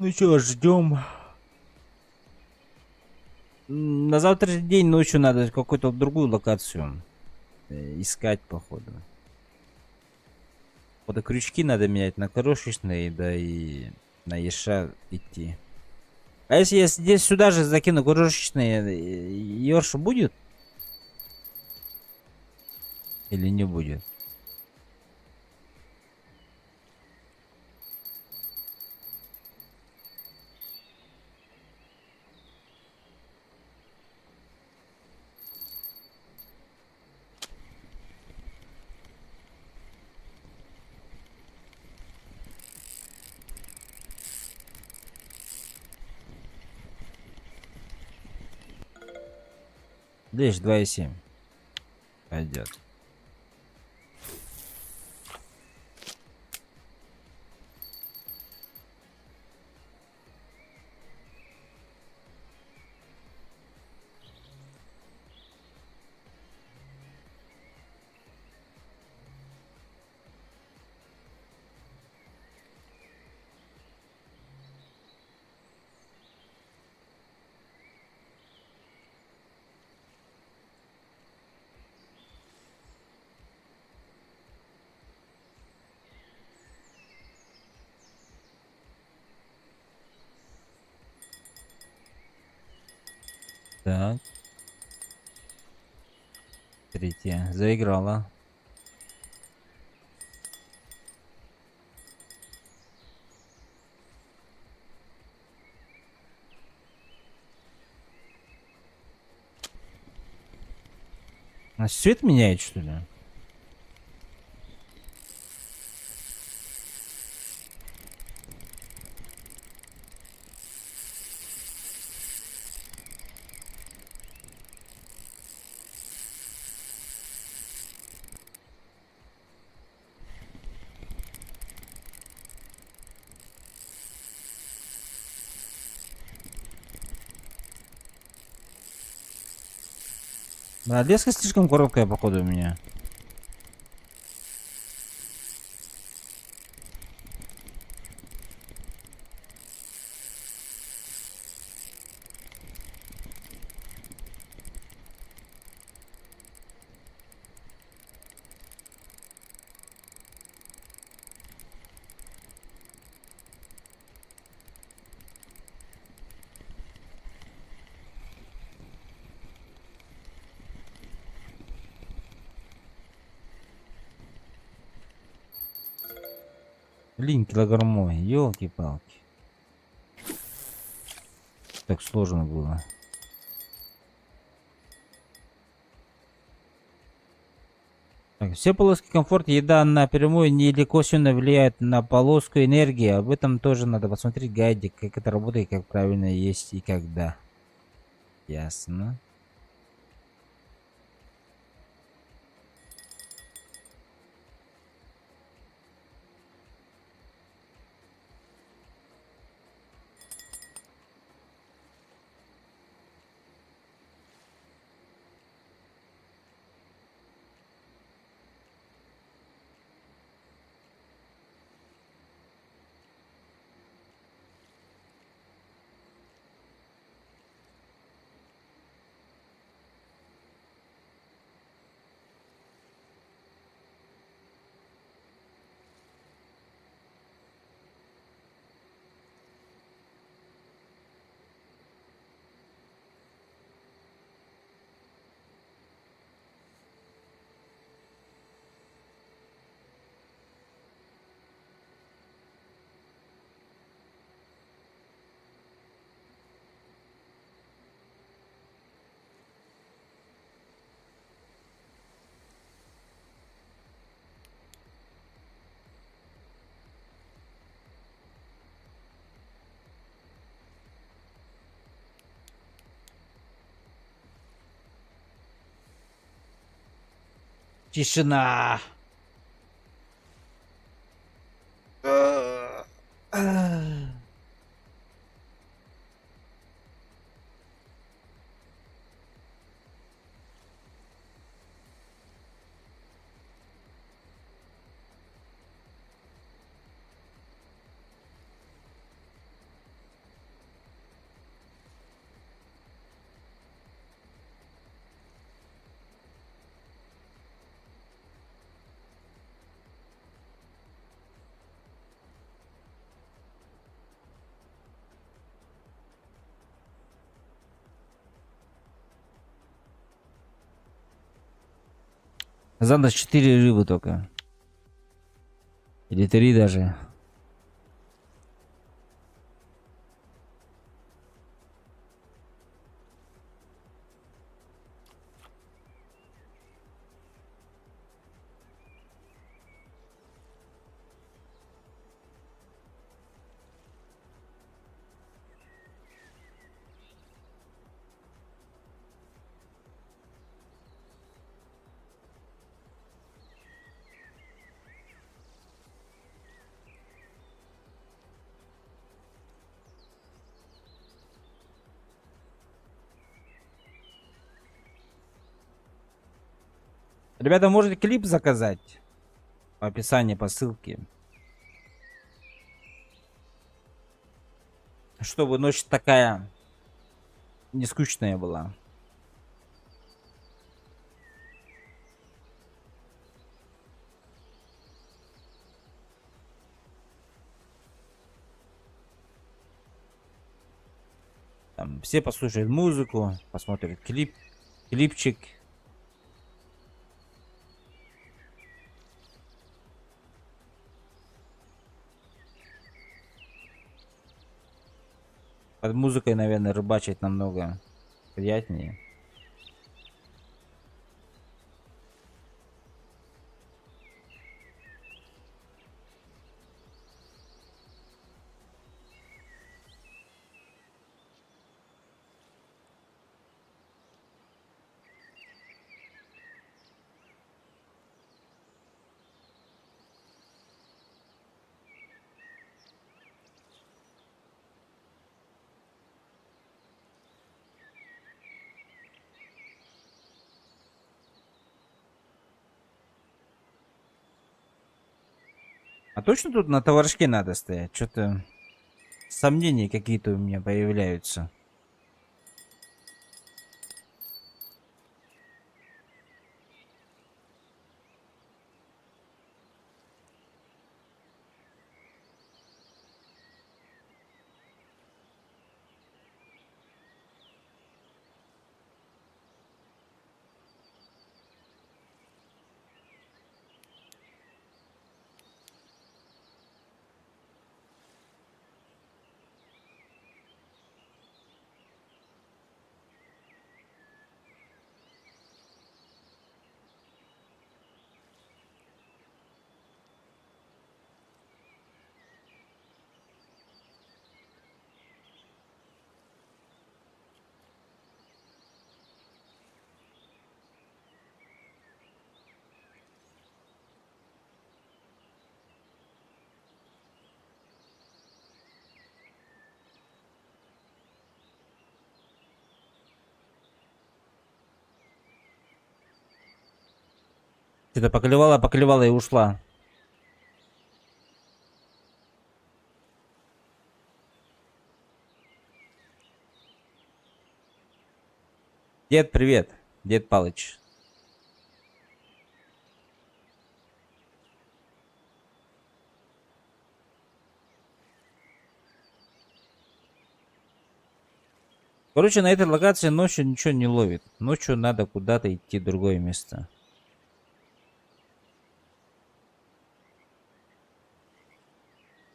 Ну чё, ждем. На завтрашний день ночью надо какую-то другую локацию искать, походу. Вот крючки надо менять на крошечные, да и на еша идти. А если я здесь сюда же закину крошечные, ерш будет? Или не будет? Лишь 2,7. Пойдет. Так. Третья. Заиграла. А цвет меняет, что ли? Да, леска слишком короткая, походу, у меня. Блин, килограммовый. Ёлки-палки. Так сложно было. Так, все полоски комфорта, еда напрямую не или косвенно влияет на полоску энергии. Об этом тоже надо посмотреть гайдик, как это работает, как правильно есть и когда. Ясно. Тишина. За ночь 4 рыбы только. Или 3 даже. Ребята, можете клип заказать? В описании по ссылке. Чтобы ночь такая не скучная была. Там все послушают музыку, посмотрят клипчик. Под музыкой, наверное, рыбачить намного приятнее. А точно тут на товарышке надо стоять? Что-то сомнения какие-то у меня появляются. Что-то поклевала и ушла. Дед, привет. Дед Палыч. Короче, на этой локации ночью ничего не ловит. Ночью надо куда-то идти в другое место.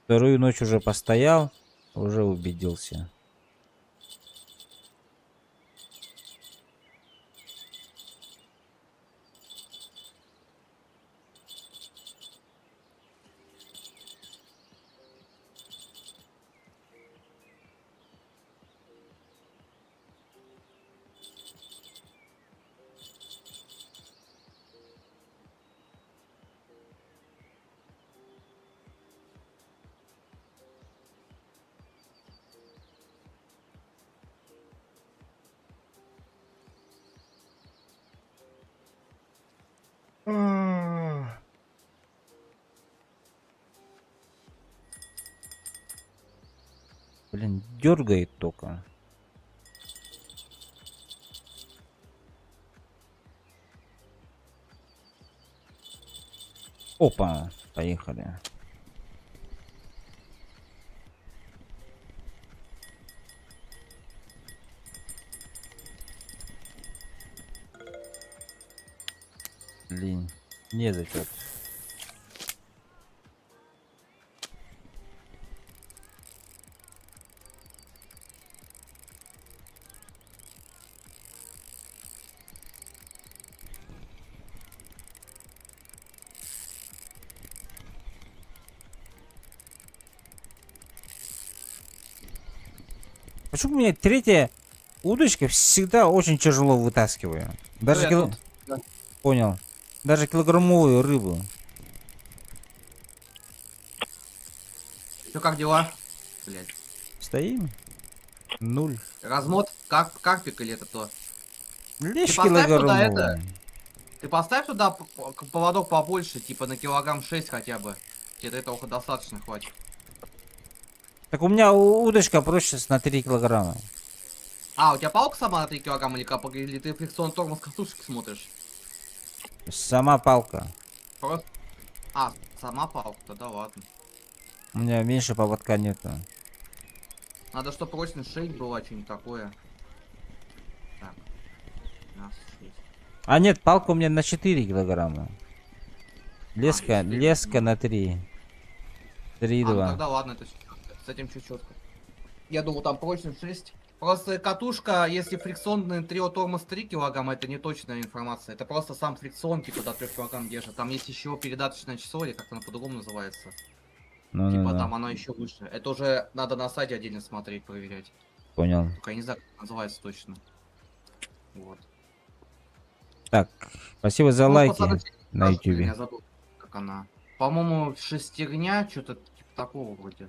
Вторую ночь уже постоял, уже убедился. Блин, дергает только. Опа, поехали. Блин, не зачет. Почему у меня третья удочка всегда очень тяжело вытаскиваю? Даже я кило... тут. Да. Понял. Даже килограммовую рыбу. Чё, как дела? Блять. Стоим. Нуль. Размот, как карпик или это то? Лишь поставь туда килограммовая. Ты поставь туда поводок побольше, типа на килограмм 6 хотя бы. Тебе этого достаточно хватит. Так у меня удочка проще на 3 килограмма. А, у тебя палка сама на 3 килограмма или как? Или ты фрикцион тормоз катушек смотришь? Сама палка. Просто... А, сама палка, тогда ладно. У меня меньше поводка нету. Надо, чтобы прочность 6 была, что-нибудь такое. Так. 15, 6. А нет, палка у меня на 4 килограмма. Леска, 4, леска на 3. 3,2. Ну тогда ладно, это всё чётко. С этим чуть четко. Я думал, там прочность 6. Просто катушка, если фрикционный трио тормоз 3 килограмма, это не точная информация. Это просто сам фрикцион, типа, до 3 килограмм держит. Там есть еще передаточное число, или как-то оно по-другому называется. Ну, Типа, ну, там оно еще выше. Это уже надо на сайте отдельно смотреть, проверять. понял. Только я не знаю, как это называется точно. Вот. Так, спасибо за Ну, лайки пацаны, на я ютубе. забыл, как она. По-моему, шестерня, что-то типа такого вроде.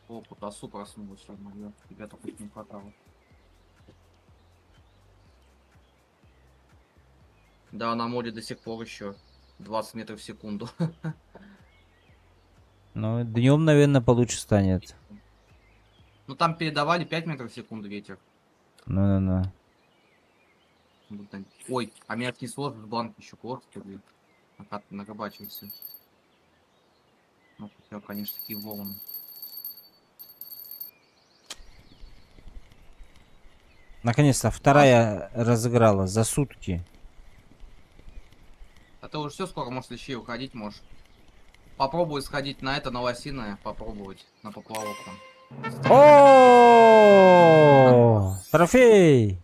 О, Путасу проснулась, ё-моё. Ребята, хоть не хватало. Да, на море до сих пор еще 20 метров в секунду. Ну, днем, наверное, получше станет. Ну там передавали 5 метров в секунду ветер. Ну. Ой, а меня отнесло в банк еще коротко, блин. Накабачился. Ну, хотя, конечно, такие волны. Наконец-то вторая разыграла за сутки. А ты уже все скоро можешь лещей уходить можешь. Попробуй сходить на это, на лосиное, попробовать, на поплавок там. О, трофей!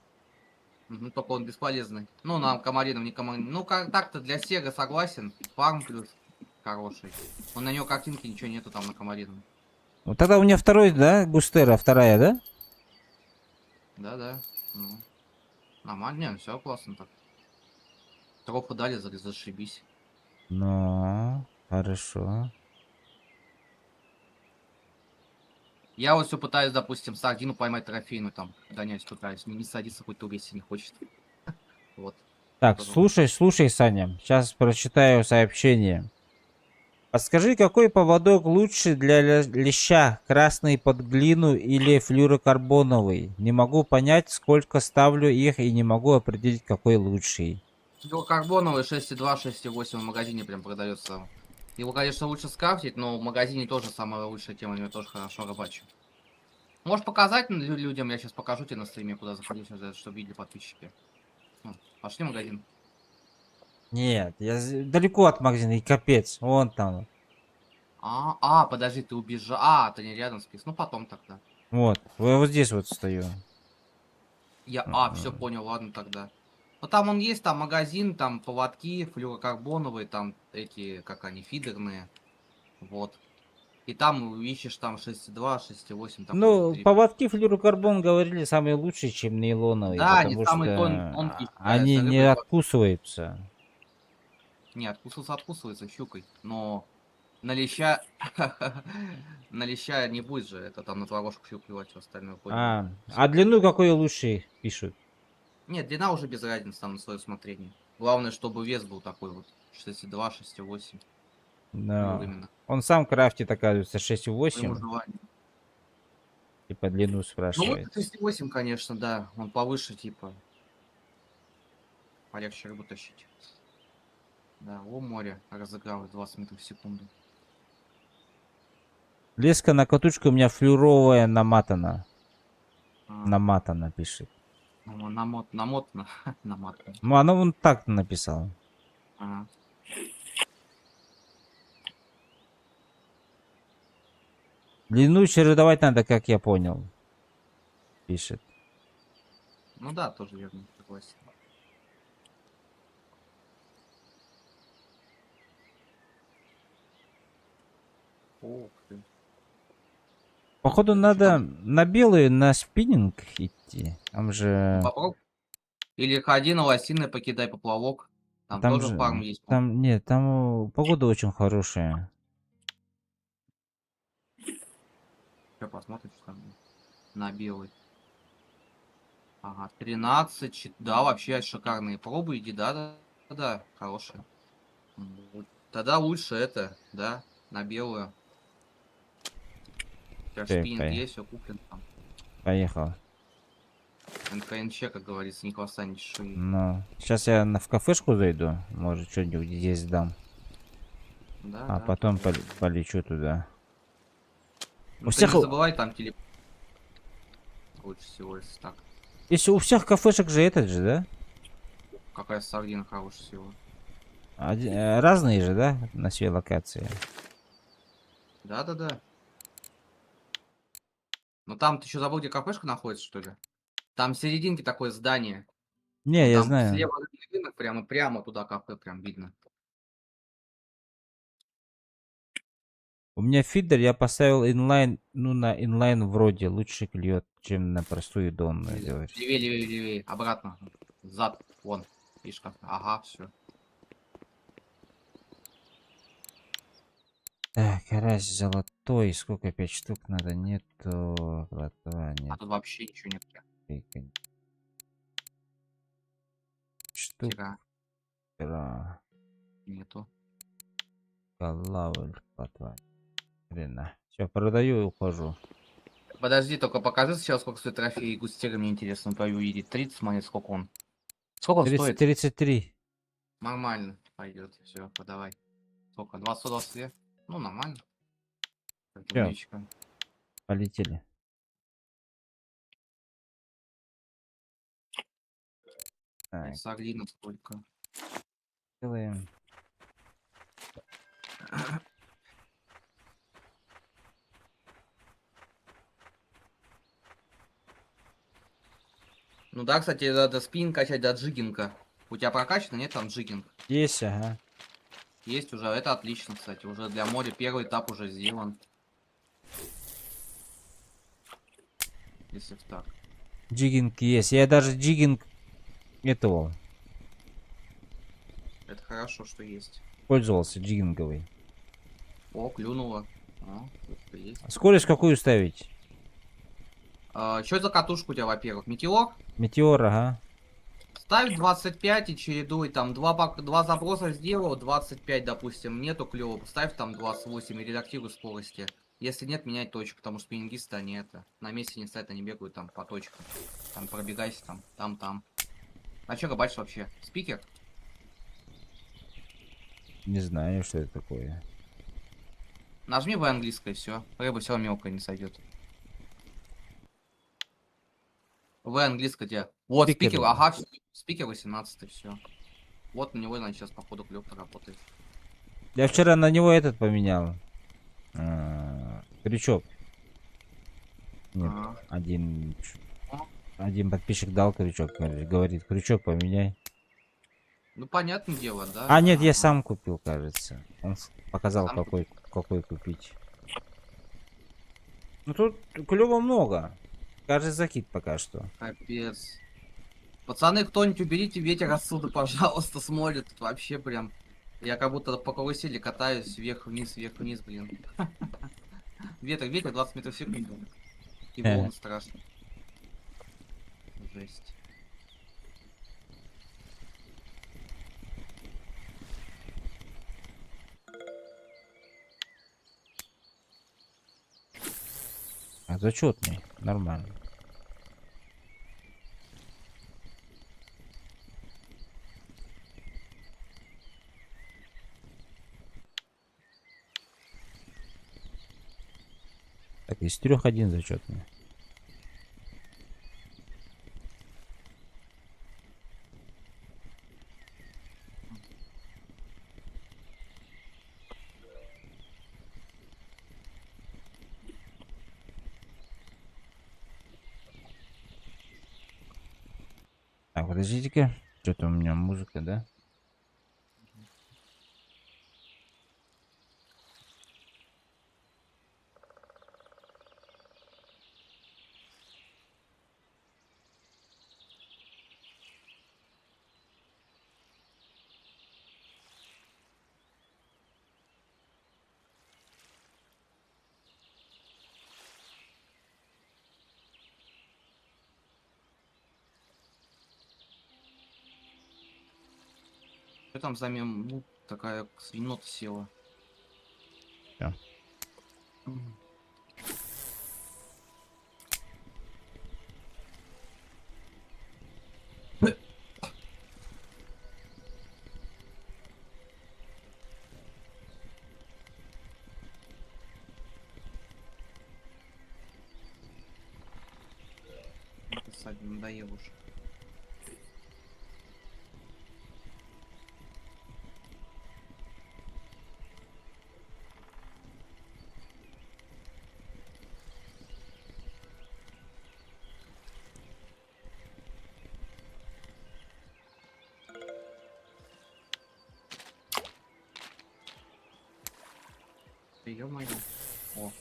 Ну, только он бесполезный. Ну, на комаринов, не комаринов. Ну, как так-то для Сега согласен. Фарм плюс хороший. Он на него картинки, ничего нету там на комаринов. Вот тогда у меня второй, да, Густера, вторая, да? Да. Ну, нормально, не, все классно так. Тропы дали, зашибись. Ну, хорошо. Я вот все пытаюсь, допустим, сардину поймать трофейную там, гонять пытаюсь. Не садиться хоть туре, если не хочет. Вот. Так, Пожалуйста. слушай, Саня. Сейчас прочитаю сообщение. Подскажи, какой поводок лучше для леща? Красный под глину или флюрокарбоновый? Не могу понять, сколько ставлю их и не могу определить, какой лучший. Карбоновый 6,2, 6,8 в магазине прям продается. Его, конечно, лучше скрафтить, но в магазине тоже самая лучшая тема, у него тоже хорошо рыбачу. Можешь показать людям, я сейчас покажу тебе на стриме, куда заходить, чтобы видели подписчики. Ну, пошли в магазин. Нет, я далеко от магазина, и капец, вон там. Подожди, ты убежал. А, ты не рядом спишь. Ну потом тогда. Вот, вот здесь вот стою. Все понял, ладно тогда. Ну там он есть, там магазин, там поводки, флюрокарбоновые, там эти, как они, фидерные. Вот. И там ищешь там 6,2, 6,8. Ну, поводки флюрокарбон говорили самые лучшие, чем нейлоновые, Да, они потому самые что тонкие. они считаются, не рыбы. откусываются. Не, откусывается щукой, но На леща... На леща не будет же, это там на творожку все плевать, все остальное ходит. А длину какой лучше пишут? Нет, длина уже без разницы, там на свое усмотрение. Главное, чтобы вес был такой вот. 62, 68. Да. Именно. Он сам крафтит, оказывается, По своему 6,8. желанию. Типа длину Ну вот спрашивает. 68, конечно, да. Он повыше, типа. Полегче рыбу тащить. Да, о, море разыгралось 20 метров в секунду. Леска на катушке у меня флюровая наматана. А, Наматана пишет. намотано. Наматано. Ну, она вон так написала. Ага. Длину чередовать надо, как я понял. Пишет. Ну да, тоже верно, согласен. Ух ты. Походу, Это надо что на белый, на спиннинг идти. Там же... Попробуй. Или ходи на лосиный, покидай поплавок. Там Там тоже же... фарм есть. Там, нет, там погода очень хорошая. Сейчас посмотрим, что там на белый. Ага, 13. Да, вообще шикарные пробы. Иди, да, хорошие. Вот. Тогда лучше это, да, на белую. Сейчас Так, спиннинг есть, все куплен там. Поехал. НКНЧ, как говорится, ни хвоста, ни чешуи. Ну, сейчас я в кафешку зайду. Может, что-нибудь здесь дам. Да, А да. потом полечу туда. Ну, У ты всех... не забывай там телеп... Лучше всего, если так. Если у всех кафешек же этот же, да? Какая сардина хорошая всего. Разные же, да? На своей локации. Да. Ну там ты еще забыл, где кафешка находится, что ли? Там в серединке такое здание. Не, Вот я там знаю. слева рынок, прямо туда кафе прям видно. У меня фидер я поставил инлайн, ну на инлайн вроде лучше клюет, чем на простую донную, говоришь. Левее. Обратно. Зад. Вон. Видишь как? Ага, все. Так, карась золотой, сколько, 5 штук надо, нету, золотого, А нет, тут вообще ничего нет. штук, Тира нету. лавель, платва, хрена. Все, продаю и ухожу. Подожди, только покажи сначала, сколько стоит трофей густера, мне интересно, твою увидеть. 30 монет, сколько он? Сколько он 30, стоит? 33. Нормально. Пойдет. Все, подавай. Сколько? 22? Ну, нормально. Всё. Рубличка. Полетели. Так, Сарлина сколько? делаем. Ну да, кстати, надо спин качать до джигинга. У тебя прокачано, нет, там джигинг? Есть, ага. Есть уже, это отлично, кстати. Уже для моря первый этап уже сделан. Если так. Джигинг есть. Я даже джигинг этого Это хорошо, что есть. пользовался, джигинговый. О, клюнуло. О, что есть. Скорость какую ставить? Что за катушка у тебя, во-первых? Метеор? Метеор, ага. Ставь 25 и чередуй. Там два запроса сделал, 25, допустим, нету клёва. Ставь там 28 и редактируй скорости. Если нет, меняй точку, потому что спиннингисты они это. На месте не стоят, они бегают там по точкам. Там пробегайся там. А чё рыбачишь вообще? Спикер? Не знаю, что это такое. Нажми в английское, все. Рыба все мелкая не сойдет. В английское тебе. Вот, Спикер. спикер, ага, всё. Спикер 18, все. Вот на него, значит, сейчас походу клёв работает. Я вчера на него этот поменял. Крючок. Нет, Ага. один подписчик дал крючок. Говорит, крючок поменяй. Ну, понятное дело, да. А, нет, я Ага. сам купил, кажется. Он показал, Сам какой купить. Ну тут клёва много. Каждый закид пока что. Капец. Пацаны, кто-нибудь уберите ветер отсюда, пожалуйста, смотрит. Тут вообще прям Я как будто по карусели катаюсь вверх, вниз, блин. Ветер, 20 метров в секунду. И волны страшно. Жесть. А зачетный, нормально. Так, из 3 один зачетный. Так, подождите-ка. Что-то у меня музыка, да? Что там за мем? Такая свинота села. Всё. Писать надоел уже. Ё-моё. О.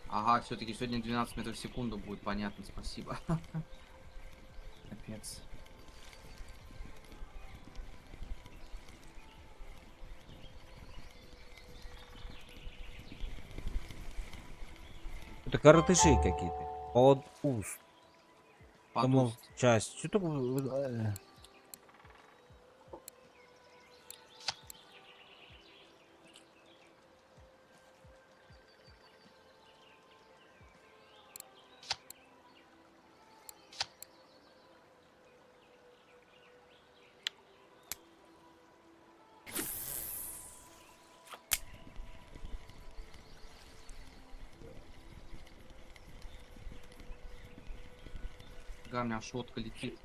Ага, все-таки сегодня 12 метров в секунду будет, понятно, спасибо. Капец. Это коротыши какие-то. Под уст. Думал, Потуст. часть. Что такое? Да, у меня шотка летит.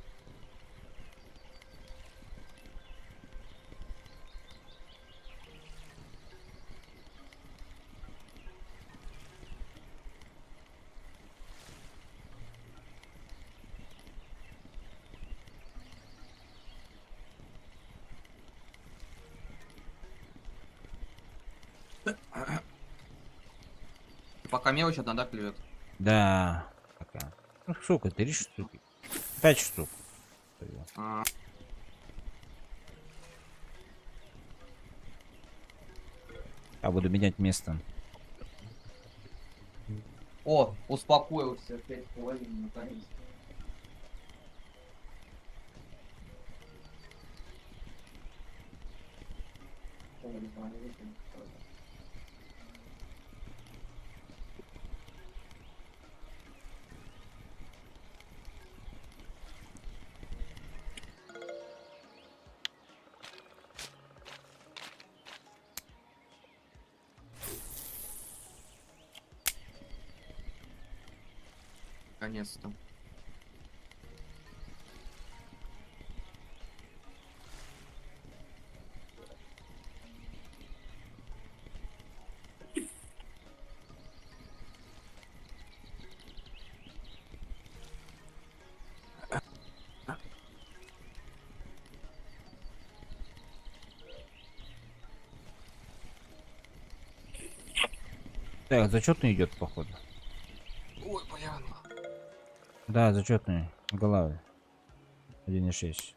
Пока мелочь одна, да, клюет? Да. Такая. Ну, сколько? 3 штуки. 5 штук. А, Я буду менять место. О, успокоился, 5,5 наконец. Наконец-то. Так, зачетный идет, походу. Ой, блин. Да, зачетный. Головы. 1,6.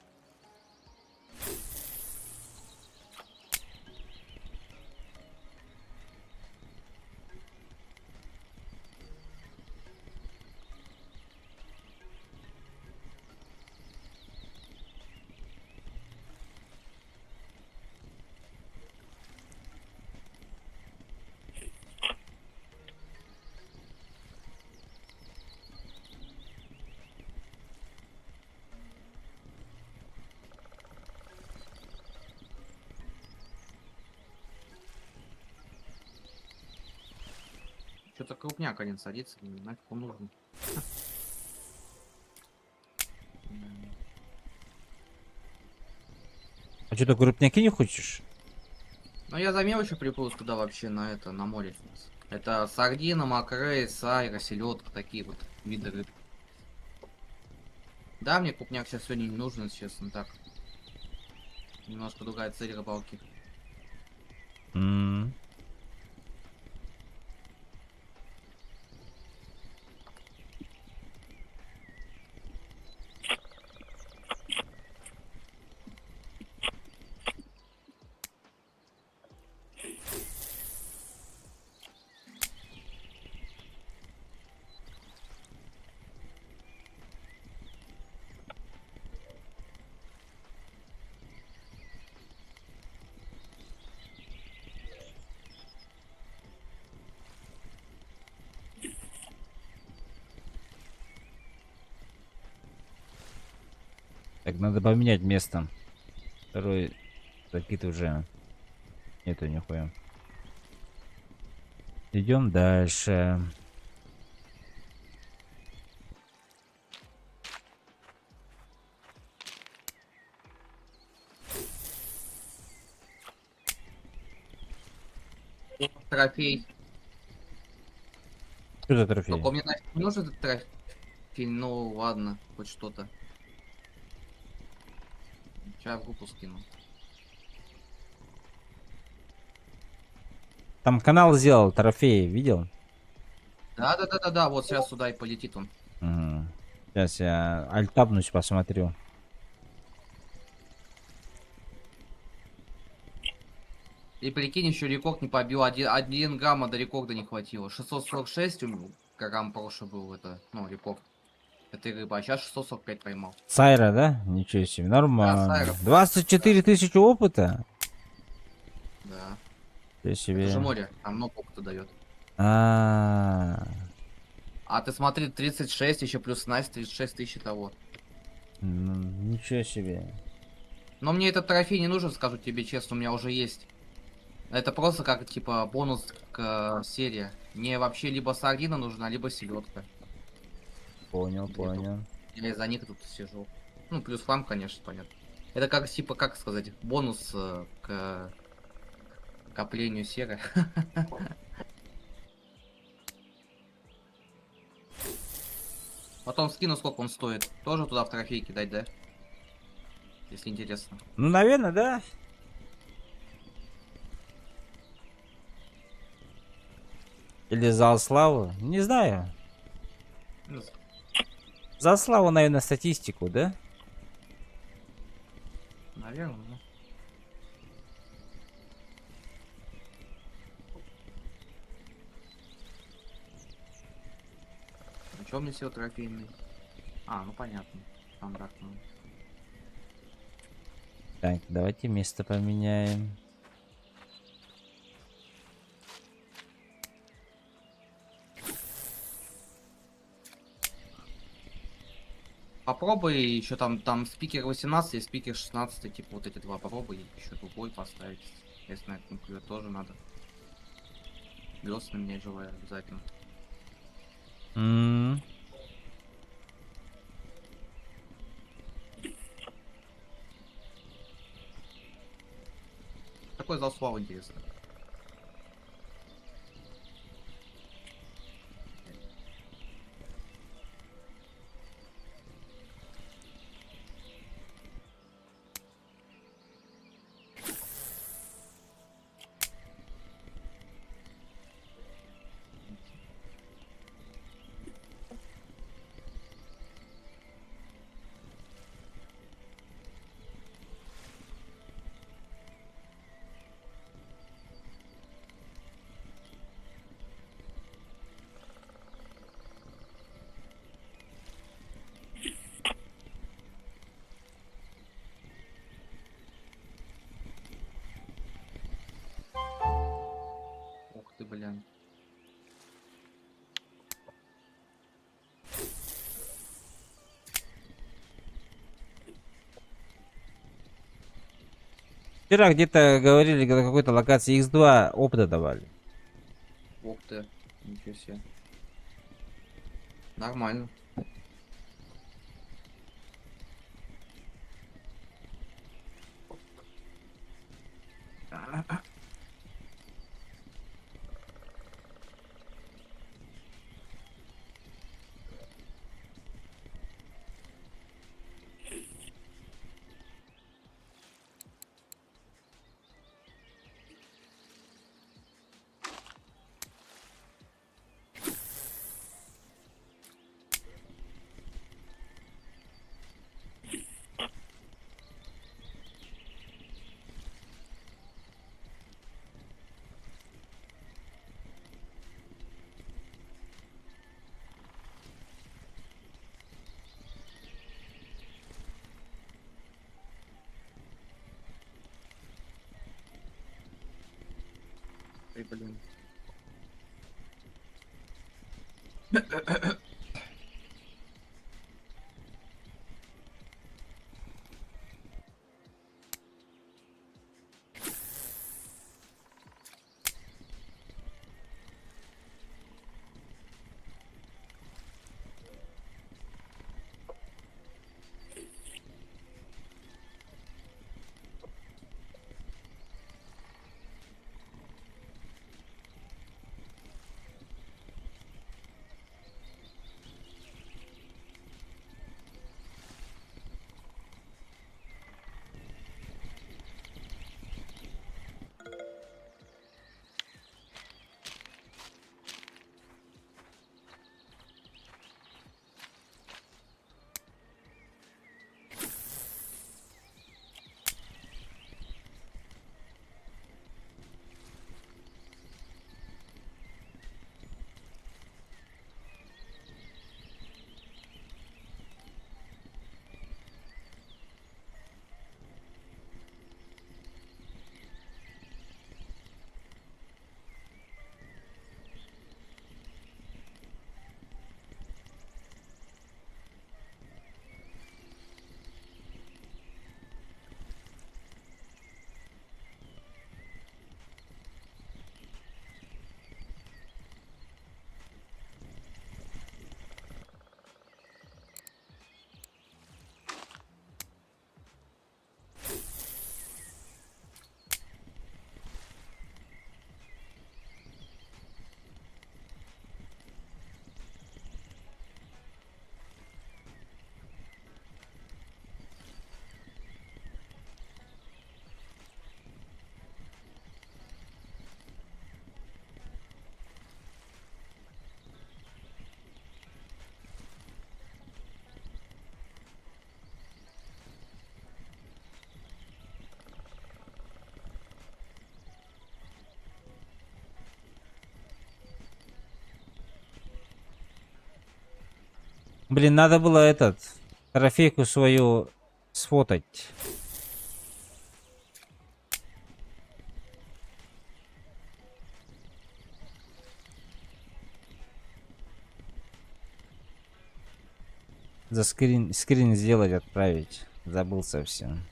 Что-то крупняк один садится, нафиг он нужен. А что, ты крупняки не хочешь? Ну я за мелочью приплыл туда вообще на это, на море сейчас. Это сардина, макрей, сайра, селедка, такие вот виды рыб. Да, мне крупняк сейчас сегодня не нужен, если честно, так. Немножко другая цель рыбалки. М. Так, надо поменять место. Второй закид уже нету нихуя. Идем дальше. Трофей. Что за трофей? Только мне нафиг не нужен этот трофей, ну ладно, хоть что-то. Сейчас в группу скину. Там канал сделал, трофей, видел? Да, вот сейчас сюда и полетит он. Мгм. Сейчас я альтабнусь, посмотрю. И прикинь, еще рекорд не побил. 1 грамма до рекорда не хватило. 646 грамм прошлый был это, ну, рекорд этой рыбы, а сейчас 645 поймал. Сайра, да? Ничего себе, нормально. Сайра. 24 тысячи опыта? Да. Ничего Это себе. же море, там много опыта дает. А, А ты смотри, 36 еще плюс Настя, 36 тысяч того. ничего себе. Но мне этот трофей не нужен, скажу тебе честно, у меня уже есть. Это просто как типа бонус к серии. Мне вообще либо сардина нужна, либо селедка. Понял, Две понял. Я из-за них тут сижу. Ну, плюс фам, конечно, понятно. Это как, типа, как сказать, бонус к коплению серы. Потом скину, сколько он стоит. Тоже туда в трофей кидать, да? Если интересно. Ну, наверное, да. Или за славу? Не знаю. Ну, За славу, наверное, статистику, да? наверное, да. А чё мне все трофейный? А, ну понятно. Стандартно. Так, давайте место поменяем. Попробуй еще там спикер 18 и спикер 16, типа вот эти два попробуй еще другой поставить. Если на этом клюет тоже надо. Весны мне желаю обязательно. М. Такой зал славы интересно. блин. Вчера где-то говорили, на какой-то локации X2 опыта давали. Ух ты. Ничего себе. Нормально. Ой, блин. Блин, надо было трофейку свою сфотать. Скрин сделать, отправить. Забыл совсем.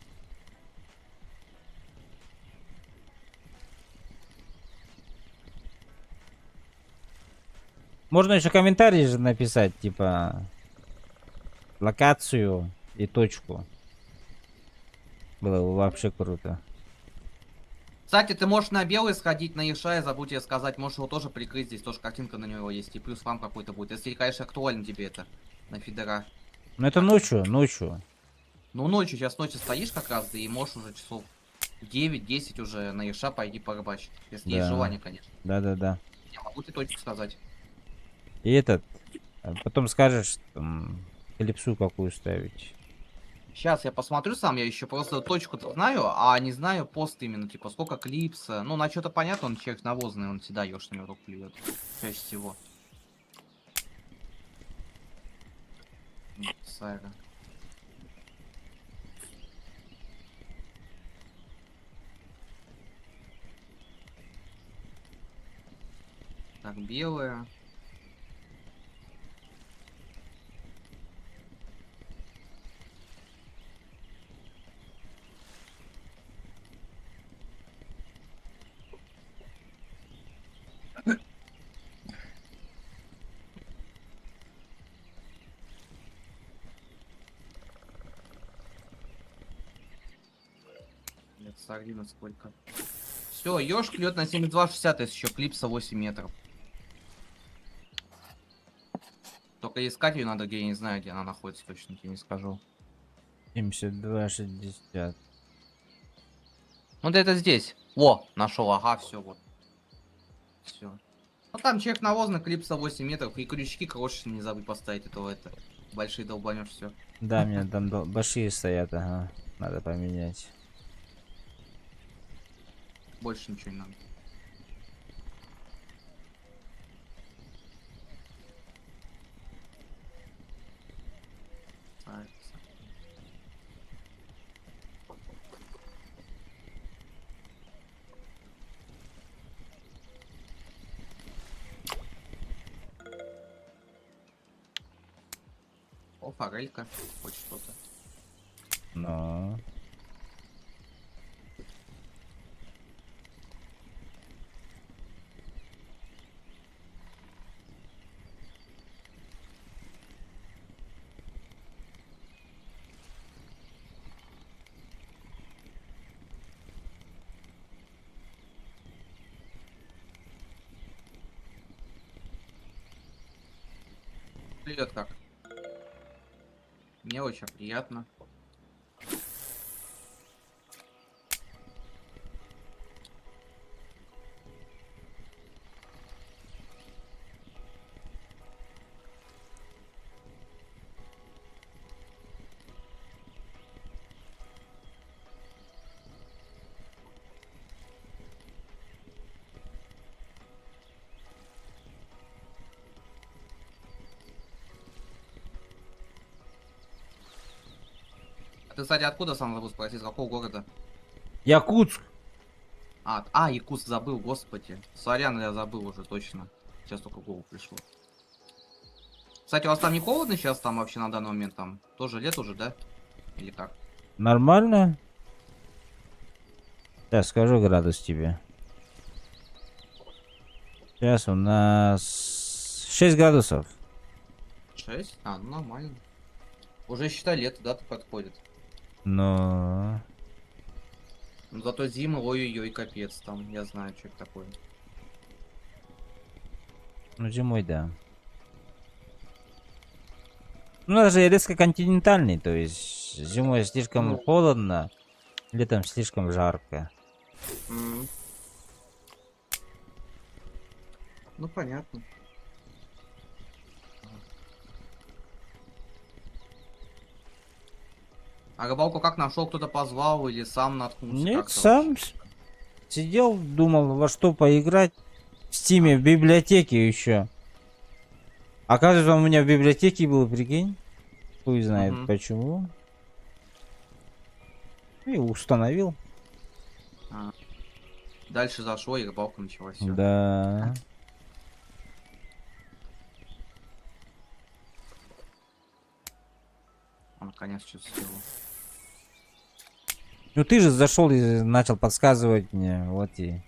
Можно еще комментарий же написать, типа локацию и точку. Было бы вообще круто. Кстати, ты можешь на белый сходить, на Иша, я забыл тебе сказать, можешь его тоже прикрыть, здесь тоже картинка на него есть, и плюс вам какой-то будет, если, конечно, актуально тебе это, на фидера. Ну это ночью, ночью. Ну, ночью, сейчас ночью стоишь как раз, да и можешь уже часов 9-10 уже на Иша пойди порыбачить, если есть Да. желание, конечно. Да-да-да. Я могу тебе точку сказать. И потом скажешь, там, эллипсу какую ставить. Сейчас я посмотрю сам, я еще просто точку-то знаю, а не знаю пост именно, типа, сколько клипса. Ну, на что-то понятно, он человек навозный, он всегда ешь на него только плюет. Чаще всего. Сайра. Так, белая. Нет, сардина сколько? Все, еж клюет на 72,60, есть еще клипса 8 метров. Только искать ее надо, где я не знаю, где она находится, точно тебе не скажу. 72,60. Вот это здесь. О, нашел, ага, все, вот. Все. Ну там чек навозный, клипса 8 метров, и крючки крошечные не забудь поставить, это большие долбанешь, все. Да, мне там большие стоят, ага. Надо поменять. Больше ничего не надо. Так. О, форелька, хоть что-то. Но. Привет, как? Мне очень приятно. А ты, кстати, откуда сам забыл спросить, с какого города? Якутск! Якутск забыл, господи. Сорян, я забыл уже точно. Сейчас только в голову пришло. Кстати, у вас там не холодно сейчас там вообще на данный момент? Там тоже лето уже, да? Или как? Нормально? Сейчас скажу градус тебе. Сейчас у нас 6 градусов. 6? А, ну нормально. Уже считай лето, да, подходит. Но... Ну зато зима, ой-ой-ой, капец там. Я знаю, что это такое. Ну, зимой, да. Ну, даже резко континентальный, то есть зимой слишком Ну. холодно, летом слишком жарко. М. Ну понятно. А рыбалку как нашел, кто-то позвал или сам наткнулся? Нет, как-то сам вообще? сидел, думал, во что поиграть. В Стиме, в библиотеке еще. Оказывается, он у меня в библиотеке был, прикинь. Хуй знает Мгм. почему. И установил. Дальше зашло и рыбалка началась. Всё. Да. Он наконец что-то сделал. Ну ты же зашел и начал подсказывать мне. Вот и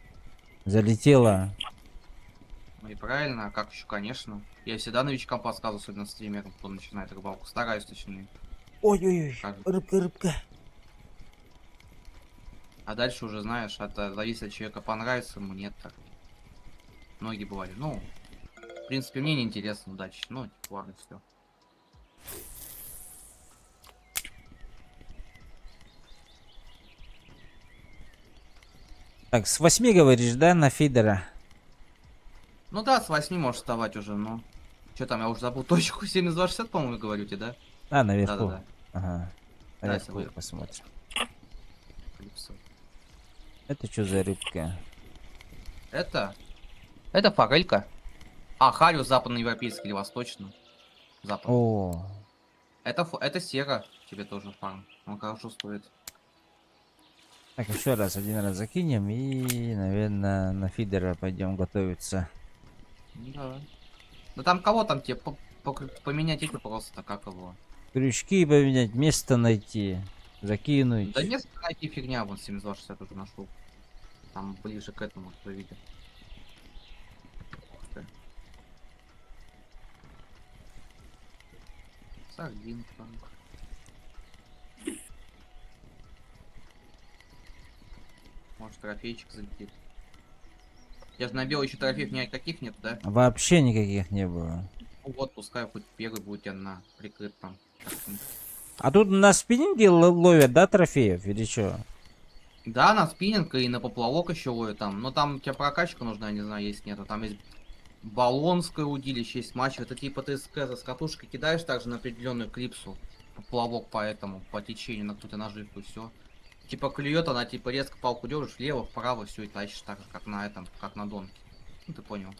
залетело. Ну и правильно, а как еще, конечно. Я всегда новичкам подсказываю, особенно стримерам, кто начинает рыбалку. Стараюсь, точнее. Ой-ой-ой, Как- рыбка. А дальше уже, знаешь, это зависит от человека, понравится ему, нет, так. Многие бывали. Ну, в принципе, мне не интересно, удачи. Ну, типа, ладно, все. Так, с 8 говоришь, да, на фидера? Ну да, с 8 можешь вставать уже, но... Что там, я уже забыл точку, 7260, по-моему, говорю тебе, да? А, наверху. Да-да-да. Ага. Да, Наверху сегодня. посмотрим. Калипсо. Это что за рыбка? Это? Это форелька. А, хариус западноевропейский или восточный? Западный. О, Это сера, тебе тоже фарм. Он хорошо стоит. так, еще раз, один раз закинем и, наверное, на фидера пойдем готовиться. Да. Да там кого там тебе поменять эти просто, как его? Крючки поменять, место найти, закинуть. Да нет, найти фигня, вон 7260 уже нашел. Там ближе к этому, что видел. Сардинка. Может, трофейчик залетит. Я же набил еще трофеев никаких нет, да? Вообще никаких не было. Ну вот, пускай хоть первый будет у тебя на прикрыт там. А тут на спиннинге ловят, да, трофеев или что? Да, на спиннинг и на поплавок еще ловят там. Но там у тебя прокачка нужна, я не знаю, есть нету. Там есть баллонское удилище, есть матч. Это типа ты с катушкой кидаешь также на определенную клипсу. Поплавок по этому, по течению на какую-то наживку и все. Типа клюет, она типа резко палку держишь влево, вправо, все и тащишь так же, как на этом, как на донке. Ну ты понял.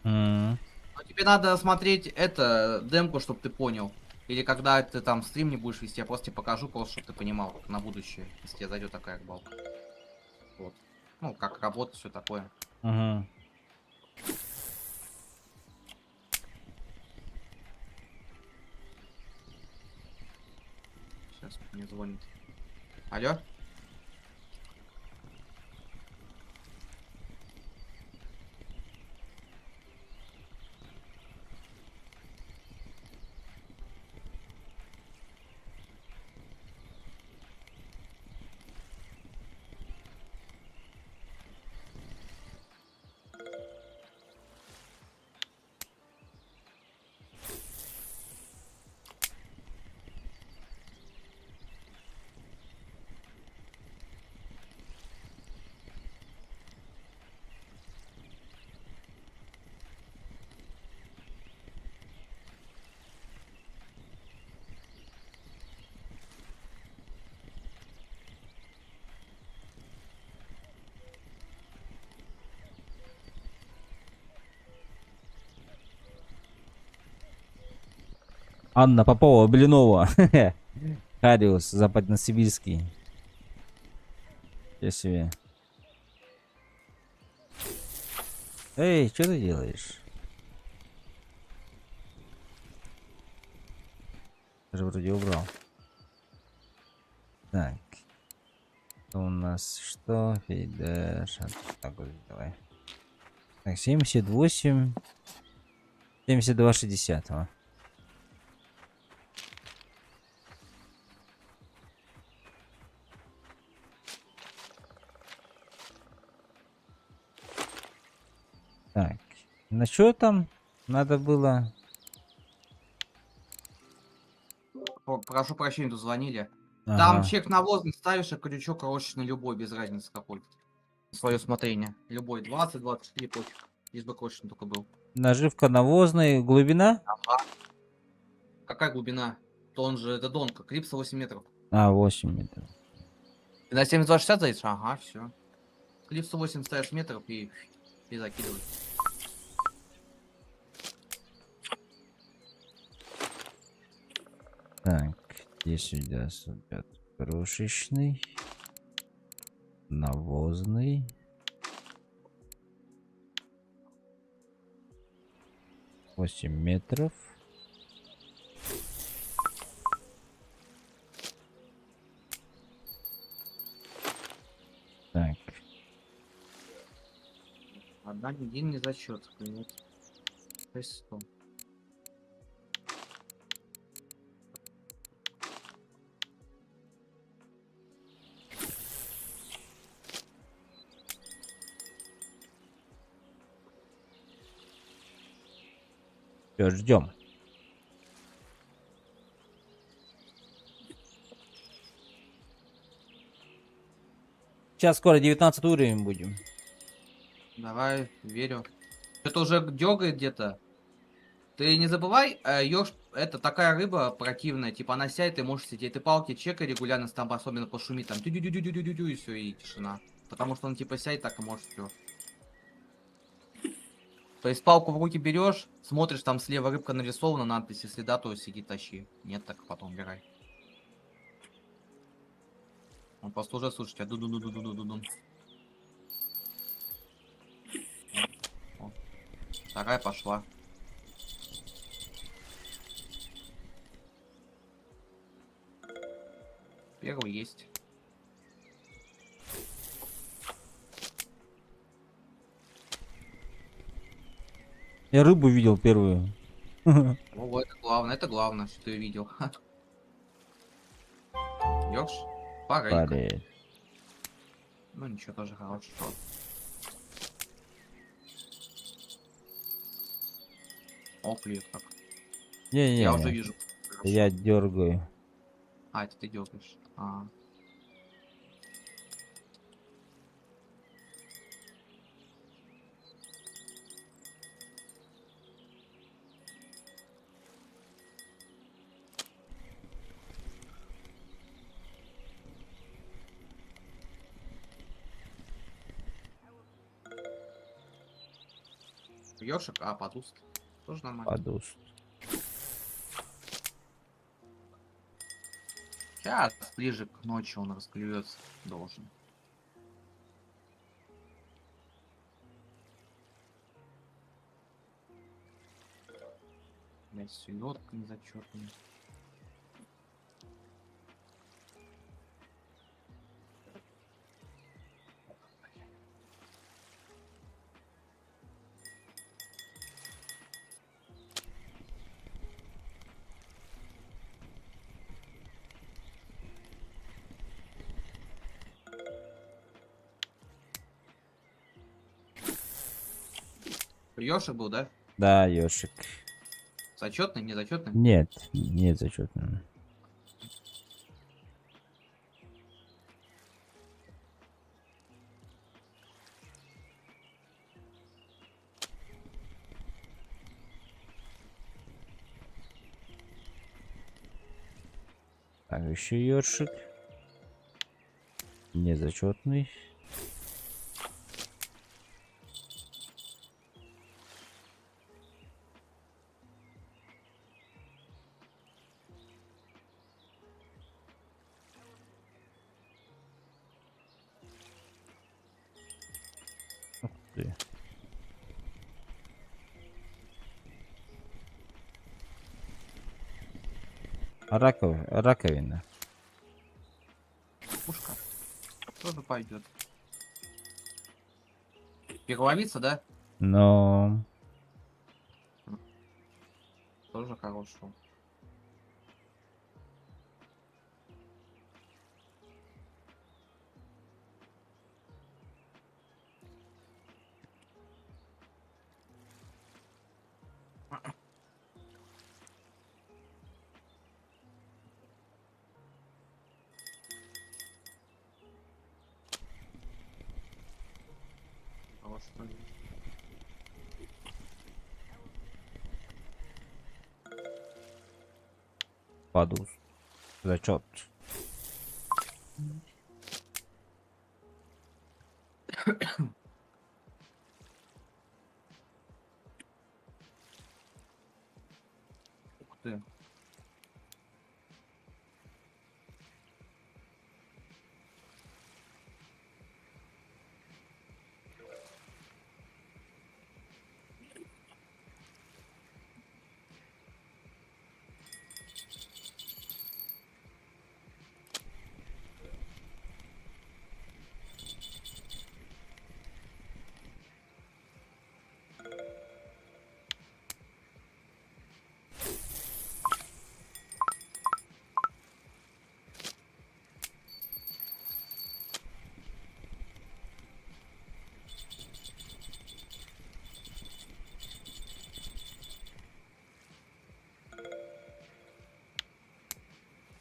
М. Но тебе надо смотреть это, демку, чтобы ты понял. Или когда ты там стрим не будешь вести, я просто тебе покажу, просто чтобы ты понимал на будущее, если тебе зайдет такая рыбалка. Вот. Ну, как работать, все такое. Мгм. Сейчас мне звонит. Алло? Анна Попова, Блинова. Хариус, западносибирский. Я себе. Эй, что ты делаешь? Я же вроде убрал. Так. Это у нас что? Фейдеш. Так вот, давай. Так, 78. 72,60. А. Так. На что там надо было? Прошу прощения, тут звонили. Там Ага. чек навозный ставишь, а крючок короче на любой, без разницы какой. Свое смотрение. Любой, 20, 24, пофиг. Лишь бы крошечный только был. Наживка навозная. Глубина? Какая глубина? То он же, это донка, клипса 8 метров. А, 8 метров. Ты на 7260 зайдешь? Ага, все. Клипсу 8 ставишь метров и закидываешь. Так, здесь у нас идет крошечный, навозный. Восемь метров. Так, Одна недельный зачет, блядь. 600. все, ждем. Сейчас скоро 19 уровень будем. Давай, верю. Это уже дергает где-то. Ты не забывай, ёж, это такая рыба противная, типа она сядет, и можешь сидеть. Ты палки чекай регулярно, там особенно пошумит, там тю-дю-дю-дю-дю-дю, и все, и тишина. Потому что он типа сядет, так и может все. То есть палку в руки берешь, смотришь, там слева рыбка нарисована, надпись, если да, то сиди, тащи. Нет, так потом убирай. Он просто уже слушай, тебя ду-ду-ду-ду-ду-ду-ду. Вторая пошла. Первый есть. Я рыбу видел первую. О, это главное, что ты видел. Ёж, парейка. Парень. Ну ничего, тоже хорошо. О, клик как. Я уже Не-не-не. вижу. Хорошо. Я дергаю. А, это ты дергаешь. А. Ёшик, а, подуст. Тоже нормально. Подуст. Сейчас, ближе к ночи он расклюется. Должен. Блять, селедка незачетная. Ёшик был, да? Да, ёшик. Зачетный, незачетный? Нет, нет зачетного. Так, еще ёршик. Незачетный. Ух ты. Раковина. Пушка. Тоже пойдет. Переловиться, да? Но... Тоже хорошо. Хорошо. Подуст. Зачет. Ух ты.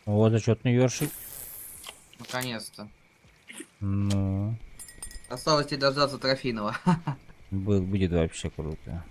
Вот зачетный ёршик. Наконец-то. Ну, Осталось тебе дождаться трофейного. будет вообще круто.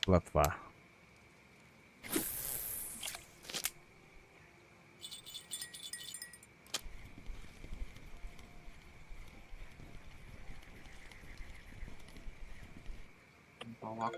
Плотва. Балак.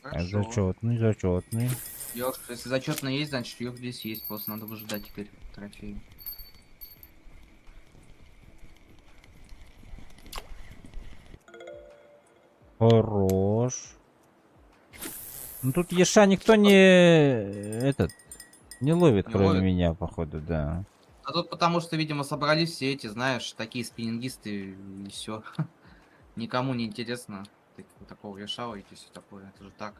Хорошо. Зачетный, зачетный. Ёж, если зачетно есть, значит ее здесь есть. Просто надо выжидать теперь трофеи. Хорош. Ну тут Еша никто не этот не ловит, Не кроме ловит? меня, походу, да. А тут потому что, видимо, собрались все эти, знаешь, такие спиннингисты и все. Никому не интересно такого решала и все такое. Это же так.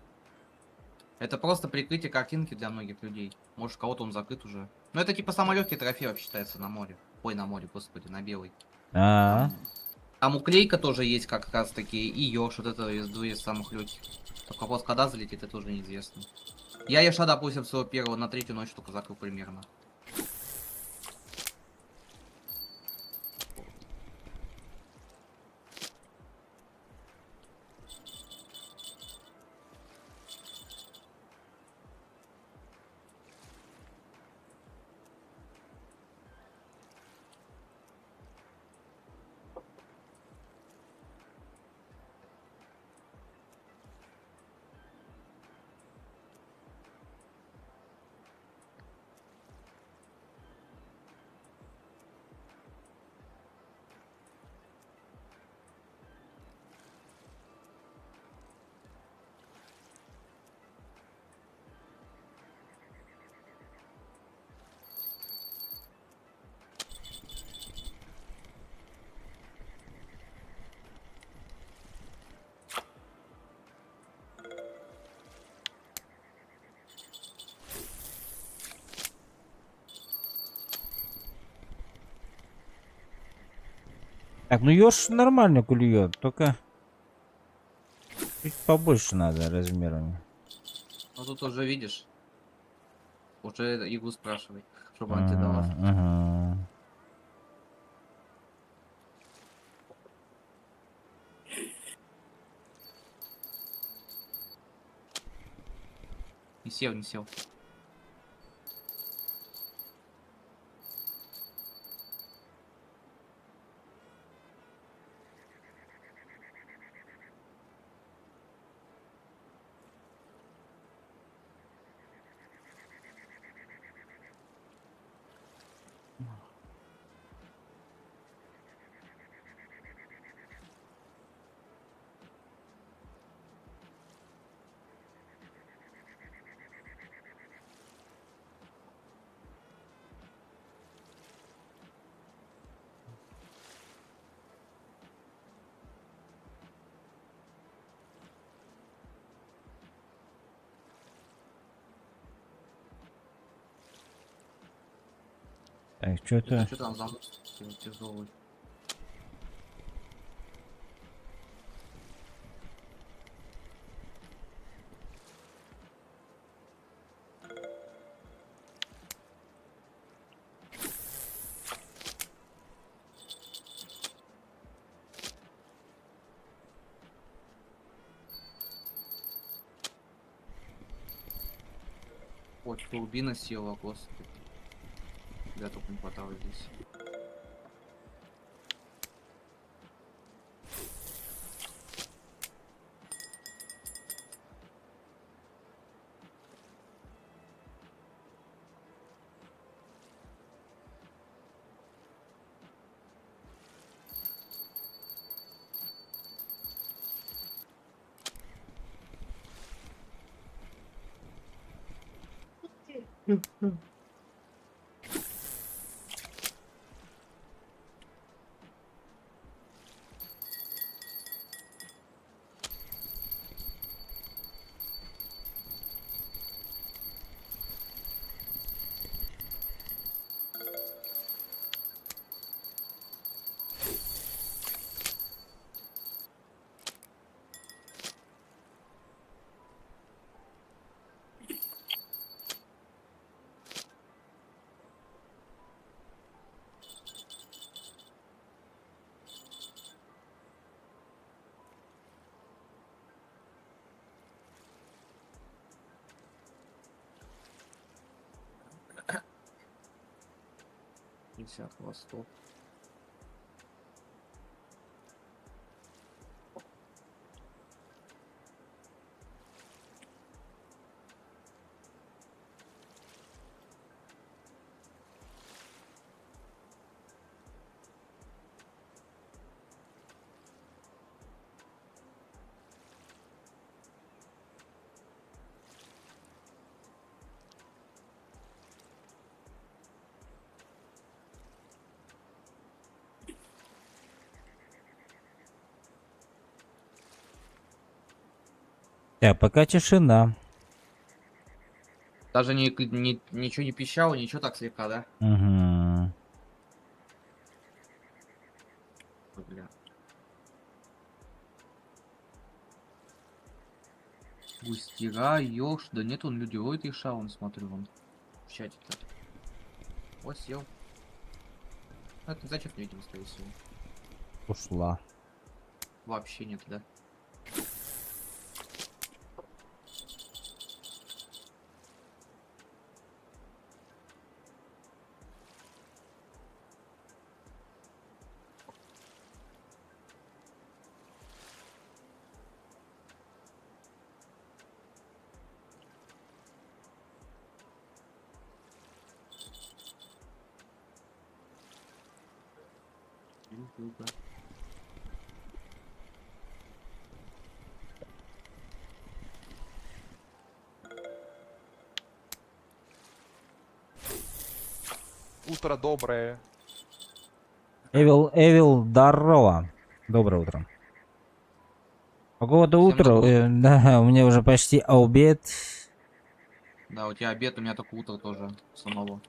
Это просто прикрытие картинки для многих людей. Может, у кого-то он закрыт уже. Но это типа самый легкий трофей вообще считается на море. Ой, на море, господи, на белый. А, Там уклейка тоже есть как раз таки, и ёж, вот это из самых легких. Только вопрос, когда залетит, это уже неизвестно. Я Еша, допустим, своего первого на третью ночь только закрыл примерно. так, ну Ёж нормально клюет, только чуть побольше надо размерами. Ну тут уже видишь, уже игру спрашивай, чтобы она тебе дала. Ага. Не сел, не сел. Так, что-то... Что там за мост тяжелый? Вот, турбина села, господи. Я только не хватало здесь. 50 хвостов. Так, пока тишина. Даже ничего не пищало, ничего так слегка, да? Угу. Ой, бля. Густера, ёж, да нет, он люди роет их шаун, смотрю, вон в чате-то. О, сел. Это зачем не видим, скорее всего. Ушла. Вообще нет, да? Юга. Утро доброе. Эвил, здорово. Доброе утро. По поводу Всем утра, доброго. да, у меня уже почти обед. Да, у тебя обед, у меня только утро тоже самого.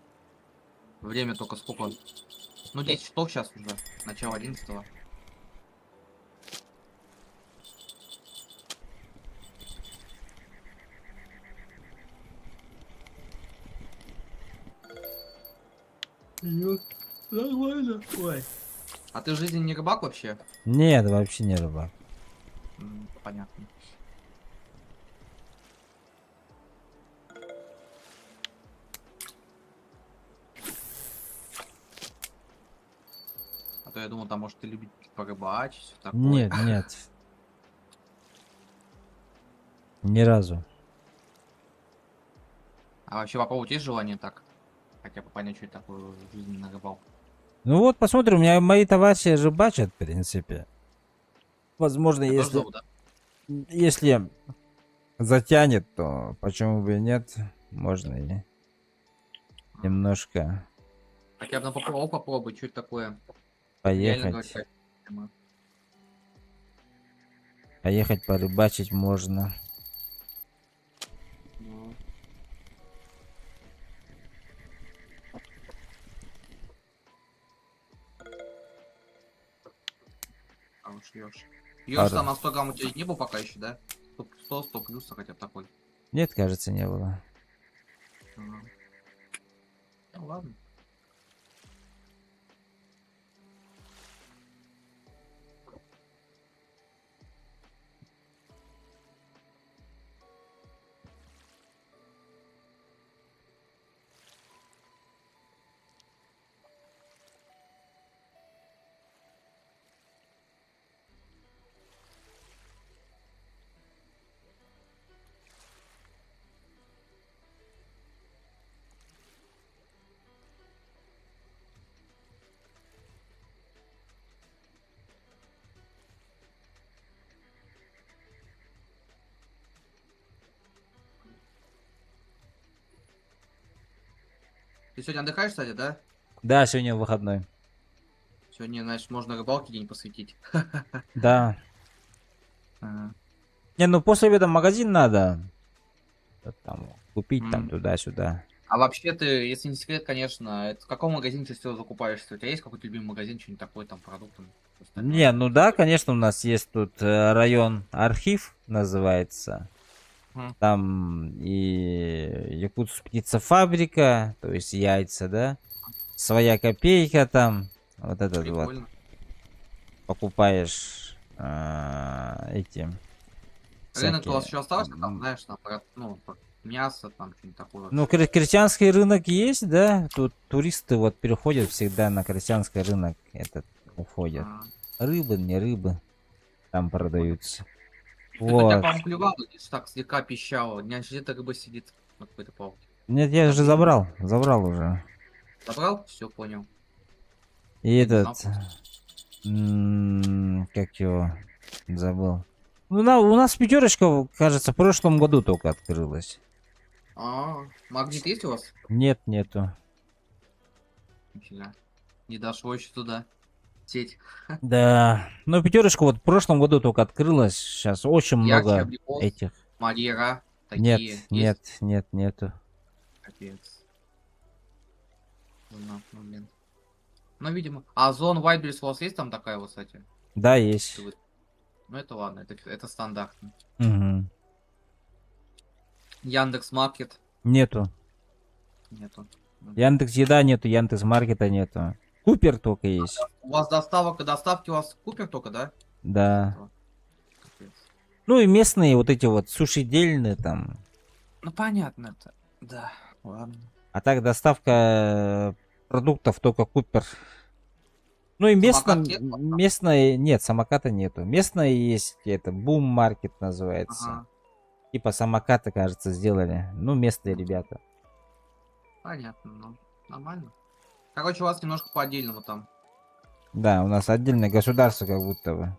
Время только сколько? Ну, 10 часов сейчас уже. Начало 11-го. Нормально. Ой. А ты в жизни не рыбак вообще? Нет, вообще не рыбак. Понятно. А то я думал, там может ты любишь порыбачить, всё такое. Нет, нет. Ни разу. А вообще попробовать есть желание так? Хотя бы понять, что это такое в жизни на рыбалку. Ну вот, посмотрим, у меня мои товарищи рыбачат, в принципе. Возможно, Я тоже если, зову, да? если затянет, то почему бы и нет? Можно и немножко Хотя бы попробовать, что это такое. Реально говорю, поехать. тема. Поехать порыбачить можно. Ну. А уж Ёж. Ёж там на 100 грамм у тебя не был пока еще, да? 100 плюс хотя бы такой. Нет, кажется, не было. Ага. Ну ладно. Ты сегодня отдыхаешь, кстати, да? Да, сегодня выходной. Сегодня, значит, можно рыбалке день посвятить. Да. Ага. Не, ну после обеда в магазин надо. Что-то там купить там М. туда-сюда. А вообще ты, если не секрет, конечно, это в каком магазине ты всего закупаешься? У тебя есть какой-то любимый магазин, что-нибудь такое, там, продуктом? Остальное? Не, ну да, конечно, у нас есть тут район Архив, называется. Мгм. Там и Якутск птицефабрика, то есть яйца, да. Своя копейка там. Вот этот вот. Прикольно. Покупаешь эти Рынок у вас всякие. еще остался, там, знаешь, там, ну, мясо, там что-нибудь такое. Ну, крестьянский рынок есть, да? Тут туристы вот переходят всегда на крестьянский рынок, этот, уходят. А, Рыбы, не рыбы, там продаются. Ты хотя, Вот. по-моему, клевало, здесь так слегка пищало. У меня где-то рыба сидит на какой-то палке. Нет, я же забрал уже. Забрал? Все, понял. И Я не знал этот, просто. как его, забыл. Ну, у нас пятерочка, кажется, в прошлом году только открылась. Магнит есть у вас? Нет, нету. Нифига. Не дошло еще туда. Сеть. Да, ну пятерочка вот в прошлом году только открылась. Сейчас очень Ярче много абрикос, этих. Мадера. Нет, Такие нет, есть? нет, нету. Капец. Ну, блин. Ну, видимо. А Зон Wildberries у вас есть там такая вот, кстати? Да, есть. Ну, это ладно, это стандартно. Мгм. Яндекс Маркет Нету. нету. Яндекс Еда нету, Яндекс Маркета нету. Купер только есть. У вас доставки у вас Купер только, да? Да. Капец. Ну и местные вот эти вот суши-дельные там. Ну, понятно это. Да, ладно. А так доставка продуктов только Купер. Ну и Самокат нет? местное, нет, самоката нету. Местное есть, это Бум Маркет называется. Ага, Типа самокаты, кажется, сделали. Ну, местные ребята. понятно, ну, нормально. Короче, у вас немножко по отдельному там. Да, у нас отдельное государство как будто бы.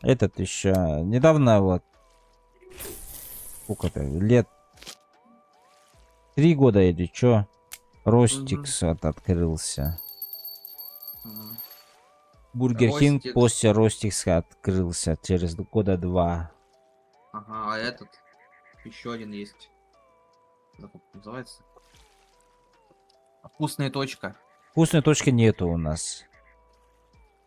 Этот еще недавно вот, сколько-то лет, 3 года или чё, Ростикс вот открылся. Мгм. Бургер Кинг Ростикс. после Ростикса открылся через года 2. Ага, а этот еще один есть. Как он называется? Вкусная точка. Вкусной точки нету у нас.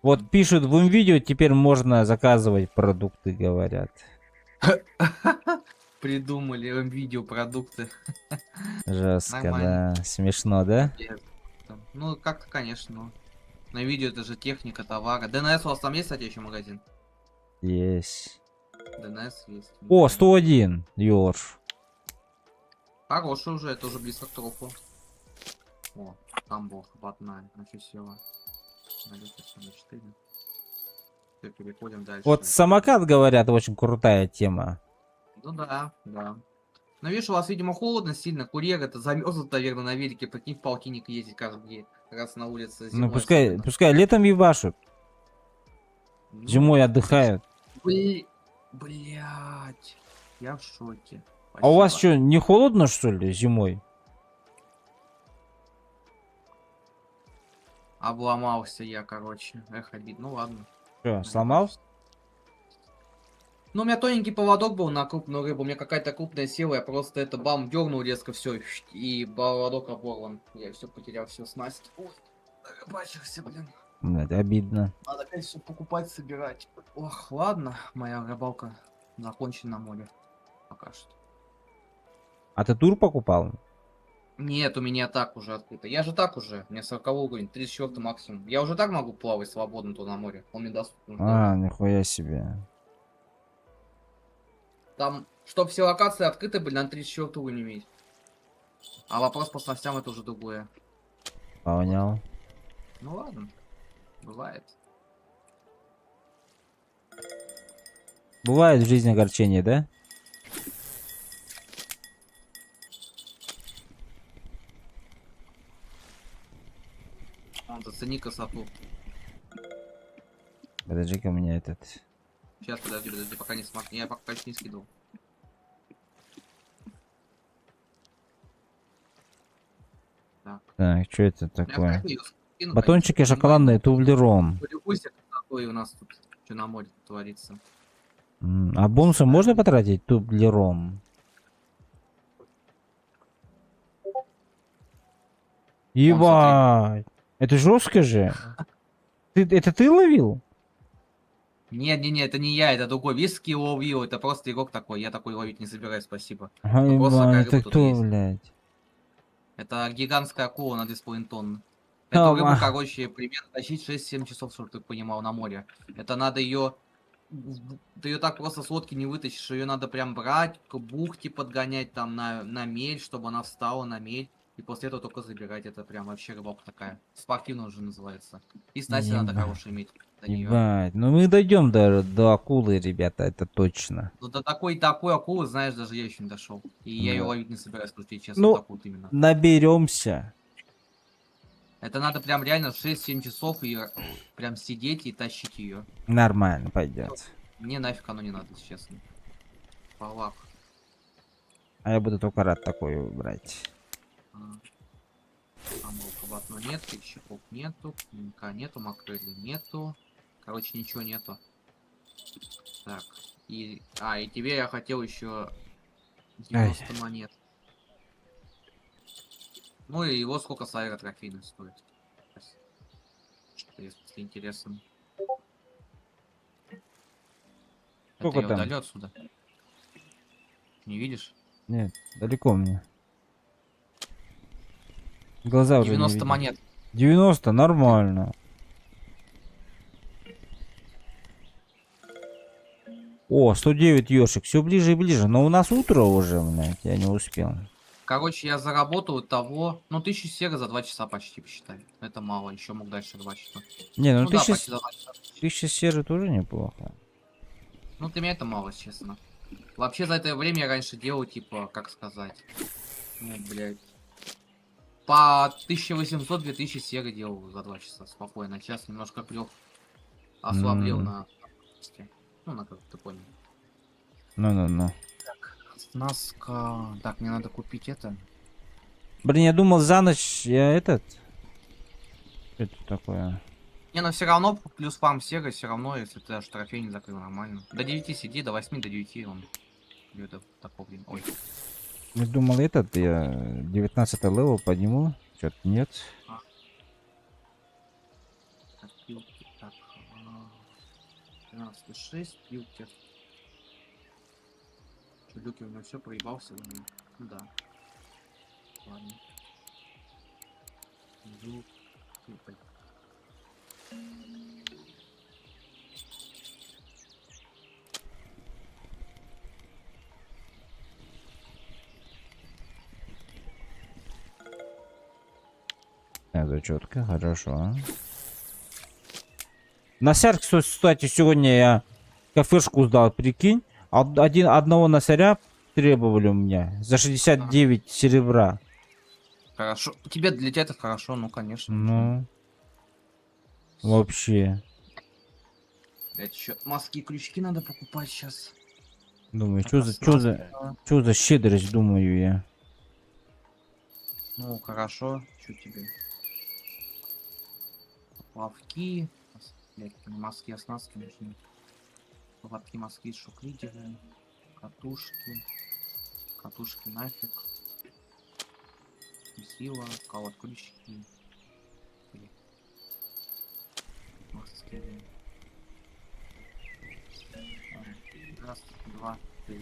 Вот пишут в видео, теперь можно заказывать продукты, говорят. Придумали видео продукты. Жестко, Нормально. да. Смешно, да? Ну, как-то, конечно. Но на видео это же техника товара. ДНС у вас там есть, кстати, еще магазин? Есть. ДНС есть. О, 101, Ёрш. Хороший уже, это уже близко к тропу. О, там был хватная, значит села. Налёты 4. Все, переходим дальше. Вот самокат, говорят, очень крутая тема. Ну да, да. Но видишь, у вас, видимо, холодно сильно. Курьер это замерзнут, наверное, на велике. Прикинь, в полтинник ездить каждый день. Раз на улице зимой. Ну, пускай, особенно. пускай летом ебашут, Ну, зимой отдыхают. Блять. Я в шоке. А у вас Спасибо. что, не холодно, что ли, зимой? Обломался я, короче. Эх, обидно. Ну ладно. Что, сломал? Ну, у меня тоненький поводок был на крупную рыбу. У меня какая-то крупная сила. Я просто это бам дернул резко все. И поводок оборван. Я все потерял, все снасть. Ой, рыбачился, блин. Это обидно. Надо опять все покупать, собирать. Ох, ладно. Моя рыбалка закончена на море. Пока что. А ты тур покупал? Нет, у меня так уже открыто. Я же так уже. У меня 40 уровень, 34 максимум. Я уже так могу плавать свободно тут на море. Он мне доступен. А, нихуя себе. Там, чтоб все локации открыты были, на 34 уровень иметь. А вопрос по снастям это уже другое. Понял. Ну ладно. Бывает. Бывает в жизни огорчение, да? Вон, зацени красоту. Подожди-ка у меня этот... Сейчас, подожди, пока не смотри. Я пока еще не скидывал. Так, что это Я такое? пока её скину, Батончики конечно. шоколадные, тублерон. Полюбуйся, какой у нас тут что на море творится. А бонусы можно потратить? Тублерон. Ебать! Это жестко же. Это ты ловил? Нет, это не я, это другой. Виски ловил, это просто игрок такой. Я такой ловить не собираюсь, спасибо. Ага, Ну, просто ебать, такая это рыба тут кто, есть. блядь? Это гигантская акула на 2,5 тонны. Эту рыбу, Ага. короче, примерно тащить 6-7 часов, чтобы ты понимал, на море. Это надо ее ты ее так просто с лодки не вытащишь, ее надо прям брать, к бухте подгонять там на мель, чтобы она встала на мель. И после этого только забирать. Это прям вообще рыбалка такая. Спортивная уже называется. И снасти надо Ебать. хорошую иметь до нее. Ебать. Ну мы дойдем до акулы, ребята, это точно. Ну до такой акулы, знаешь, даже я еще не дошел. И я ее Да. ловить не собираюсь, потому что я честно, вот Ну, такую вот именно. наберемся. Это надо прям реально 6-7 часов и прям сидеть и тащить ее. Нормально пойдет. Мне нафиг оно не надо, если честно. Палак. А я буду только рад такой брать. Там полотно нет, щеков нету, клинка нету, макрели нету. Короче, ничего нету. Так. И тебе я хотел еще 90 монет. Ну и его сколько с аэротрофейным стоит. Что, если интересно. Сколько Это я там? удалю отсюда. Не видишь? Нет, далеко мне. Глаза уже не 90 видят. монет. 90, нормально. О, 109 ёшек, все ближе и ближе. Но у нас утро уже, блядь, я не успел. Короче, я заработал того, ну, 1000 серы за 2 часа почти, посчитай. Это мало, еще мог дальше рыбачить. Не, ну Ну да, 1000, почти за 2 часа. 1000 серы тоже неплохо. Ну, для меня это мало, честно. Вообще, за это время я раньше делал, типа, как сказать, ну, блядь, по 1800-2000 серы делал за 2 часа спокойно. Сейчас немножко клёв ослаблел на... Ну, на как ты понял. Ну. Так, снаска... Так, мне надо купить это. Блин, я думал за ночь я этот... Что это такое? Не, но все равно плюс фарм серы, все равно, если ты даже трофей не закрыл нормально. До 9 сиди, до 8, до 9 он идет до такого времени. Ой. Я думал этот, я 19 левел подниму. Что-то нет. Так, пилки, так. 13,6, пилки. Что, Люки у меня все проебался? Ну да. Ладно. Люки, блин. Это четко, хорошо. На сярк, кстати, сегодня я кафешку сдал, прикинь. Одного носаря требовали у меня за 69 серебра. Хорошо. Тебе для тебя это хорошо, ну конечно. Ну, вообще. Это еще маски и крючки надо покупать сейчас. Думаю, Так, что за щедрость, думаю я. Ну, хорошо. Что тебе? Плавки. Блять, маски, оснастки нужны. Плавки, маски, шок-лидеры. Катушки. Катушки нафиг. Сила, колод крючки. Блин. Маски. Раз, два, три.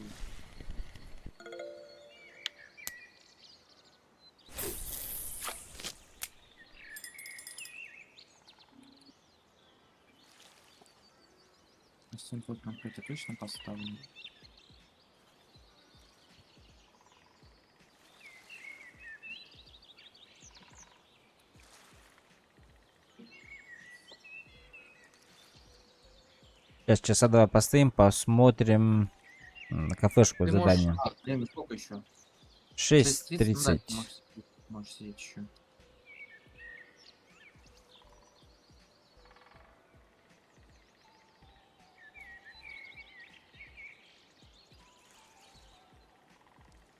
Тут на это точно поставлю. Сейчас часа два постоим, посмотрим кафешку Ты можешь... задание. Время сколько еще? 6:30. Ну да, можешь сидеть еще.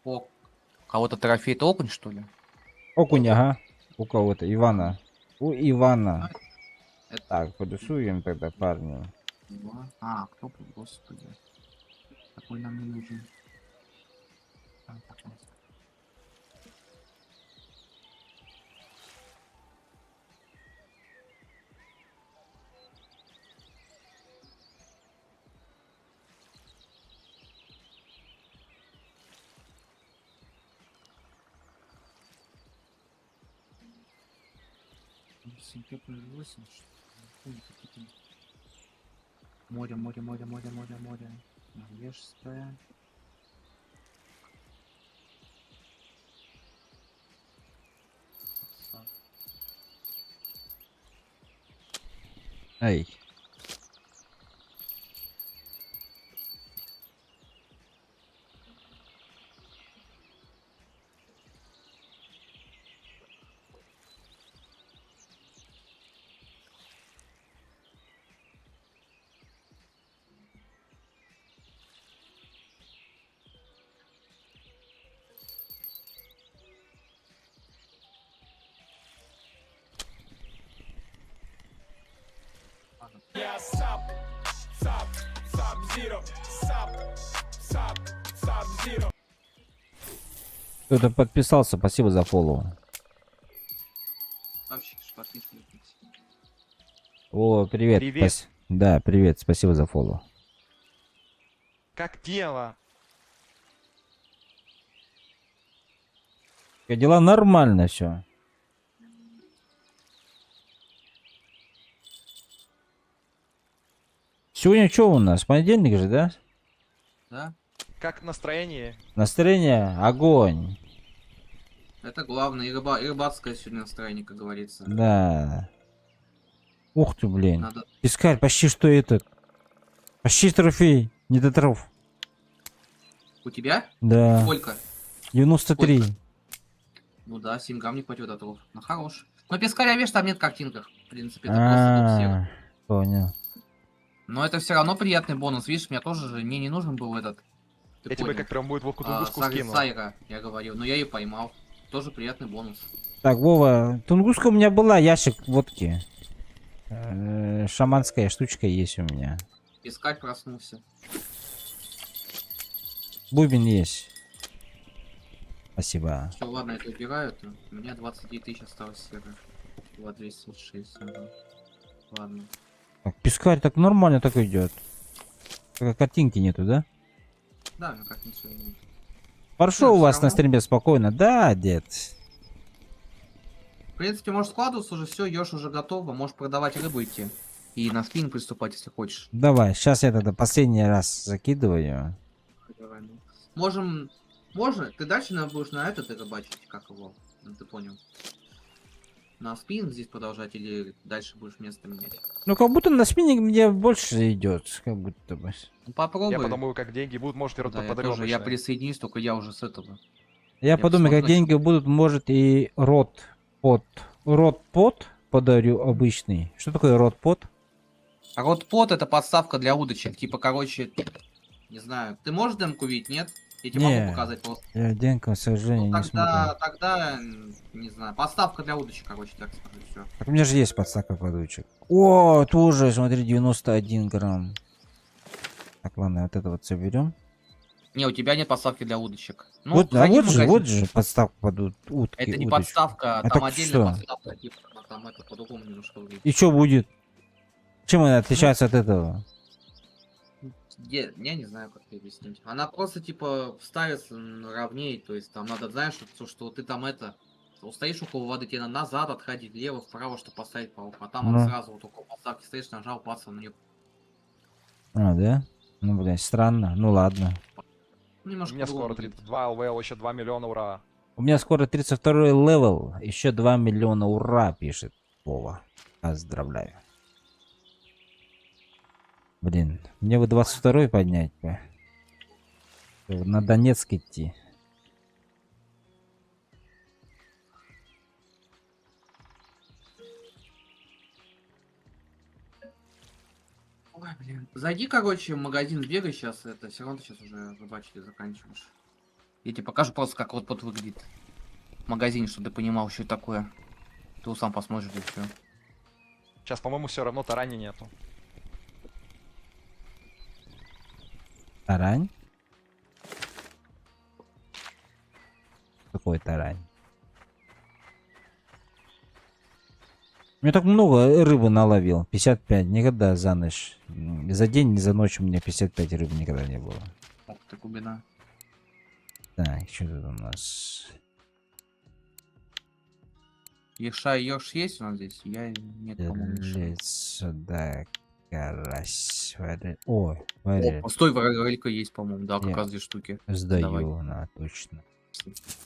О, кого-то трофей окунь, что ли? Окунь, ага. У кого-то. Ивана. У Ивана. Это Так, подусуем тогда, парни. два. Кто, господи. Какой нам не нужен? Так, так. Симпе плюс 8, что ли? Какие-то Море, море, море, море, море, море. Норвежское. Эй. Кто-то подписался, спасибо за фоллоу. Вообще, подписывайтесь. О, привет. Привет. Да, привет, спасибо за фоллоу. Как дело? Дела нормально все. Сегодня что у нас? Понедельник же, да? Да? Как настроение? Настроение огонь. Это главное. И рыбацкое сегодня настроение, как говорится. Да. Ух ты, блин. Надо... Пискарь, почти что этот. Почти трофей. Не до тров. У тебя? Да. Сколько? 93. Ну да, 7 грамм не хватит от того. Ну хорош. Но пескаря, видишь, там нет картинках. В принципе, это просто тут серо. Понял. Но это все равно приятный бонус. Видишь, мне тоже же, мне не нужен был этот. Ты Я тебе понял. как прям будет Вовку Тунгуску скину. Сайра, я говорил. Но я ее поймал. Тоже приятный бонус. Так, Вова, тунгуска у меня была, ящик водки. Шаманская штучка есть у меня. Пескарь проснулся. Бубен есть. Спасибо. Все, ладно, это убираю. У меня 29 тысяч осталось серы. Вот 206. Ага. Ладно. Так, пескарь так нормально так идет. Только картинки нету, да? Да, ну как ничего нет. Хорошо Да, у всё вас на равно. стриме спокойно. Да, дед. В принципе, может складываться уже все, ешь уже готово. Можешь продавать рыбу идти. И на спин приступать, если хочешь. Давай, сейчас я тогда последний раз закидываю. Давай, ну. Можем... Можно? Ты дальше будешь на этот рыбачить, как его? Ну, ты понял. На спин здесь продолжать или дальше будешь место менять? Ну, как будто на спиннинг мне больше идет. Как будто бы. Ну, попробуй. Я подумаю, как деньги будут, может, и рот Да, я подарю тоже, я обычный. присоединюсь, только я уже с этого. Я подумаю, как посмотрю, деньги будут, может и рот-под подарю обычный. Что такое рот-под? А ротпот это подставка для удочек. Типа, короче, не знаю. Ты можешь демку видеть, нет? Я тебе Не. могу показать просто. Я денька, к сожалению, Ну, не смотрю. тогда, не знаю. Подставка для удочек, короче, так скажу, все. Так у меня же есть подставка подучек. О, тоже, смотри, 91 грамм. Так, ладно, вот это вот соберем. Не, у тебя нет подставки для удочек. Ну, Вот, а зайди в вот магазин. же подставка под утки. Это не удочку. подставка, А там так отдельная что? подставка. Типа, там это по-другому немножко выглядит. И что будет? Чем она отличается от этого? Я не знаю, как тебе объяснить. Она просто, типа, ставится ровнее, то есть там надо, знаешь, что ты там это... Стоишь около воды, тебе надо назад отходить, влево, вправо, чтобы поставить палку. А там Ну. вот сразу вот около подставки стоишь, нажал, пацан, на нее. А, да? Ну, блядь, странно. Ну, ладно. У Немножко меня скоро по-другому выглядит. 32 ЛВЛ, еще 2 миллиона, ура. У меня скоро 32 левел. Еще 2 миллиона, ура, пишет Вова. Поздравляю. Блин, мне бы 22 поднять бы. На Донецк идти. Ой, блин. Зайди, короче, в магазин, бегай сейчас, это, все равно ты сейчас уже рыбачить заканчиваешь. Я тебе покажу просто, как вот выглядит в магазине, чтобы ты понимал, что это такое. Ты сам посмотришь, и все. Сейчас, по-моему, все равно тарани нету. Тарань? Какой тарань? Я так много рыбы наловил. 55. Никогда за ночь. За день, ни за ночь у меня 55 рыб никогда не было. Ох ты, глубина. Так, что тут у нас? Ерша и ерш есть у нас здесь? Я нет, по-моему, ерша. Лицо, так. Карась. Ой, варель. О, стой, варелька есть, по-моему, да, как Не. раз 2 штуки. Сдаю, давай. на, точно.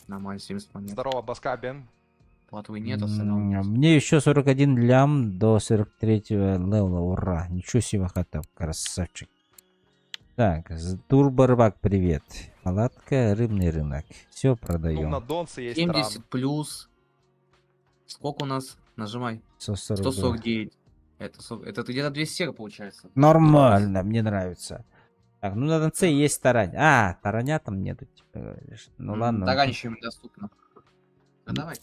Нормально, 70 монет. Здорово, Баскабин. Платвы нет, остального. Мне еще 41 лям до 43-го левела. Ура. Ничего себе, хата, красавчик. Так, Турбо Рыбак, привет. Палатка, рыбный рынок. Все Ну, продаем. на Донце есть 70 ран. плюс. Сколько у нас? Нажимай. 142. 149. Это где-то 200 серы получается. Нормально, мне нравится. Так, ну на ДНЦ есть тарань. А, тараня там нету, типа говоришь. Ну ладно. Таранища им доступно. Ну, давай.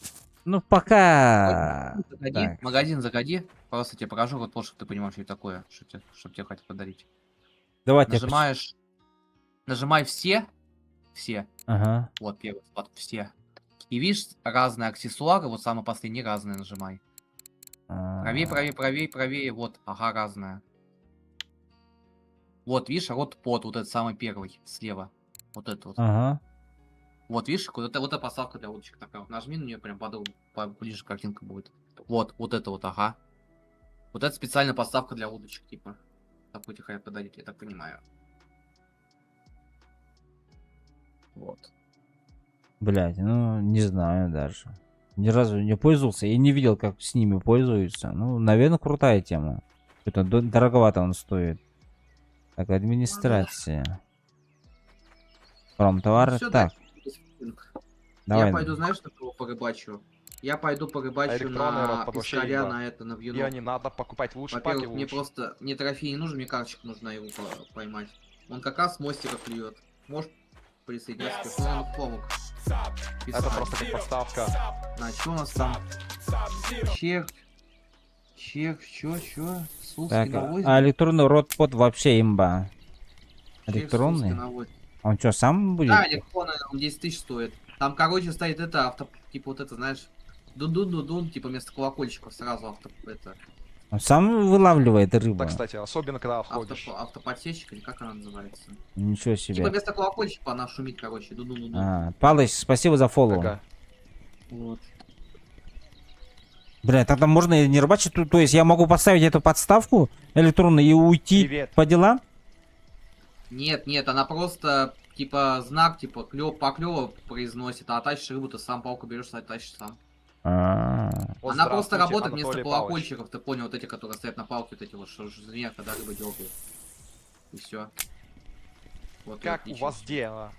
Ну пока. Заходи, Так. магазин заходи. Просто тебе покажу, вот чтобы ты понимал, что это такое, что тебе хотят подарить. Давайте. Нажимаешь. Нажимай все. Все. Ага. Вот первый спад. Все. И видишь, разные аксессуары. Вот самый последний разные нажимай. Правее, правее, правее, правее. Вот. Ага, разная. Вот, видишь, рот под. Вот этот самый первый. Слева. Вот это вот. Ага. Вот, видишь, вот эта поставка для удочек такая. Вот нажми на нее, прям ближе картинка будет. Вот это вот, ага. Вот это специальная поставка для удочек, типа. Такой тебе хотят подарить, я так понимаю. Вот. Блять, ну не знаю даже. Ни разу не пользовался и не видел, как с ними пользуются. Ну, наверное, крутая тема. Что-то дороговато он стоит. Так, администрация. Промтовары. Всё, Так, давай. Я пойду, знаешь, на кого порыбачу? Я пойду порыбачу электронный рот на под вообще пискаря, еба. на это, на вьюну. Ее не надо покупать лучше, паки Во-первых, мне лучше. просто, мне трофей не нужен, мне карточек нужно его поймать. Он как раз с мостика клюет. Можешь присоединяться, к он помог. Это просто как подставка. На, что у нас там? Червь. Чё? Сулский Так, навозник? а электронный рот под вообще имба. Червь, Электронный? сулский навозник. Он что, сам будет? Да, электронный, он 10 тысяч стоит. Там, короче, стоит это, типа вот это, знаешь, дун-дун-дун-дун, типа вместо колокольчиков сразу Он сам вылавливает рыбу. Да, кстати, особенно когда входишь. автоподсечка, или как она называется? Ничего Типа себе. вместо колокольчика она шумит, короче, дун-дун-дун. А, Палыч, спасибо за фоллоу. Ага. Вот. Бля, тогда можно и не рыбачить. То есть я могу поставить эту подставку электронную и уйти Привет. по делам? Нет, она просто, типа, знак, типа, поклёва произносит, а тащишь рыбу, ты сам палку берешь, тащишь сам. Вот Она просто здравствуйте, работает вместо Анатолий Павлович. колокольчиков, ты понял, вот эти, которые стоят на палке, вот эти вот, что звенят, когда рыба дергает. И все. Вот, и Как у отлично. вас дело?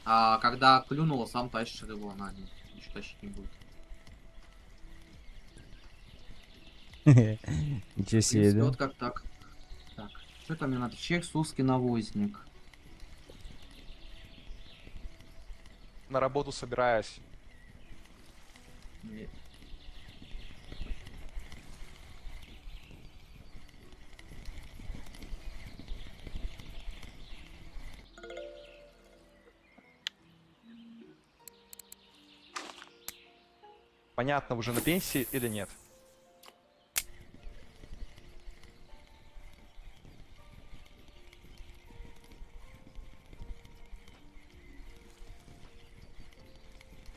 А когда клюнула, сам тащишь рыбу, она ничего тащить не будет. Ничего В себе, принципе, да? вот как так. Так, что там мне надо? Чек, сулский навозник. На работу собираюсь. Нет. Понятно, уже на пенсии или нет?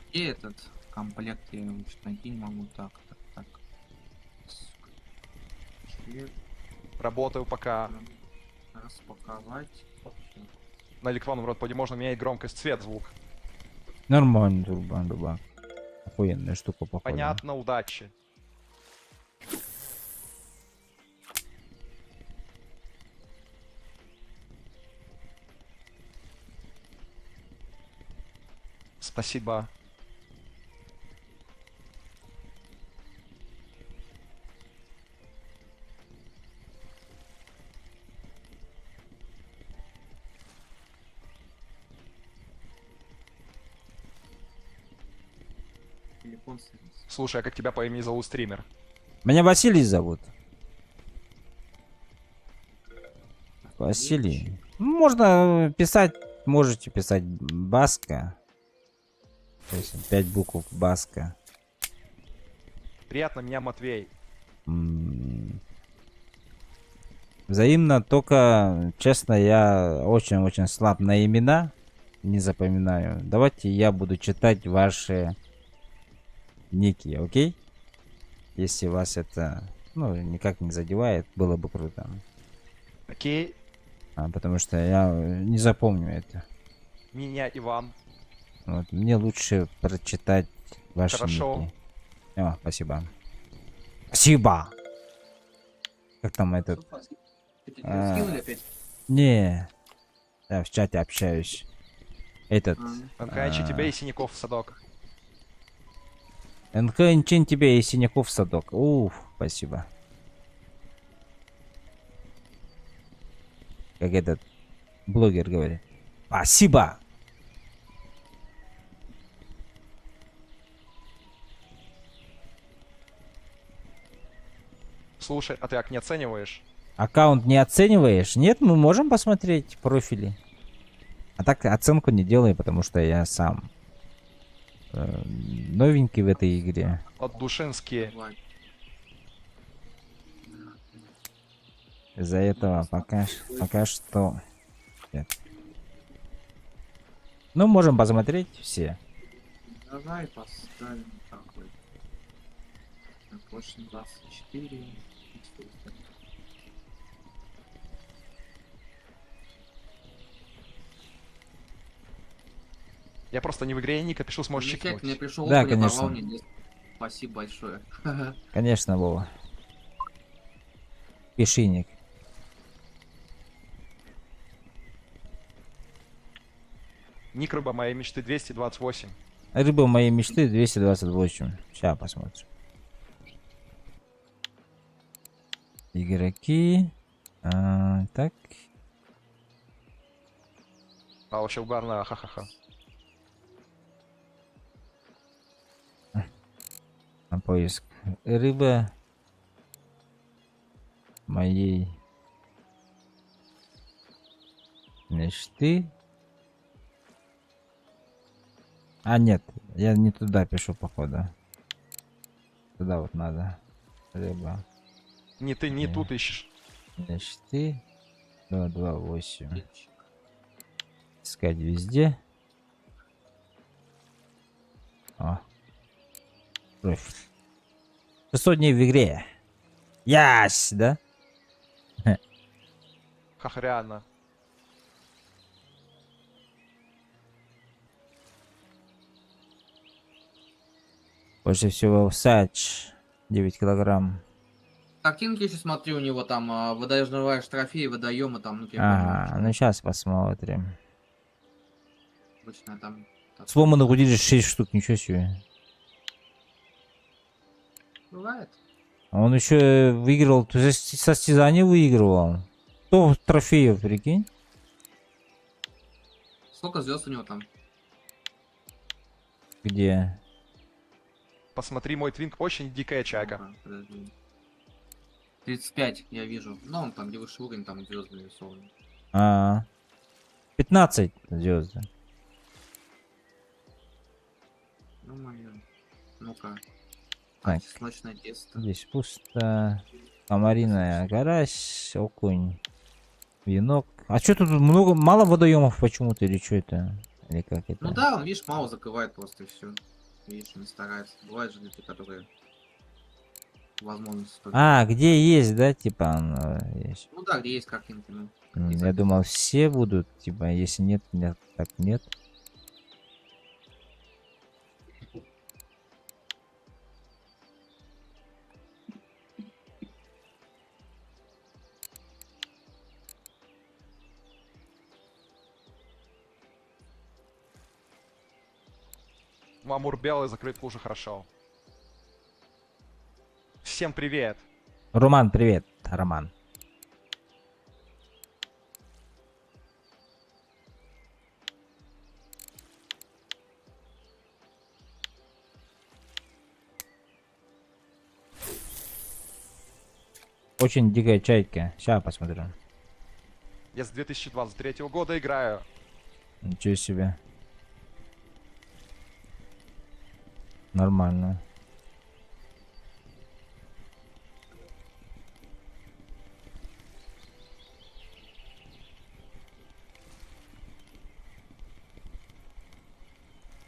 Где этот комплект? Я его что-то найти не могу. Так. Чек, Работаю пока. распаковать. На электронном родподе можно менять громкость, цвет, звук. Нормально, Турбан, рыбак. Охуенная штука, походу. Понятно, удачи. Спасибо. Телефон садится. Слушай, а как тебя по имени зовут стример? Меня Василий зовут. Василий. Ну, можно писать, можете писать Баска. То есть 5 букв Баска. Приятно, меня Матвей. Взаимно, только, честно, я очень-очень слаб на имена. Не запоминаю. Давайте я буду читать ваши ники, окей? Если вас это ну, никак не задевает, было бы круто. Окей, Потому что я не запомню это. меня Иван. Вот, мне лучше прочитать ваши Хорошо. ники. О, спасибо. Спасибо! Как там этот... А. Скинули опять? Не, я в чате общаюсь. Этот... НКНЧ тебе и синяков в садок. НКНЧ тебе и синяков в садок. Уф, спасибо. Как этот блогер говорит. Спасибо! Слушай, а ты как не оцениваешь? Аккаунт не оцениваешь? Нет, мы можем посмотреть профили. А так оценку не делай, потому что я сам новенький в этой игре. От Душинский. Давай. Из-за этого пока что... Нет. Ну, можем посмотреть все. Давай поставим такой. Больше 24. Я просто не в игре, Ника, пишу, сможешь Замечательно, мне чикнуть. пришел Да, опыт, я конечно. порвал мне. Спасибо большое. Конечно, Вова. Пиши, Ник. Ник рыба моей мечты 228. Рыба моей мечты 228. Сейчас посмотрим. Игроки. Так. А вообще угарно, ха-ха-ха. На поиск. Рыба моей мечты. Нет, я не туда пишу, походу. Туда вот надо. Рыба Не ты, не тут ищешь. мечты 228. Искать везде. О. Профиль. 600 дней в игре. Ясь, да? Ха-ха, реально. Больше всего в Сач 9 килограмм. Картинки еще смотрю, у него там выдаешь трофеи, водоемы там, ну, Ага, ну сейчас посмотрим. обычно там. Сломанных удилищ 6 штук, ничего себе. Бывает. А он еще выиграл, то есть состязание выигрывал. 100 трофеев, прикинь. Сколько звезд у него там? Где? Посмотри, мой твинк очень дикая чайка. Ага, подожди. 35, я вижу. Ну, он там, где выше уровень, там звезды нарисованы. 15 звезд. Ну, мое. Ну-ка. Так. Кислочное тесто. Здесь пусто. Комариная карась, окунь, венок. А что тут много, мало водоемов почему-то или что это? Или как это? Ну да, он, видишь, мало закрывает просто и все. Видишь, не старается. Бывают же люди, которые возможность только. Где есть, да, типа оно есть. Ну да, где есть картинки, ну. Я думал, все будут, типа, если нет, нет, так нет. Мамур белый закрыт лужи хорошо. Всем привет. Роман, привет, Роман. Очень дикая чайка. Сейчас посмотрю. Я с 2023 года играю. Ничего себе. Нормально.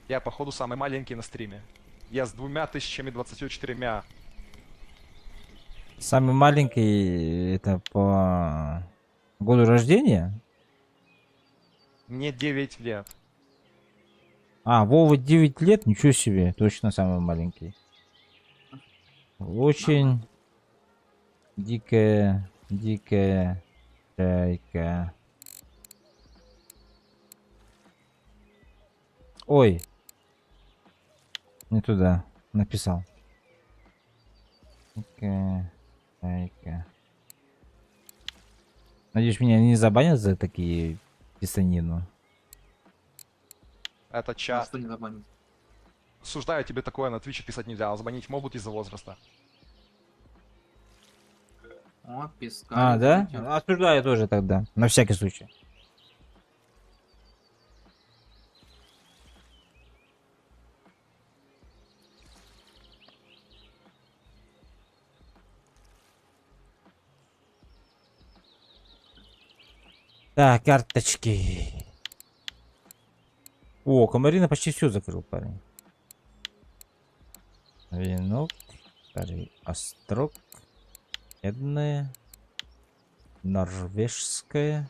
Я, походу, самый маленький на стриме. Я с 2024. Самый маленький это по году рождения? Мне 9 лет. А, Вова 9 лет? Ничего себе, точно самый маленький. Очень дикая чайка. Ой, не туда написал. Дикая чайка. Надеюсь, меня не забанят за такие писанину. Это А чат. что не забанить? Осуждаю, тебе такое на Твиче писать нельзя, а звонить могут из-за возраста. О, пескарь. А, да? Осуждаю тоже тогда, на всякий случай. Так, карточки. О, Комарина почти все закрыл, парень. Венок, старый острог, медное, норвежское.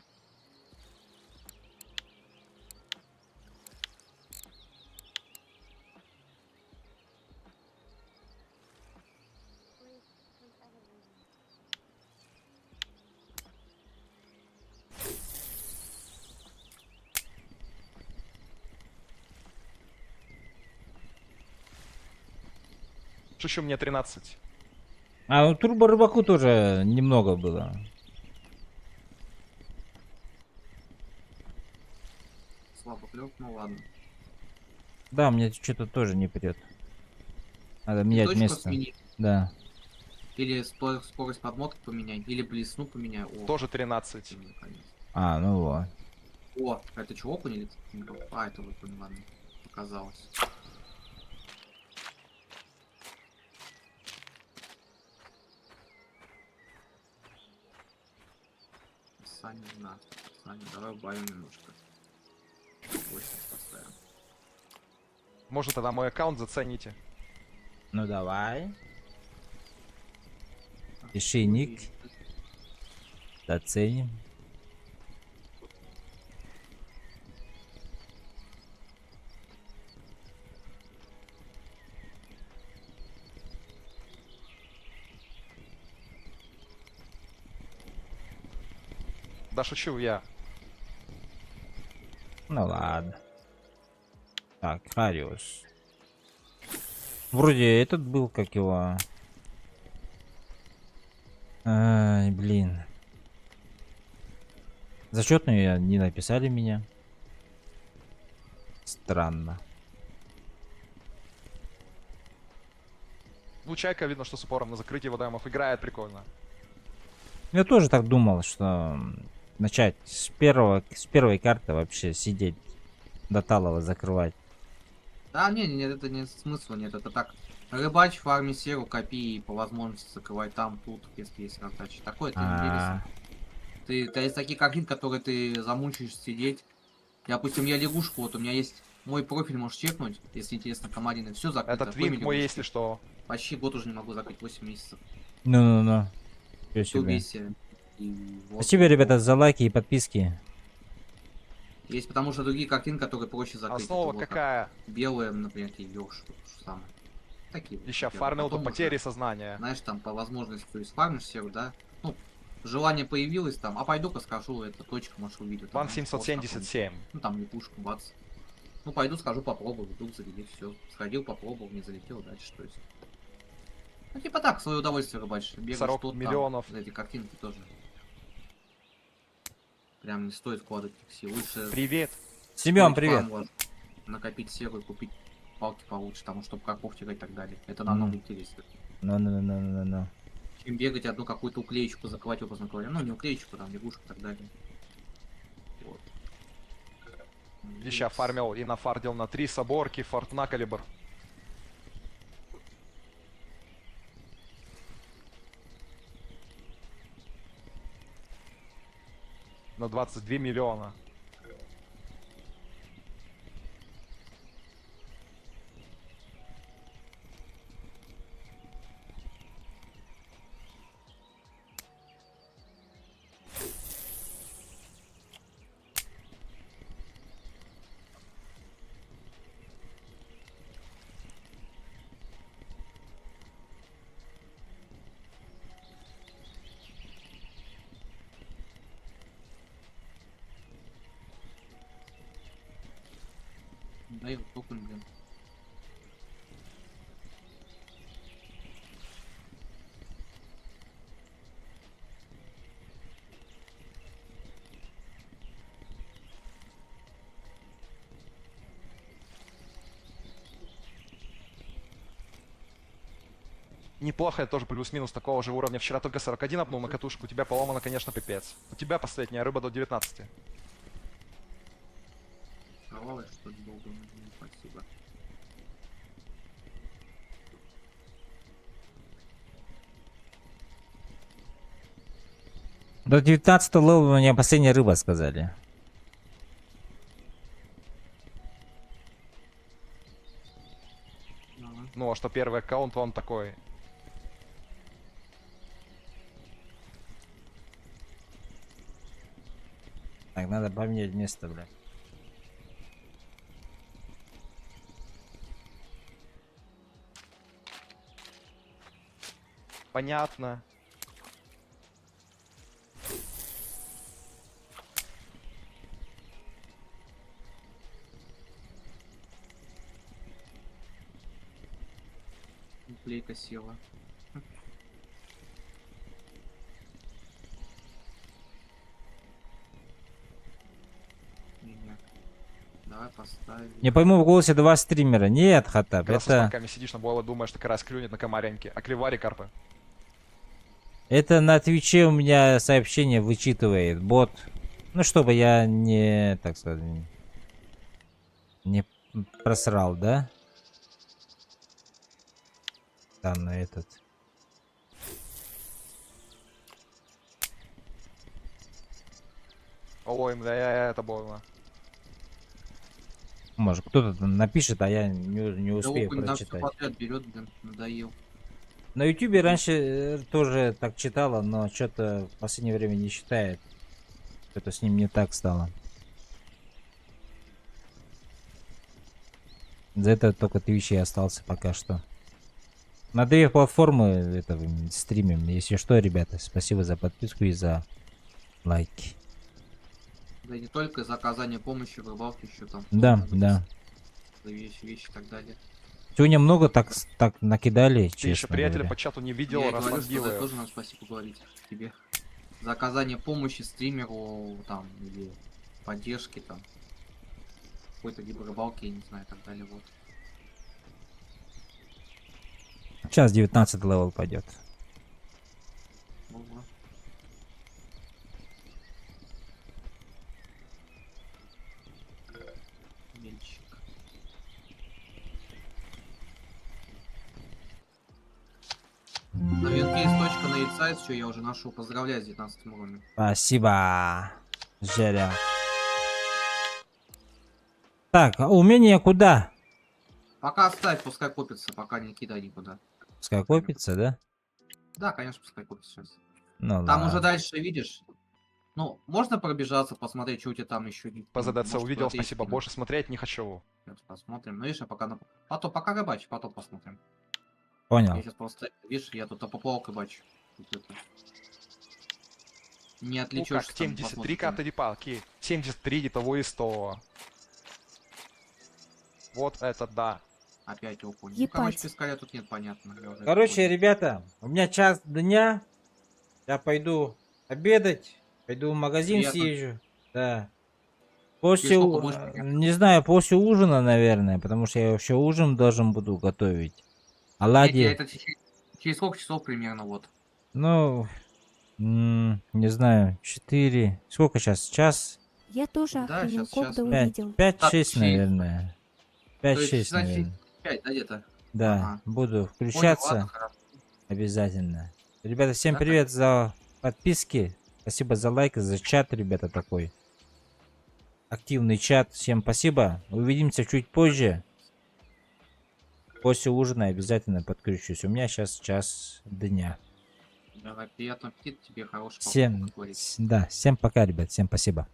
Шучу, мне 13. А, у Турбо Рыбаку тоже немного было. Слабо клёв, ну ладно. Да, мне что-то тоже не прет. Надо Ты менять точку место. смени. Да. Или скорость подмотки поменяй, или блесну поменяй. О, Тоже 13. наконец. А, ну вот. О, это чего поняли? А, это вот, ну ладно, показалось. Саня, на. Саня, давай убавим немножко. 80 поставим. Может, тогда мой аккаунт зацените. Ну давай. Пиши ник. Оценим. Да шучу я. Ну ладно. Так, Хариус. Вроде этот был, как его. Ай, блин. Зачетные не написали меня. Странно. Ну, Чайка видно, что с упором на закрытие водоемов играет прикольно. Я тоже так думал, что начать с первой карты вообще сидеть до талого закрывать. Да, не, это не смысла нет, это так. Рыбачь, фарми серу, копи и по возможности закрывай там, тут, если есть раздача. Такое это интересно. Ты есть такие картинки, которые ты замучаешь сидеть. Допустим, я лягушку, вот у меня есть мой профиль, можешь чекнуть, если интересно, командины. Все закрыто. Этот кроме винт мой, лягушки. если что. Почти год уже не могу закрыть, 8 месяцев. Ну. Чё себе. Тубиси. И вот. Спасибо, ребята, за лайки и подписки. Есть потому что другие картинки, которые проще закрыть. Основа Это вот какая? белые, например, ты вёшь, самое. Такие вот. Еще например. фармил до Потом уже, потери сознания. знаешь, там по возможности, то есть фармишь серу, да? Ну, желание появилось там, а пойду-ка скажу, это точка, можешь увидеть. Ван 777. Ну там липушку, бац. Ну пойду скажу, попробую, вдруг залетит, все. Сходил, попробовал, не залетел, дальше что есть. Ну типа так, свое удовольствие рыбачишь. Бегаешь 40 тут, миллионов. там, эти картинки тоже. Прям не стоит вкладывать сил. Лучше Привет. Семен, строить привет. фарм, вот, накопить серу и купить палки получше, там, чтобы карпов тягать и так далее. Это намного интереснее. Ну. Чем бегать одну какую-то уклеечку закрывать, образно говоря. Ну, не уклеечку, там, лягушку и так далее. Вот. Еще фармил и нафардил на 3 соборки, фортуна калибр. На 22 миллиона. Да и вот окунь, блин. Неплохо, я тоже плюс-минус такого же уровня. Вчера только 41 обнул на катушку. У тебя поломано, конечно, пипец. У тебя последняя рыба до 19. Кровавый, что ли, долго? Спасибо. До 19 левела у меня последняя рыба, сказали. Ага. Ну, а что первый аккаунт, он такой. Так, надо поменять место, блядь. Понятно. Плейка села. Не-не. Давай поставим. Не пойму, в голосе два стримера. Нет, Хатаб, Когда со это... смоками сидишь на бойле, думаешь, что карась клюнет на комареньке. А клевари карпы. Это на Твиче у меня сообщение вычитывает бот. Ну, чтобы я не, так сказать, не просрал, да? Там на этот. Ой, да, это больно. Может, кто-то там напишет, а я не Да успею окунь там все прочитать. подряд берет, блин, надоел. На Ютубе раньше тоже так читала, но что-то в последнее время не читает. Что-то с ним не так стало. За это только Twitch и остался пока что. На две платформы это стримим. Если что, ребята, спасибо за подписку и за лайки. Да и не только из оказания помощи в рыбалке, еще там. Да, много да. Вещи и так далее. Сегодня много так накидали, Ты еще честно приятеля говоря. по чату не видел, Я и раз говорю, что за это могилы. тоже надо спасибо говорить тебе. За оказание помощи стримеру, там, или поддержки, там. Какой-то либо рыбалки, я не знаю, и так далее, вот. Сейчас 19 левел пойдет. Ого. Мельчик. На венке есть точка на инсайт, что я уже нашел. Поздравляю с 19 уровнем. Спасибо, Жеря. Так, а умение куда? Пока оставь, пускай копится, пока не кидай никуда. Пускай копится, да? Да, конечно, пускай копится сейчас. Ну Там ладно. уже дальше видишь. Ну, можно пробежаться, посмотреть, что у тебя там еще. По ЗДЦ Может, увидел, куда-то есть спасибо. кино. Больше смотреть не хочу. Сейчас посмотрим. Ну, видишь, я пока... Потом, пока рыбачь, потом посмотрим. Понял. Я сейчас просто... Видишь, я тут поплавок рыбачу. Тут это. Не Ну отличешь. как, 73 карты палки. 73 того и 100. Вот это да. Опять окунь. Ну, Ебать. короче, пескаря тут нет, понятно. я уже это Короче, понял. ребята, у меня час дня. Я пойду обедать. Пойду в магазин Приятно. съезжу. Да. После, сколько будешь примерно? не знаю, после ужина, наверное, потому что я еще ужин должен буду готовить. Оладьи. Это через сколько часов примерно, вот? Ну, не знаю, 4. Сколько сейчас? Час? Я тоже Да, охренел, щас, когда щас. увидел. 5-6, через- наверное. То есть, 5-6, значит, наверное. 5, да, где-то? Да, ага. буду Понял, включаться ладно, хорошо. обязательно. Ребята, всем Да, привет за подписки. Спасибо за лайк, за чат, ребята, такой. Активный чат. Всем спасибо. Увидимся чуть позже. После ужина обязательно подключусь. У меня сейчас час дня. Давай, приятного аппетита тебе, хорошего. Всем, да, всем пока, ребят. Всем спасибо.